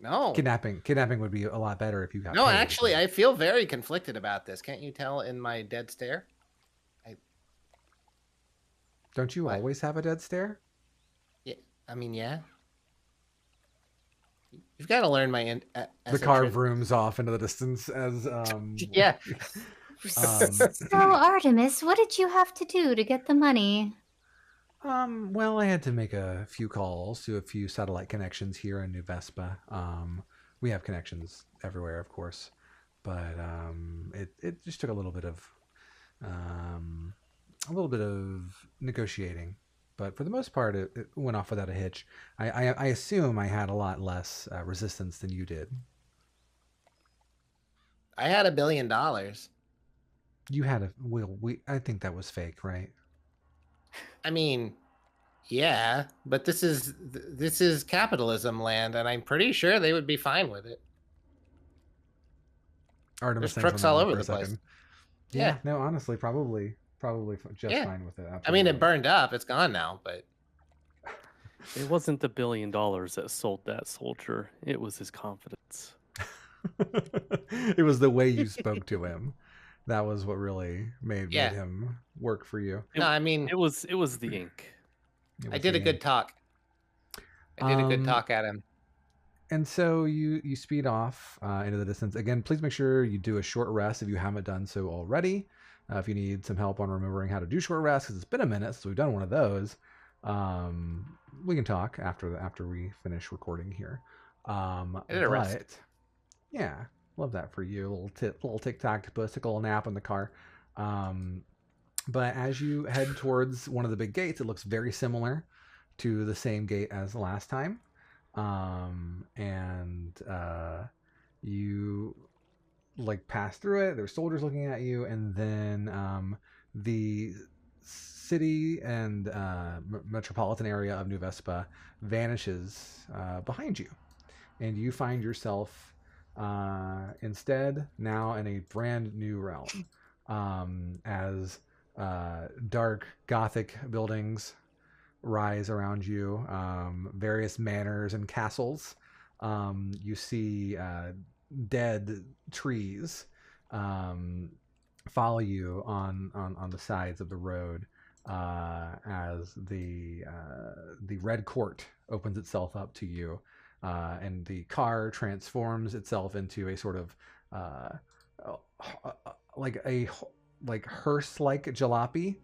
No. Kidnapping would be a lot better if you got No, paid. actually, I feel very conflicted about this. Can't you tell in my dead stare? Don't you What? always have a dead stare? Yeah. I mean, yeah. You've got to learn my The car vrooms off into the distance as Yeah. So, Artemis, what did you have to do to get the money? Well, I had to make a few calls to a few satellite connections here in New Vespa. We have connections everywhere, of course, but it just took a little bit of negotiating. But for the most part, it went off without a hitch. I assume I had a lot less resistance than you did. I had $1 billion. You had a I think that was fake, right? I mean, yeah, but this is capitalism land, and I'm pretty sure they would be fine with it. Artemis There's thinks trucks on all that over for a the place. second. Yeah. Yeah, no, honestly, probably just Yeah. fine with it. I mean, it absolutely. burned up. It's gone now, but It wasn't the $1 billion that sold that soldier. It was his confidence. It was the way you spoke to him. That was what really made Yeah. him work for you. It- no, I mean, It was the ink. It I was did a the- good talk. I did a good Um, talk at him. And so you speed off into the distance. Again, please make sure you do a short rest if you haven't done so already. If you need some help on remembering how to do short rests, because it's been a minute since we've done one of those, we can talk after we finish recording here. I did a rest. But yeah, love that for you. Little tic-tac-toe, take a little nap in the car. But as you head towards one of the big gates, it looks very similar to the same gate as the last time. You like pass through it. There's soldiers looking at you, and then the city and metropolitan area of New Vespa vanishes behind you, and you find yourself instead now in a brand new realm, as dark Gothic buildings rise around you, various manors and castles. You see dead trees follow you on the sides of the road as the red court opens itself up to you, and the car transforms itself into a sort of like hearse-like jalopy.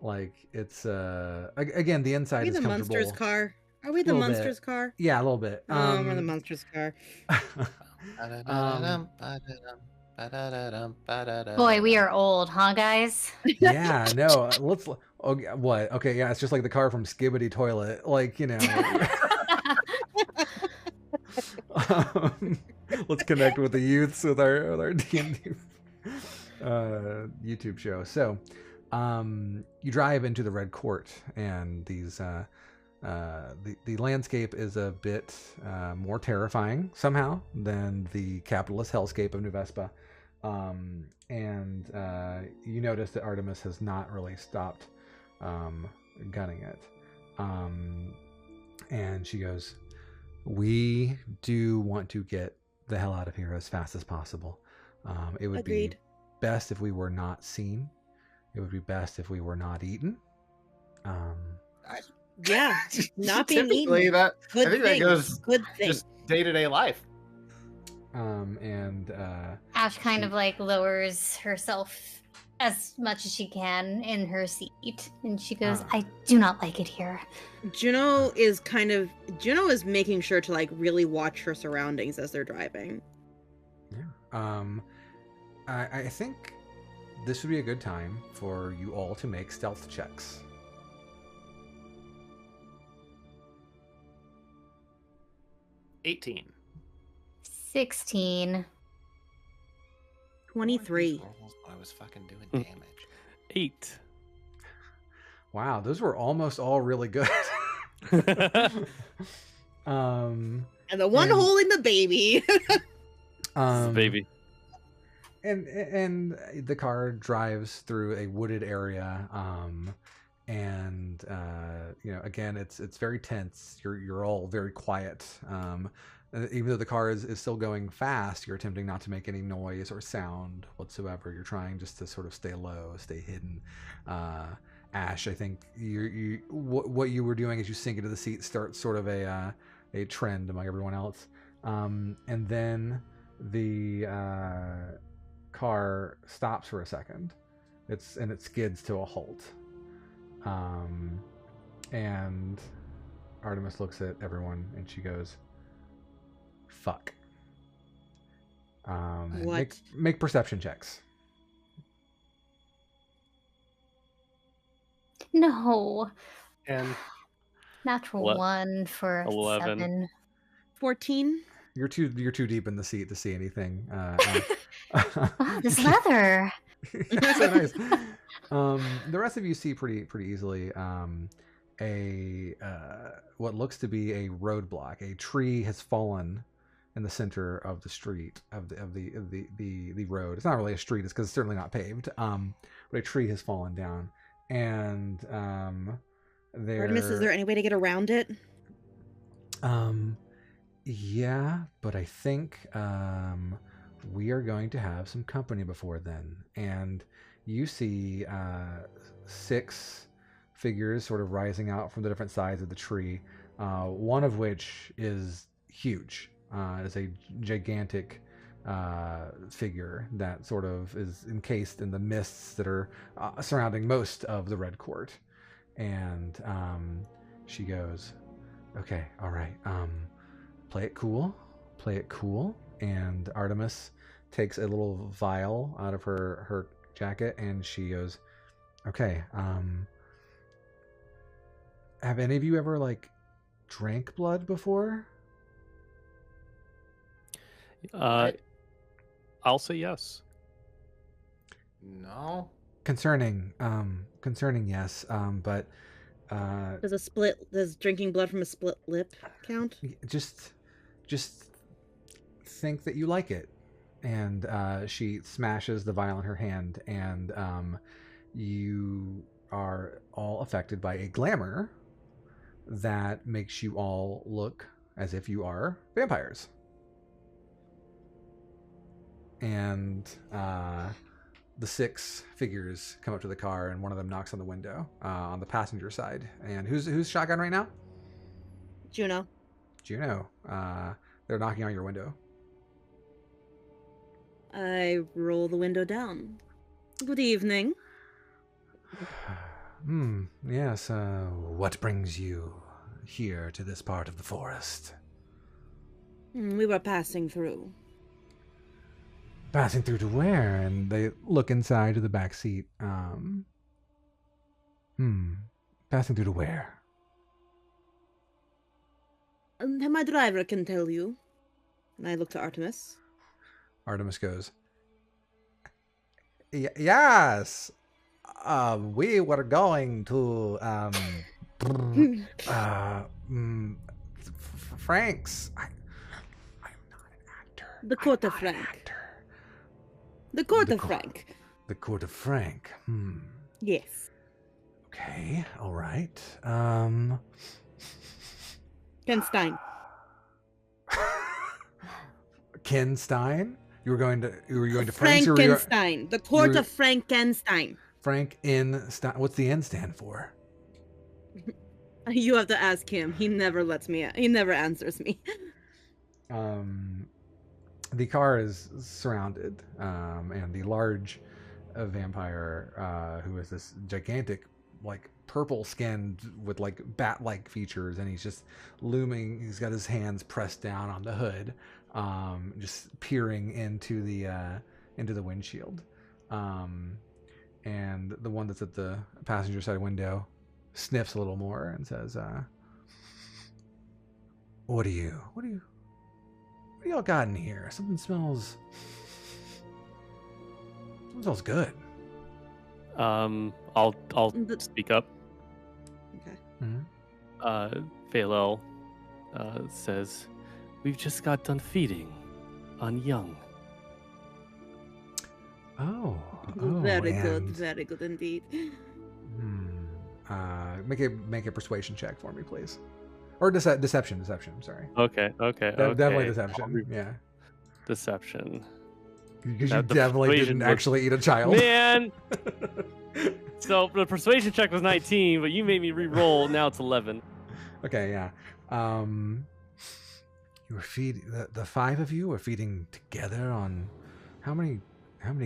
Like it's again, the Are inside we is the comfortable. Munsters car? Are we the Little bit. Munsters car? Yeah, a little bit. Oh, we're the Munsters car. Boy, we are old, huh, guys? Yeah, no. Let's. Okay, what? Okay, yeah. It's just like the car from Skibbity Toilet. Like, you know. Let's connect with the youths with our D&D YouTube show. So, You drive into the Red Court, and these the landscape is a bit more terrifying somehow than the capitalist hellscape of New Vespa. And you notice that Artemis has not really stopped gunning it. And she goes, "We do want to get the hell out of here as fast as possible. It would Agreed. be best if we were not seen. It would be best if we were not eaten." Yeah, not being Typically, eaten. that Good I think thing. that goes Good thing. just day-to-day life. Ash kind of like lowers herself as much as she can in her seat, and she goes, "I do not like it here." Juno is making sure to like really watch her surroundings as they're driving. Yeah. I think this would be a good time for you all to make stealth checks. 18. 16. 23. I was fucking doing damage. 8. Wow, those were almost all really good. And the one holding the baby. Baby. And the car drives through a wooded area, and again, it's very tense. You're all very quiet. Even though the car is still going fast, you're attempting not to make any noise or sound whatsoever. You're trying just to sort of stay low, stay hidden. Ashe, I think what you were doing as you sink into the seat starts sort of a trend among everyone else, and then the car stops for a second. It skids to a halt, and Artemis looks at everyone and she goes, "Fuck." What? Make perception checks. No. And Natural What? 1 for 11. 7. 14. You're too deep in the seat to see anything. Wow, this leather. That's so nice. The rest of you see pretty easily what looks to be a roadblock. A tree has fallen in the center of the street of the road. It's not really a street, it's because it's certainly not paved. But a tree has fallen down, and Artemis, is there any way to get around it? Yeah, but I think we are going to have some company before then. And you see 6 figures sort of rising out from the different sides of the tree, one of which is huge. It's a gigantic figure that sort of is encased in the mists that are surrounding most of the Red Court. And she goes, "Okay, all right, play it cool. And Artemis takes a little vial out of her jacket, and she goes, "Okay, have any of you ever like drank blood before?" I'll say yes. no. Concerning, yes, but Does drinking blood from a split lip count? just think that you like it. And she smashes the vial in her hand, and you are all affected by a glamour that makes you all look as if you are vampires. And the 6 figures come up to the car, and one of them knocks on the window on the passenger side. And who's shotgun right now? Juno. Juno. They're knocking on your window. I roll the window down. Good evening. Yes, what brings you here to this part of the forest? We were passing through. Passing through to where? And they look inside to the back seat. Passing through to where? My driver can tell you. And I look to Artemis. Artemis goes, Yes, We were going to Frank's. I'm not an actor. The Court I'm of not an Frank. actor. The Court The of co- Frank. The Court of Frank. Yes. Okay. All right. Kenstein. Ken Stein. You were going to Frank's. Or Frankenstein. The Court of Frankenstein. Frank N. Stein. What's the N stand for? You have to ask him. He never lets me. He never answers me. The car is surrounded, and the large vampire, who is this gigantic, like purple-skinned with like bat-like features, and he's just looming. He's got his hands pressed down on the hood, just peering into the windshield. And the one that's at the passenger side window sniffs a little more and says, what do y'all got in here? Something smells good. I'll speak up. Okay. Mm-hmm. Faylell says, "We've just got done feeding on young." Oh, very good, and, very good indeed. Make a persuasion check for me, please, or deception. Sorry. Okay. Definitely deception. Yeah. Deception. Because you The definitely persuasion didn't was- actually eat a child. Man. So the persuasion check was 19, but you made me re-roll. Now it's 11. Okay, yeah. You were feeding the five of you were feeding together on how many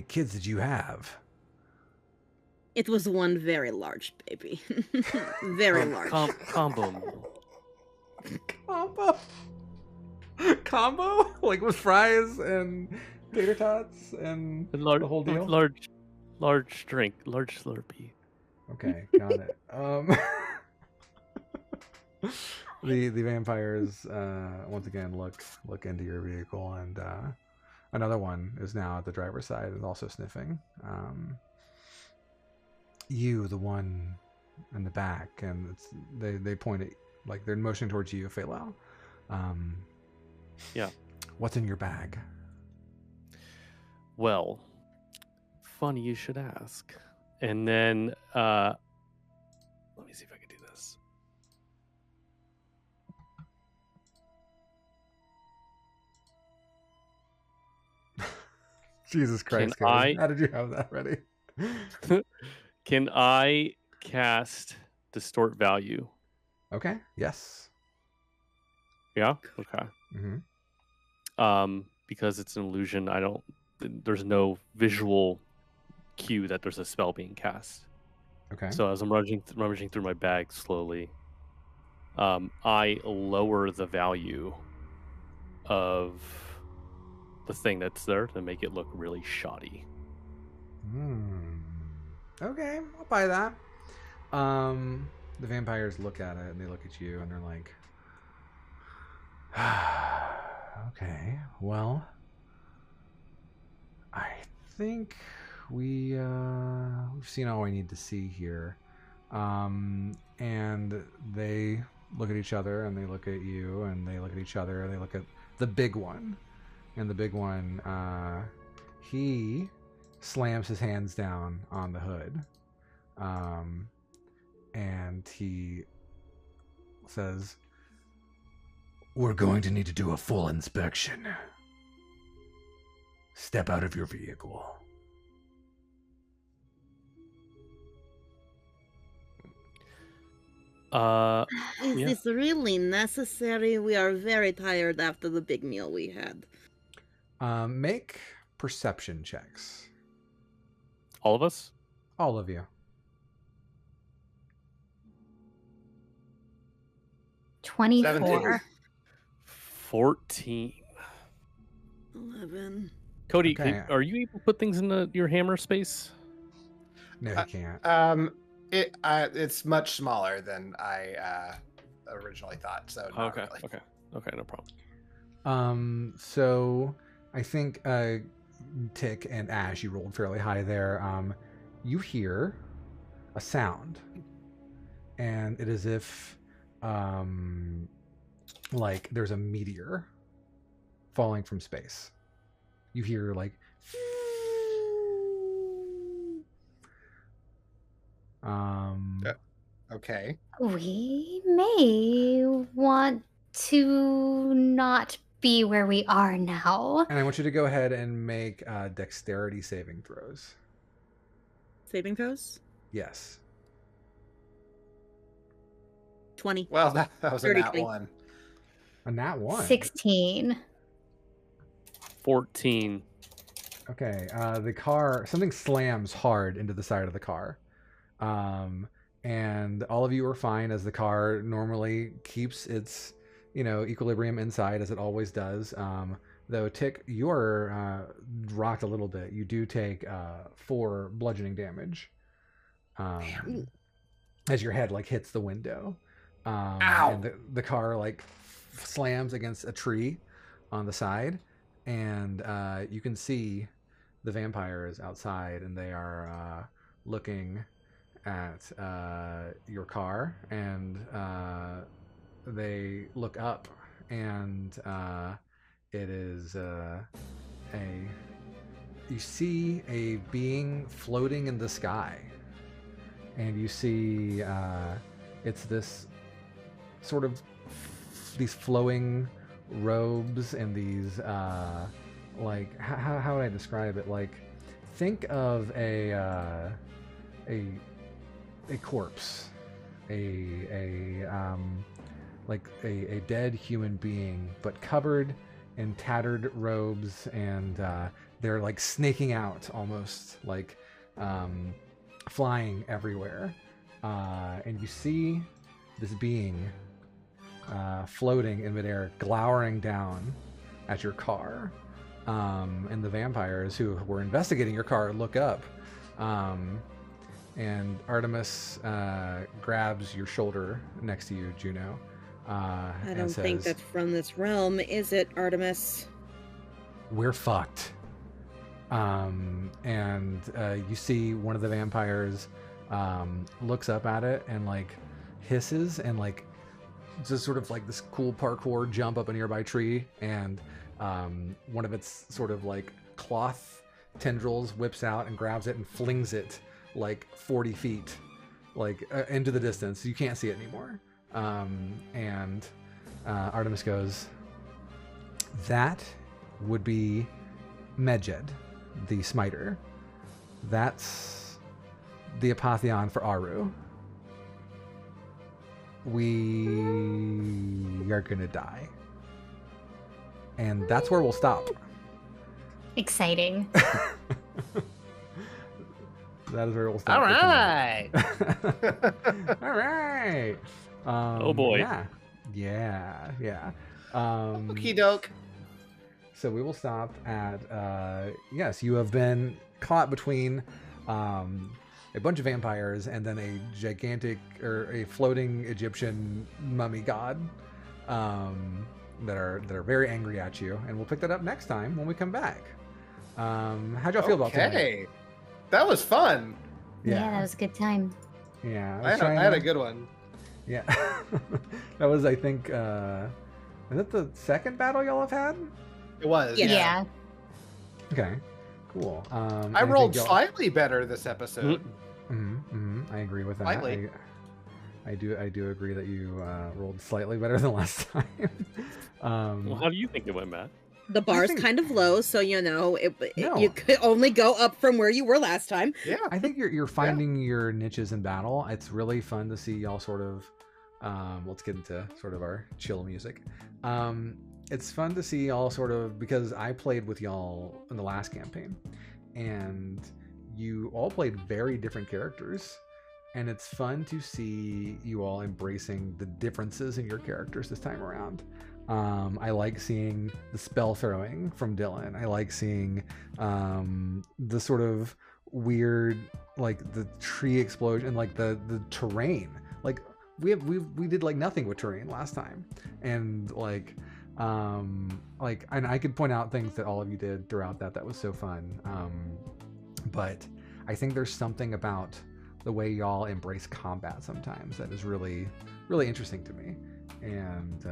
kids did you have? It was one very large baby. Very large. Combo meal. Combo? Like with fries and tater tots and Large, the whole deal? large drink, large Slurpee. Okay, got it. The vampires once again look into your vehicle, and another one is now at the driver's side and also sniffing. You, the one in the back, and they point at, like they're motioning towards you, Faylell. Yeah. What's in your bag? Well, funny you should ask. And then let me see if I can do this. Jesus Christ, Can Cody. I- How did you have that ready? Can I cast Distort Value? Okay. Yes. Yeah? Okay. Mm-hmm. Because it's an illusion, there's no visual cue that there's a spell being cast. Okay. So as I'm rummaging through my bag slowly, I lower the value of the thing that's there to make it look really shoddy. Okay, I'll buy that. The vampires look at it and they look at you and they're like, okay, well, I think we've seen all we need to see here. And they look at each other and they look at you and they look at each other and they look at the big one. And the big one, he slams his hands down on the hood. And he says, "We're going to need to do a full inspection. Step out of your vehicle." Is Yeah. this really necessary? We are very tired after the big meal we had. Make perception checks. All of us? All of you. 24. 14. 11. Cody, Okay. are you able to put things in your hammer space? No, you can't. It's much smaller than I originally thought. So not really. Okay, no problem. So I think Tick and Ashe, you rolled fairly high there. You hear a sound, and it is if like there's a meteor falling from space. You hear like Okay. We may want to not be where we are now. and I want you to go ahead and make dexterity saving throws. Saving throws? Yes. 20. Well, that was a 30, nat 20. one. A nat 1. 16. 14. Okay, the car, something slams hard into the side of the car. And all of you are fine as the car normally keeps its, equilibrium inside as it always does. Though Tick, you're rocked a little bit. You do take 4 bludgeoning damage. As your head like hits the window. Ow! And the car like slams against a tree on the side. And you can see the vampires outside, and they are looking at your car, and they look up, and it is you see a being floating in the sky, and you see it's this sort of these flowing robes and these like how would I describe it? Like, think of a corpse, a dead human being, but covered in tattered robes, and they're like snaking out, almost like flying everywhere. And you see this being floating in midair, glowering down at your car. And the vampires who were investigating your car look up. And Artemis grabs your shoulder next to you, Juno. I and don't think says, that's from this realm, is it, Artemis? "We're fucked." And you see one of the vampires looks up at it and like hisses and like just sort of like this cool parkour jump up a nearby tree, and one of its sort of like cloth tendrils whips out and grabs it and flings it like 40 feet like into the distance. You can't see it anymore. And Artemis goes, "That would be Medjed, the smiter. That's the Apotheon for Aru. We are gonna die." And that's where we'll stop. Exciting. That is where we'll stop. All right. All right. Oh boy. Yeah. Okie doke. So we will stop at yes, you have been caught between a bunch of vampires and then a gigantic or a floating Egyptian mummy god that are very angry at you, and we'll pick that up next time when we come back. How'd y'all feel about tonight? Okay. That was fun. Yeah, that was a good time. Yeah, I had a good one. Yeah. That was, I think, is that the second battle y'all have had? It was. Yeah. Okay, cool. I rolled slightly better this episode. I agree with that. Slightly. I do agree that you rolled slightly better than last time. Well, how do you think it went, Matt? The bar's think- kind of low, so No. you could only go up from where you were last time. Yeah. I think you're finding your niches in battle. It's really fun to see y'all sort of. Let's get into sort of our chill music. It's fun to see y'all sort of, because I played with y'all in the last campaign, and you all played very different characters, and it's fun to see you all embracing the differences in your characters this time around. I like seeing the spell throwing from Dylan. I like seeing the sort of weird, like the tree explosion, like the terrain. Like we did like nothing with terrain last time, and and I could point out things that all of you did throughout that was so fun. But I think there's something about the way y'all embrace combat sometimes. That is really, really interesting to me. And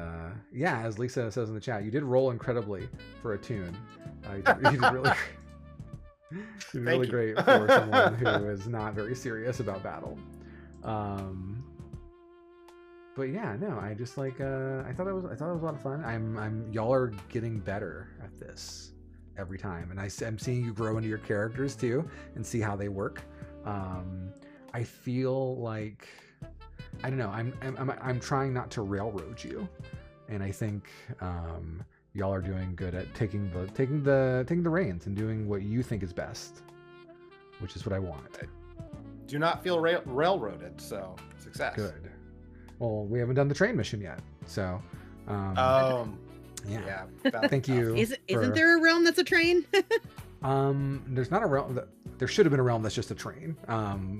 yeah, as Lisa says in the chat, you did roll incredibly for a tune. You did really, you did really great for someone who is not very serious about battle. But yeah, no, I just like I thought it was a lot of fun. Y'all are getting better at this every time, and I'm seeing you grow into your characters too and see how they work. I feel like, I don't know, I'm trying not to railroad you, and I think y'all are doing good at taking the reins and doing what you think is best, which is what I want. I do not feel railroaded, so success. Good. Well, we haven't done the train mission yet, so yeah. Thank you. Isn't there a realm that's a train? There's not a realm. There should have been a realm that's just a train.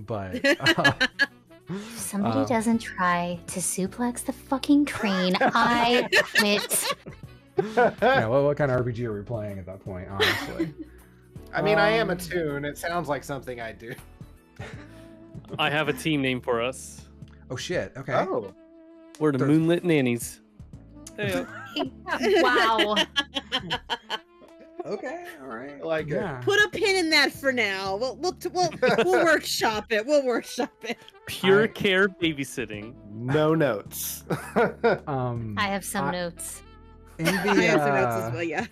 But if somebody doesn't try to suplex the fucking train, I quit. Yeah, well, what kind of RPG are we playing at that point, honestly? I mean, I am a tune. It sounds like something I do. I have a team name for us. Oh shit! Okay. Oh, We're the Moonlit Nannies. Hey, Wow. Okay. All right. I like it. Yeah. Put a pin in that for now. We'll workshop it. We'll workshop it. Pure care babysitting. No notes. I have some notes. In the, I have some notes as well. Yeah.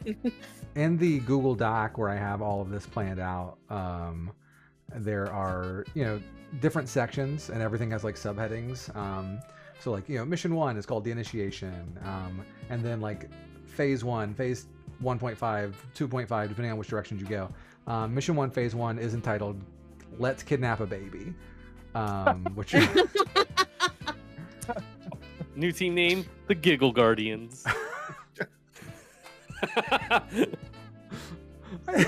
in the Google Doc where I have all of this planned out, there are, different sections, and everything has like subheadings. So like, mission 1 is called the initiation, and then like phase 1, phase 1.5, 2.5, depending on which directions you go. Mission 1, phase 1 is entitled "Let's Kidnap a Baby," which New team name: the Giggle Guardians.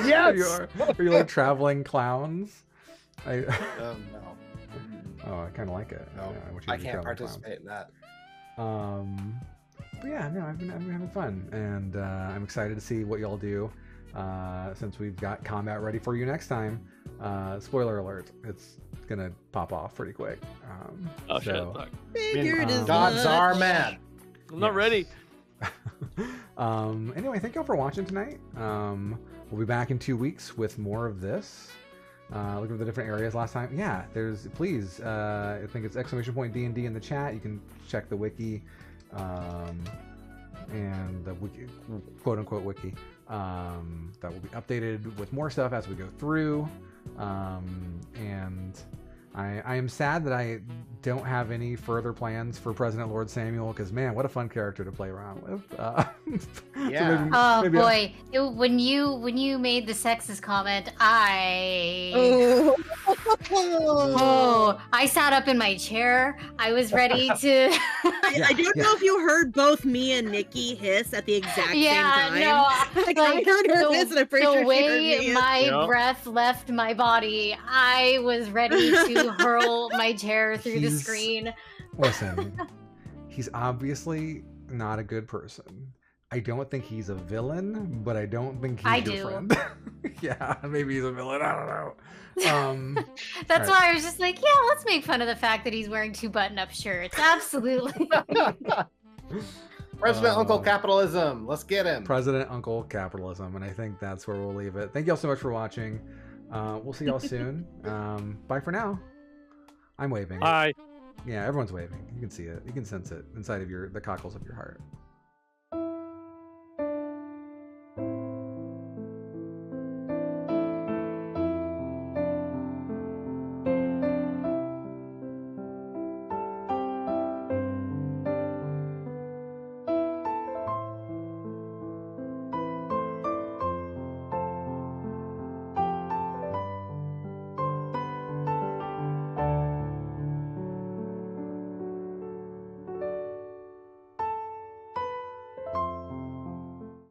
Yes! Are you like traveling clowns? No. Oh, I kind of like it. No, Yeah, I can't participate in that. But yeah, no, I've been having fun, and I'm excited to see what y'all do. Since we've got combat ready for you next time. Spoiler alert: it's gonna pop off pretty quick. Shit! Fuck. Figured as Gods much. are mad. I'm not ready. Anyway, thank y'all for watching tonight. We'll be back in 2 weeks with more of this. Look at the different areas last time. Yeah, please, I think it's !D&D in the chat. You can check the wiki, and the wiki, quote unquote wiki, that will be updated with more stuff as we go through. And I am sad that I don't have any further plans for President Lord Samuel, because man, what a fun character to play around with. Yeah. Oh boy, when you made the sexist comment, I sat up in my chair. I was ready to. I don't know if you heard both me and Nikki hiss at the exact same time. No, I heard her hiss, and I'm pretty sure the she heard way me. my breath left my body, I was ready to hurl my chair through the screen. Listen, he's obviously not a good person. I don't think he's a villain, but I don't think he's your friend. Yeah, maybe he's a villain. I don't know. That's why I was just like, yeah, let's make fun of the fact that he's wearing 2 button-up shirts. Absolutely. President Uncle Capitalism. Let's get him. President Uncle Capitalism, and I think that's where we'll leave it. Thank y'all so much for watching. We'll see y'all soon. Bye for now. I'm waving. Bye. Yeah, everyone's waving. You can see it. You can sense it inside of the cockles of your heart.